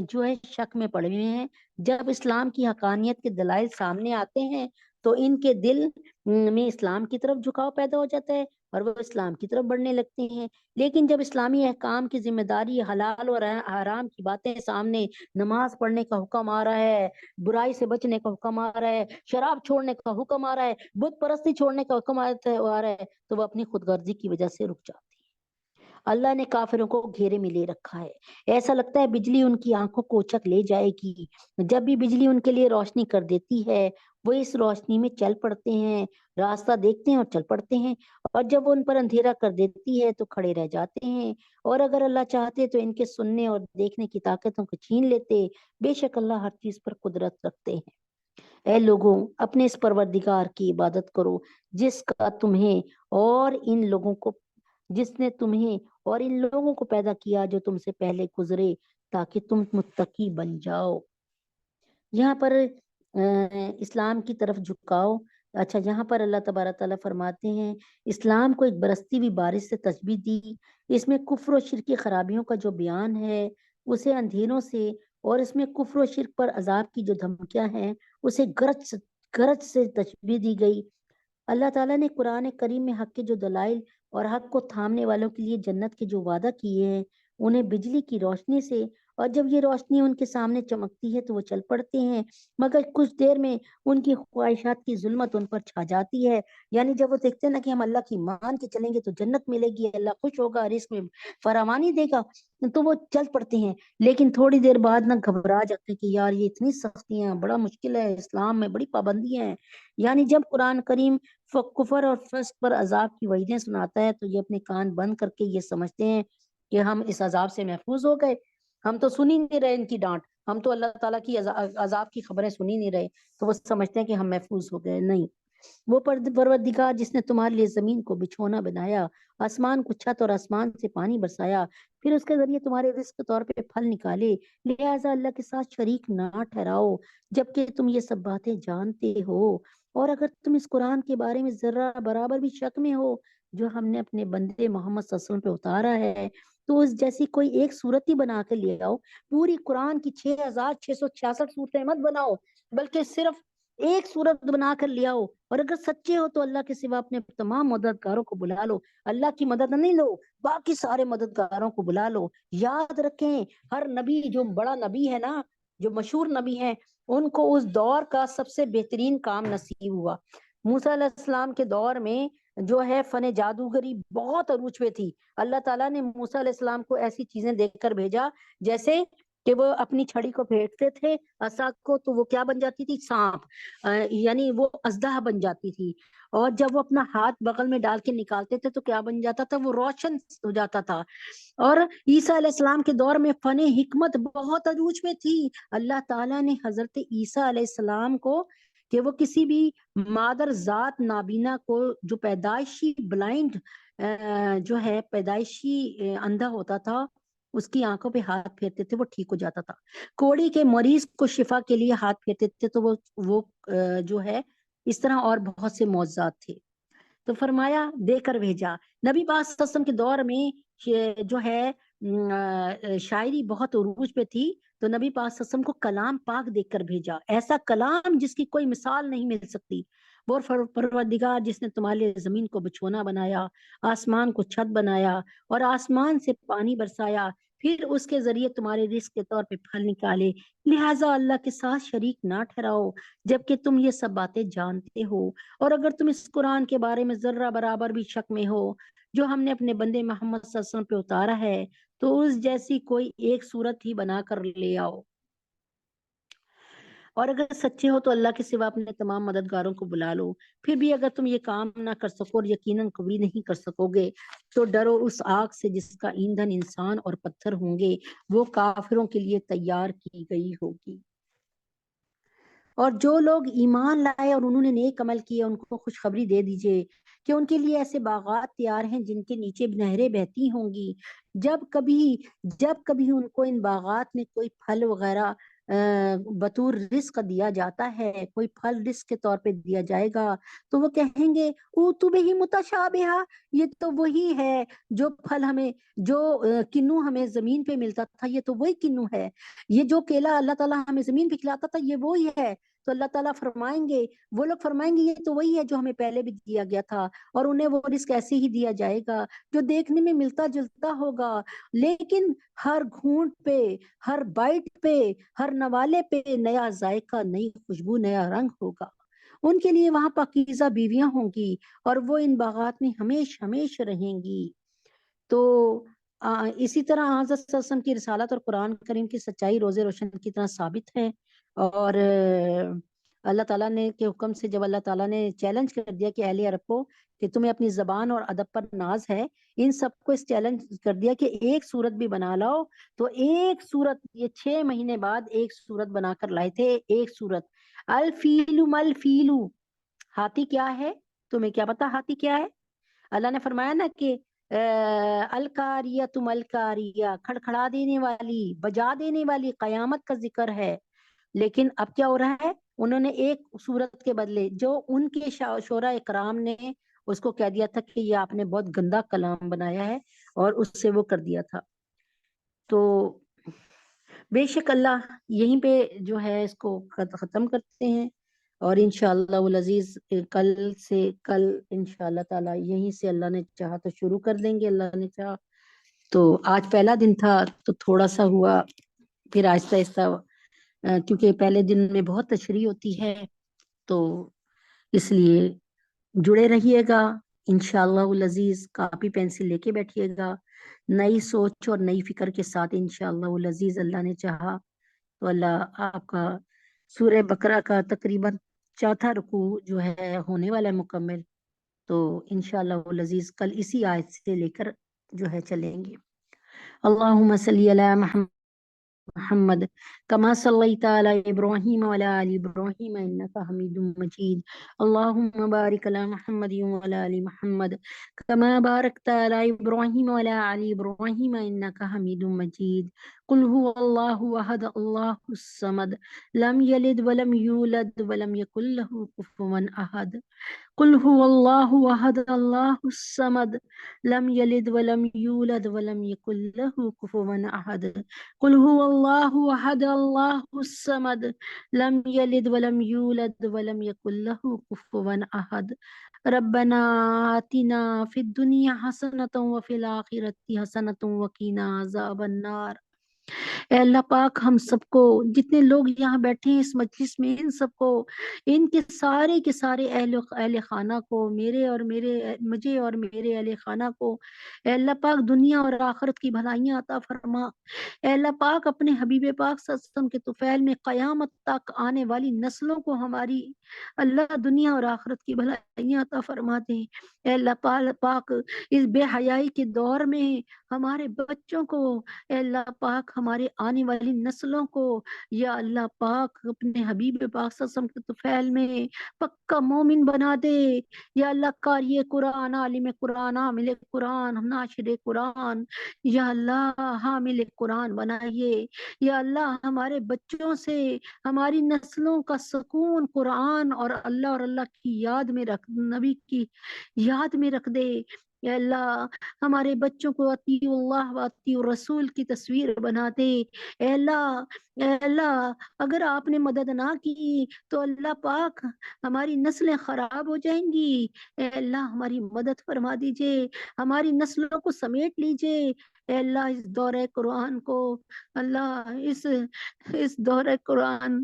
جو ہے شک میں پڑے ہوئے ہیں۔ جب اسلام کی حقانیت کے دلائل سامنے آتے ہیں تو ان کے دل میں اسلام کی طرف جھکاؤ پیدا ہو جاتا ہے اور وہ اسلام کی طرف بڑھنے لگتے ہیں، لیکن جب اسلامی احکام کی ذمہ داری، حلال اور حرام کی باتیں سامنے، نماز پڑھنے کا حکم آ رہا ہے، برائی سے بچنے کا حکم آ رہا ہے، شراب چھوڑنے کا حکم آ رہا ہے، بت پرستی چھوڑنے کا حکم آ رہا ہے، تو وہ اپنی خود غرضی کی وجہ سے رک جاتے ہیں۔ اللہ نے کافروں کو گھیرے میں لے رکھا ہے، ایسا لگتا ہے بجلی ان کی آنکھوں کو اچک لے جائے گی۔ جب بھی بجلی ان کے لیے روشنی کر دیتی ہے وہ اس روشنی میں چل پڑتے ہیں، راستہ دیکھتے ہیں اور چل پڑتے ہیں، اور جب وہ ان پر اندھیرا کر دیتی ہے تو کھڑے رہ جاتے ہیں، اور اگر اللہ چاہتے تو ان کے سننے اور دیکھنے کی طاقتوں کو چھین لیتے، بے شک اللہ ہر چیز پر قدرت رکھتے ہیں۔ اے لوگوں، اپنے اس پروردگار کی عبادت کرو جس نے تمہیں اور ان لوگوں کو پیدا کیا جو تم سے پہلے گزرے تاکہ تم متقی بن جاؤ۔ یہاں پر اسلام کی طرف جھکاؤ، اچھا یہاں پر اللہ تبارک تعالیٰ فرماتے ہیں اسلام کو ایک برستی ہوئی بارش سے تشبیہ دی، اس میں کفر و شرک کی خرابیوں کا جو بیان ہے اسے اندھیروں سے، اور اس میں کفر و شرک پر عذاب کی جو دھمکیاں ہیں اسے گرج سے تشبیہ دی گئی۔ اللہ تعالیٰ نے قرآن کریم میں حق کے جو دلائل اور حق کو تھامنے والوں کے لیے جنت کے جو وعدہ کیے ہیں انہیں بجلی کی روشنی سے، اور جب یہ روشنی ان کے سامنے چمکتی ہے تو وہ چل پڑتے ہیں، مگر کچھ دیر میں ان کی خواہشات کی ظلمت ان پر چھا جاتی ہے، یعنی جب وہ دیکھتے ہیں نا کہ ہم اللہ کی مان کے چلیں گے تو جنت ملے گی، اللہ خوش ہوگا، رزق میں فراوانی دے گا، تو وہ چل پڑتے ہیں، لیکن تھوڑی دیر بعد نہ گھبرا جاتے ہیں کہ یار یہ اتنی سختیاں، بڑا مشکل ہے، اسلام میں بڑی پابندیاں ہیں۔ یعنی جب قرآن کریم کفر اور فسق پر عذاب کی وعیدیں سناتا ہے تو یہ اپنے کان بند کر کے یہ سمجھتے ہیں کہ ہم اس عذاب سے محفوظ ہو گئے، ہم تو سن ہی نہیں رہے ان کی ڈانٹ، ہم تو اللہ تعالیٰ کی عذاب کی خبریں سنی نہیں رہے تو وہ سمجھتے ہیں کہ ہم محفوظ ہو گئے. نہیں، وہ پروردگار جس نے تمہارے لیے زمین کو بچھونا بنایا، آسمان کو چھت اور آسمان سے پانی برسایا، پھر اس کے ذریعے تمہارے رزق کے طور پہ پھل نکالے، لہٰذا اللہ کے ساتھ شریک نہ ٹھہراؤ جبکہ تم یہ سب باتیں جانتے ہو. اور اگر تم اس قرآن کے بارے میں ذرہ برابر بھی شک میں ہو جو ہم نے اپنے بندے محمد صلی اللہ علیہ وسلم پہ اتارا ہے تو اس جیسی کوئی ایک صورت ہی بنا کے لے آؤ. پوری قرآن کی 6666 صورتیں مت بناؤ بلکہ صرف ایک صورت بنا کر لے آؤ. اور اگر سچے ہو تو اللہ کے سوا اپنے تمام مددگاروں کو بلا لو. اللہ کی مدد نہیں لو، باقی سارے مددگاروں کو بلا لو. یاد رکھیں ہر نبی جو بڑا نبی ہے نا، جو مشہور نبی ہیں، ان کو اس دور کا سب سے بہترین کام نصیب ہوا. موسیٰ علیہ السلام کے دور میں جو ہے فن جادوگری بہت عروج پہ تھی. اللہ تعالیٰ نے موسیٰ علیہ السلام کو ایسی چیزیں دیکھ کر بھیجا جیسے کہ وہ اپنی چھڑی کو پھینکتے تھے عصا کو تو وہ کیا بن جاتی تھی؟ سانپ، یعنی وہ اژدہا بن جاتی تھی. اور جب وہ اپنا ہاتھ بغل میں ڈال کے نکالتے تھے تو کیا بن جاتا تھا؟ وہ روشن ہو جاتا تھا. اور عیسیٰ علیہ السلام کے دور میں فن حکمت بہت عروج میں تھی. اللہ تعالیٰ نے حضرت عیسیٰ علیہ السلام کو کہ وہ کسی بھی مادر ذات نابینا کو جو پیدائشی بلائنڈ جو ہے پیدائشی اندھا ہوتا تھا اس کی آنکھوں پہ ہاتھ پھیرتے تھے وہ ٹھیک ہو جاتا تھا. کوڑی کے مریض کو شفا کے لیے ہاتھ پھیرتے تھے تو وہ جو ہے اس طرح اور بہت سے معجزات تھے. تو فرمایا دے کر بھیجا. نبی پاک صلی اللہ علیہ وسلم کے دور میں جو ہے شاعری بہت عروج پہ تھی تو نبی پاک صلی اللہ علیہ وسلم کو کلام پاک دے کر بھیجا، ایسا کلام جس کی کوئی مثال نہیں مل سکتی. وہ پروردگار جس نے تمہارے لیے زمین کو بچھونا بنایا، آسمان کو چھت بنایا اور آسمان سے پانی برسایا، پھر اس کے ذریعے تمہارے رزق کے طور پہ پھل نکالے، لہٰذا اللہ کے ساتھ شریک نہ ٹھہراؤ جبکہ تم یہ سب باتیں جانتے ہو. اور اگر تم اس قرآن کے بارے میں ذرہ برابر بھی شک میں ہو جو ہم نے اپنے بندے محمد صلی اللہ علیہ وسلم پہ اتارا ہے تو اس جیسی کوئی ایک صورت ہی بنا کر لے آؤ. اور اگر سچے ہو تو اللہ کے سوا اپنے تمام مددگاروں کو بلا لو. پھر بھی اگر تم یہ کام نہ کر سکو اور یقیناً کبھی نہیں کر سکو گے تو ڈرو اس آگ سے جس کا ایندھن انسان اور پتھر ہوں گے، وہ کافروں کے لیے تیار کی گئی ہوگی. اور جو لوگ ایمان لائے اور انہوں نے نیک عمل کیے ان کو خوشخبری دے دیجئے کہ ان کے لیے ایسے باغات تیار ہیں جن کے نیچے نہریں بہتی ہوں گی. جب کبھی ان کو ان باغات میں کوئی پھل وغیرہ بطور رزق دیا جاتا ہے، کوئی پھل رزق کے طور پہ دیا جائے گا تو وہ کہیں گے اوتو بہ متشابہہ، یہ تو وہی ہے جو پھل ہمیں، جو کنو ہمیں زمین پہ ملتا تھا، یہ تو وہی کنو ہے. یہ جو کیلا اللہ تعالیٰ ہمیں زمین پہ کھلاتا تھا یہ وہی ہے. تو اللہ تعالیٰ فرمائیں گے، وہ لوگ فرمائیں گے یہ تو وہی ہے جو ہمیں پہلے بھی دیا گیا تھا، اور انہیں وہ رزق ایسے ہی دیا جائے گا جو دیکھنے میں ملتا جلتا ہوگا لیکن ہر گھونٹ پہ، ہر بائٹ پہ، ہر نوالے پہ نیا ذائقہ، نئی خوشبو، نیا رنگ ہوگا. ان کے لیے وہاں پاکیزہ بیویاں ہوں گی اور وہ ان باغات میں ہمیشہ ہمیشہ رہیں گی. تو اسی طرح حضرت صلی اللہ علیہ وسلم کی رسالت اور قرآن کریم کی سچائی روز روشن کی طرح ثابت ہے. اور اللہ تعالیٰ نے کے حکم سے جب اللہ تعالیٰ نے چیلنج کر دیا کہ اہل عرب کو کہ تمہیں اپنی زبان اور ادب پر ناز ہے، ان سب کو اس چیلنج کر دیا کہ ایک صورت بھی بنا لاؤ. تو ایک صورت یہ 6 مہینے بعد ایک صورت بنا کر لائے تھے. ایک صورت الفیلو مل فیلو، ہاتھی کیا ہے؟ تمہیں کیا پتا ہاتھی کیا ہے؟ اللہ نے فرمایا نا کہ الکاریہ ملکاریہ، کھڑکھڑا دینے والی، بجا دینے والی قیامت کا ذکر ہے. لیکن اب کیا ہو رہا ہے؟ انہوں نے ایک صورت کے بدلے جو ان کے شورا اکرام نے اس کو کہہ دیا تھا کہ یہ آپ نے بہت گندا کلام بنایا ہے اور اس سے وہ کر دیا تھا. تو بے شک اللہ یہیں پہ جو ہے اس کو ختم کرتے ہیں اور انشاءاللہ العزیز کل انشاءاللہ تعالی یہیں سے اللہ نے چاہا تو شروع کر دیں گے. اللہ نے چاہا تو آج پہلا دن تھا تو تھوڑا سا ہوا، پھر آہستہ آہستہ کیونکہ پہلے دن میں بہت تشریح ہوتی ہے تو اس لیے جڑے رہیے گا. انشاءاللہ العزیز کاپی پینسل لے کے بیٹھیے گا، نئی سوچ اور نئی فکر کے ساتھ انشاءاللہ العزیز اللہ نے چاہا تو اللہ آپ کا سورہ بقرہ کا تقریباً 4تھا رکوع جو ہے ہونے والا ہے مکمل. تو انشاءاللہ العزیز کل اسی آیت سے لے کر جو ہے چلیں گے. اللہم صلی علی محمد محمد كما صليت على إبراهيم وعلى آل إبراهيم إنك حميد مجيد اللهم بارك على محمد وعلى آل محمد كما باركت على إبراهيم وعلى آل إبراهيم إنك حميد مجيد قل هو الله أحد الله الصمد لم يلد ولم يولد ولم يكن له كفوا أحد قل هو الله أحد الله الصمد لم يلد ولم يولد ولم يكن له كفوا أحد قل هو الله أحد الله الصمد لم يلد ولم يولد ولم يكن له كفوا أحد ربنا آتنا في الدنيا حسنة وفي الآخرة حسنة وقنا عذاب النار اے اللہ پاک ہم سب کو جتنے لوگ یہاں بیٹھے ہیں اس مجلس میں ان سب کو ان کے سارے اہل خانہ کو مجھے اور میرے اہل خانہ کو اے اللہ پاک دنیا اور آخرت کی بھلائیاں عطا فرما اے اللہ پاک اپنے حبیب پاک صلی اللہ علیہ وسلم کے طفیل میں قیامت تک آنے والی نسلوں کو ہماری اللہ دنیا اور آخرت کی بھلائیاں عطا فرما دے اے اللہ پاک اس بے حیائی کے دور میں ہمارے بچوں کو اے اللہ پاک ہمارے آنے والی نسلوں کو یا اللہ پاک اپنے حبیب پاک صلی اللہ علیہ وسلم کے طفیل میں پکا مومن بنا دے یا اللہ قاری قرآن عالم قرآن عامل قرآن ناشر قرآن یا اللہ حامل قرآن بنائیے یا اللہ ہمارے بچوں سے ہماری نسلوں کا سکون قرآن اور اللہ کی یاد میں رکھ نبی کی یاد میں رکھ دے اے اللہ ہمارے بچوں کو اطیع اللہ و اطیع الرسول کی تصویر بنا دے اے اللہ اگر آپ نے مدد نہ کی تو اللہ پاک ہماری نسلیں خراب ہو جائیں گی اے اللہ ہماری مدد فرما دیجئے ہماری نسلوں کو سمیٹ لیجئے اے اللہ اس دورہ قرآن کو اللہ اس دورہ قرآن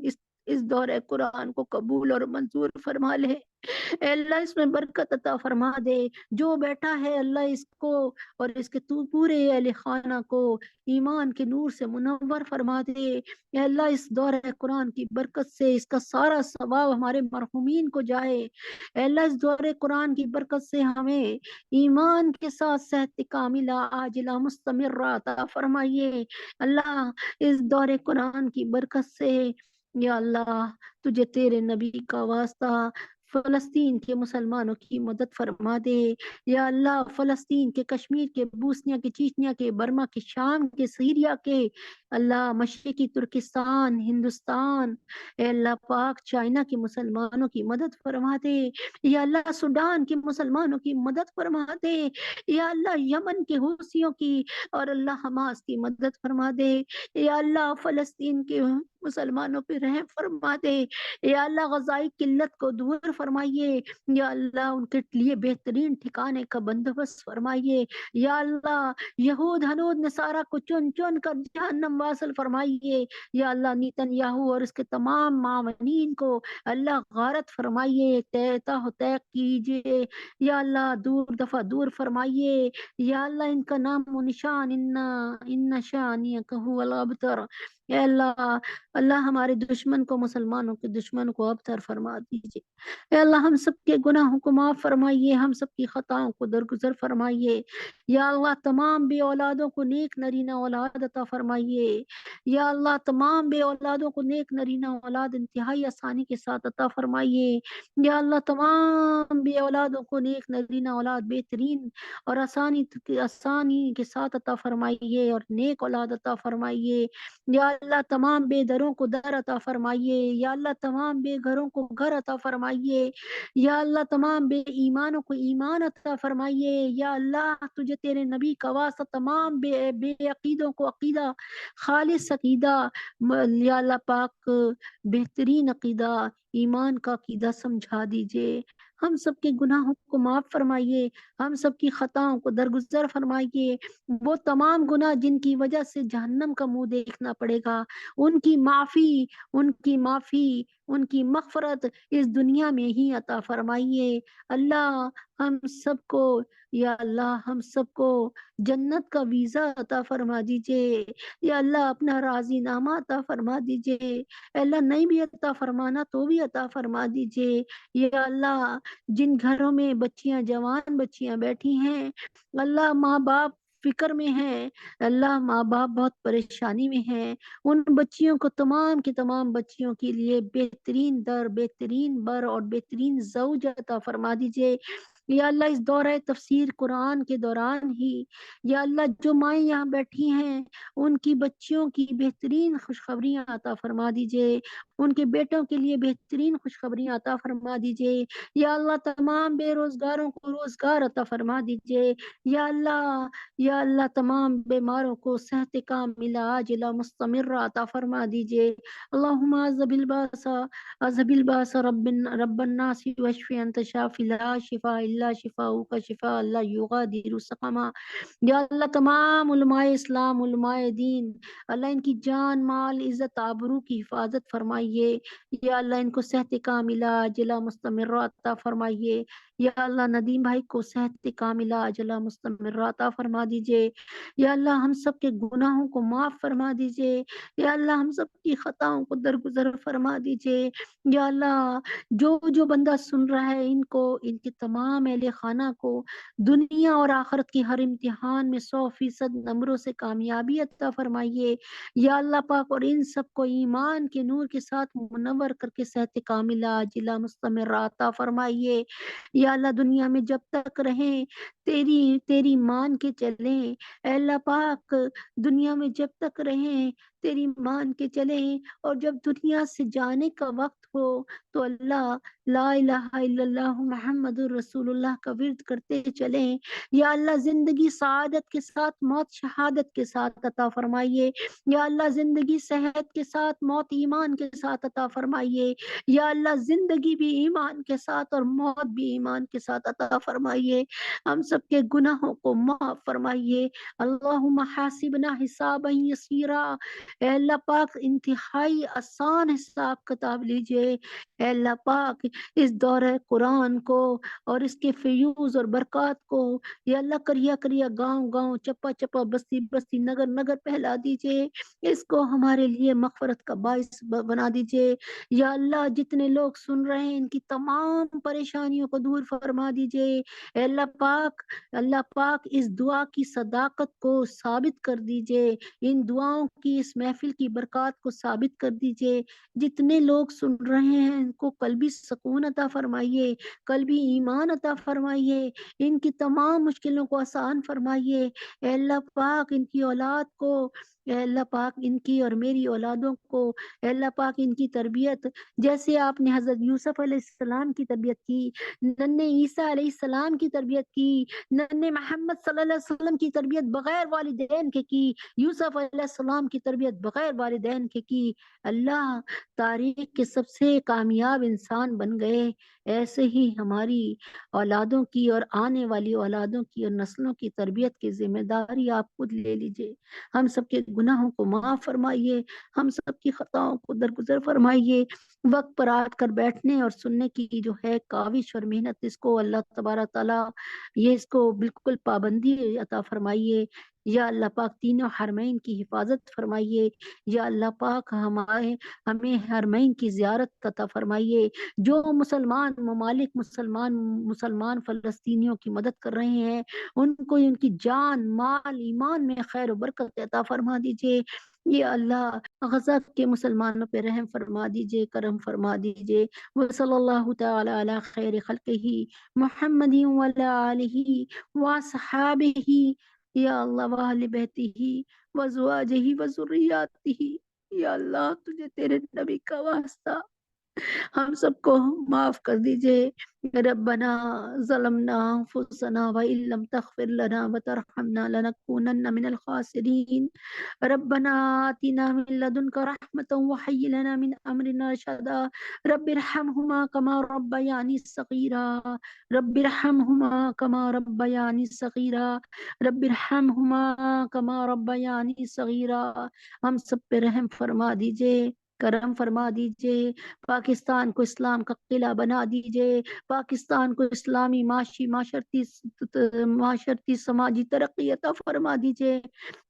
اس دورہ قرآن کو قبول اور منظور فرما لے اے اللہ اس میں برکت عطا فرما دے جو بیٹھا ہے اللہ اس کو اور اس کے تو پورے اہل خانہ کو ایمان کے نور سے منور فرما دے اے اللہ اس دورہ قرآن کی برکت سے اس کا سارا ثواب ہمارے مرحومین کو جائے اے اللہ اس دورہ قرآن کی برکت سے ہمیں ایمان کے ساتھ صحت کاملہ عاجلہ مستمرہ عطا فرمائیے اللہ اس دورہ قرآن کی برکت سے یا اللہ تجھے تیرے نبی کا واسطہ فلسطین کے مسلمانوں کی مدد فرما دے یا اللہ فلسطین کے کشمیر کے بوسنیا کے چیچنیا کے برما کے شام کے سیریا کے اللہ مشرقی ترکستان ہندوستان اے اللہ پاک چائنا کے مسلمانوں کی مدد فرما دے یا اللہ سوڈان کے مسلمانوں کی مدد فرما دے یا اللہ یمن کے حوثیوں کی اور اللہ حماس کی مدد فرما دے یا اللہ فلسطین کے مسلمانوں پہ رحم فرما دے یا اللہ غذائی قلت کو دور فرمائیے یا اللہ ان کے لیے بہترین ٹھکانے کا بندوبست فرمائیے یا اللہ یہود ہنود نصارہ کو چن چن کر جہنم واصل فرمائیے یا اللہ نیتن یاہو اور اس کے تمام معاونین کو اللہ غارت فرمائیے طے کیجئے یا اللہ دور دفع دور فرمائیے یا اللہ ان کا نام و نشان ان شانیک هو الابتر اے اللہ ہمارے دشمن کو مسلمانوں کے دشمن کو ابتر فرما دیجئے اے اللہ ہم سب کے گناہوں کو معاف فرمائیے ہم سب کی خطاؤں کو درگزر فرمائیے یا اللہ تمام بے اولادوں کو نیک نرینہ اولاد عطا فرمائیے یا اللہ تمام بے اولادوں کو نیک نرینہ اولاد انتہائی آسانی کے ساتھ عطا فرمائیے یا اللہ تمام بے اولادوں کو نیک نرینہ اولاد بہترین اور آسانی کے ساتھ عطا فرمائیے اور نیک اولاد عطا فرمائیے یا اللہ تمام بے دروں کو در عطا فرمائیے یا اللہ تمام بے گھروں کو گھر عطا فرمائیے یا اللہ تمام بے ایمانوں کو ایمان عطا فرمائیے یا اللہ تجھے تیرے نبی کا واسطہ تمام بے عقیدوں کو عقیدہ خالص عقیدہ یا اللہ پاک بہترین عقیدہ ایمان کا عقیدہ سمجھا دیجئے ہم سب کے گناہوں کو معاف فرمائیے ہم سب کی خطاؤں کو درگزر فرمائیے وہ تمام گناہ جن کی وجہ سے جہنم کا منہ دیکھنا پڑے گا ان کی معافی ان کی مغفرت اس دنیا میں ہی عطا فرمائیے اللہ ہم سب کو یا اللہ ہم سب کو جنت کا ویزا عطا فرما دیجئے یا اللہ اپنا راضی نامہ عطا فرما دیجئے اللہ نہیں بھی عطا فرمانا تو بھی عطا فرما دیجئے یا اللہ جن گھروں میں بچیاں جوان بچیاں بیٹھی ہیں اللہ ماں باپ فکر میں ہیں، اللہ ماں باپ بہت پریشانی میں ہیں، ان بچیوں کو، تمام کی تمام بچیوں کے لیے بہترین در، بہترین بر اور بہترین زوج عطا فرما دیجئے۔ یا اللہ اس دورہ تفسیر قرآن کے دوران ہی یا اللہ جو مائیں یہاں بیٹھی ہیں ان کی بچیوں کی بہترین خوشخبریاں عطا فرما دیجئے، ان کے بیٹوں کے لیے بہترین خوشخبریاں عطا فرما دیجئے۔ یا اللہ تمام بے روزگاروں کو روزگار عطا فرما دیجئے۔ یا اللہ تمام بیماروں کو صحت کاملہ عاجلہ مستمرہ عطا فرما دیجئے۔ اللہم اذهب الباس رب الناس واشف انت شافی لا شفاء الا شفاؤک شفاء لا یغادر سقما۔ یا اللہ تمام علماء اسلام، علماء دین، اللہ ان کی جان مال عزت آبرو کی حفاظت فرمائیے۔ یا اللہ ان کو صحت کاملہ عاجلہ مستمرہ عطا فرمائیے۔ یا اللہ ندیم بھائی کو صحت کاملہ عاجلہ مستمرہ عطا فرما دیجئے۔ یا اللہ ہم سب کے گناہوں کو معاف فرما دیجئے۔ یا اللہ ہم سب کی خطاؤں کو درگزر فرما دیجئے۔ یا اللہ جو بندہ سن رہا ہے ان کو، ان کے تمام اہل خانہ کو دنیا اور آخرت کی ہر امتحان میں 100% نمبروں سے کامیابی عطا فرمائیے۔ یا اللہ پاک اور ان سب کو ایمان کے نور کے ساتھ منور کر کے صحت کاملہ عاجلہ مستمرہ عطا فرمائیے۔ یا اللہ دنیا میں جب تک رہیں تیری مان کے چلیں، اے اللہ پاک دنیا میں جب تک رہیں تیری مان کے چلیں، اور جب دنیا سے جانے کا وقت ہو تو اللہ لا الہ الا اللہ محمد الرسول اللہ کا ورد کرتے چلیں۔ یا اللہ زندگی سعادت کے ساتھ موت شہادت کے ساتھ عطا فرمائیے۔ یا اللہ زندگی صحت کے ساتھ موت ایمان کے ساتھ عطا فرمائیے۔ یا اللہ زندگی بھی ایمان کے ساتھ اور موت بھی ایمان کے ساتھ عطا فرمائیے۔ ہم سب کے گناہوں کو معاف فرمائیے۔ اللہم حاسبنا حسابا یسیرا، اے اللہ پاک انتہائی آسان حساب کتاب لیجئے۔ اے اللہ پاک اس دورہ قرآن کو اور اس کے فیوز اور برکات کو یا اللہ کریا کریا، گاؤں گاؤں، چپا چپا، بستی بستی، نگر نگر پھیلا دیجئے۔ اس کو ہمارے لیے مغفرت کا باعث بنا دیجئے۔ یا اللہ جتنے لوگ سن رہے ہیں ان کی تمام پریشانیوں کو دور فرما دیجئے۔ اے اللہ پاک اس دعا کی صداقت کو ثابت کر دیجئے، ان دعاؤں کی، اس محفل کی برکات کو ثابت کر دیجئے۔ جتنے لوگ سن رہے ہیں ان کو قلبی سکون عطا فرمائیے، قلبی ایمان عطا فرمائیے، ان کی تمام مشکلوں کو آسان فرمائیے۔ اے اللہ پاک ان کی اولاد کو، اے اللہ پاک ان کی اور میری اولادوں کو، اے اللہ پاک ان کی تربیت جیسے آپ نے حضرت یوسف علیہ السلام کی تربیت کی، ننھے عیسیٰ علیہ السلام کی تربیت کی، ننھے محمد صلی اللہ علیہ وسلم کی تربیت بغیر والدین کے کی، یوسف علیہ السلام کی تربیت بغیر والدین کے کی، اللہ تاریخ کے سب سے کامیاب انسان بن گئے۔ ایسے ہی ہماری اولادوں کی اور آنے والی اولادوں کی اور نسلوں کی تربیت کی ذمہ داری آپ خود لے لیجئے۔ ہم سب کے گناہوں کو معاف فرمائیے، ہم سب کی خطاؤں کو درگزر فرمائیے۔ وقت پر آ کر بیٹھنے اور سننے کی جو ہے کاوش اور محنت، اس کو اللہ تبارک تعالیٰ اس کو بالکل پابندی عطا فرمائیے۔ یا اللہ پاک تینوں حرمین کی حفاظت فرمائیے۔ یا اللہ پاک ہمیں حرمین کی زیارت عطا فرمائیے۔ جو مسلمان ممالک مسلمان فلسطینیوں کی مدد کر رہے ہیں ان کو ان کی جان مال ایمان میں خیر و برکت عطا فرما دیجئے۔ یا اللہ غزہ کے مسلمانوں پہ رحم فرما دیجئے، کرم فرما دیجئے۔ وصلی اللہ تعالی علی خیر خلقہ محمد وعلی آلہ وصحابہ یا اللہ واہل بیتہ وزواجہ وذریاتہ۔ یا اللہ تجھے تیرے نبی کا واسطہ ہم سب کو معاف کر دیجئے۔ ربنا ظلمنا انفسنا وان لم تغفر لنا وترحمنا لنكونن من الخاسرین۔ ربنا آتنا من لدنك رحمة وهيئ لنا من امرنا رشدا۔ رب ارحمهما كما ربياني صغيرا، رب ارحمهما كما ربياني صغيرا، رب ارحمهما كما ربياني صغيرا۔ ہم سب پہ رحم فرما دیجئے، کرم فرما دیجئے، پاکستان کو اسلام کا قلعہ بنا دیجئے، پاکستان کو اسلامی معاشی معاشرتی سماجی ترقی عطا فرما دیجئے۔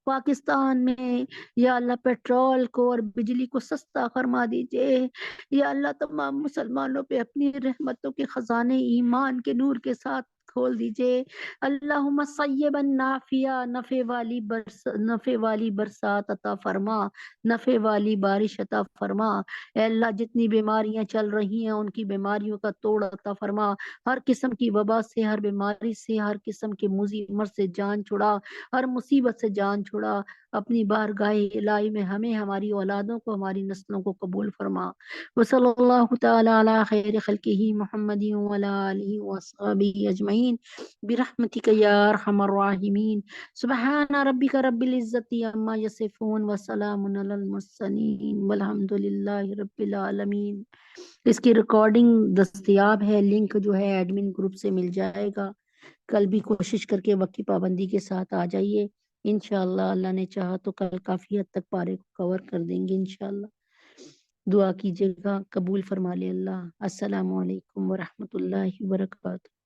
پاکستان میں یا اللہ پیٹرول کو اور بجلی کو سستا فرما دیجئے یا اللہ تمام مسلمانوں پہ اپنی رحمتوں کے خزانے ایمان کے نور کے ساتھ کھول دیجئے اللہم صیبا نافعا نفع والی برسات عطا فرما نفع والی بارش عطا فرما اے اللہ جتنی بیماریاں چل رہی ہیں ان کی بیماریوں کا توڑ عطا فرما ہر قسم کی وبا سے ہر بیماری سے ہر قسم کے مصیبت سے جان چھڑا ہر مصیبت سے جان چھڑا اپنی بارگاہ الہی میں ہمیں ہماری اولادوں کو ہماری نسلوں کو قبول فرما وصلی اللہ تعالی علی خیر خلقہ محمد وعلی آلہ وصحبہ اجمعین برحمتک یا ارحم الراحمین سبحان ربک رب العزت عما یصفون وسلام علی المرسلین والحمد للہ رب العالمین۔ اس کی ریکارڈنگ دستیاب ہے، لنک جو ہے ایڈمن گروپ سے مل جائے گا۔ کل بھی کوشش کر کے وقت کی پابندی کے ساتھ آ جائیے انشاءاللہ، اللہ نے چاہا تو کل کافی حد تک پارے کو کور کر دیں گے انشاءاللہ۔ دعا کیجیے گا، قبول فرما لے اللہ۔ السلام علیکم ورحمۃ اللہ وبرکاتہ۔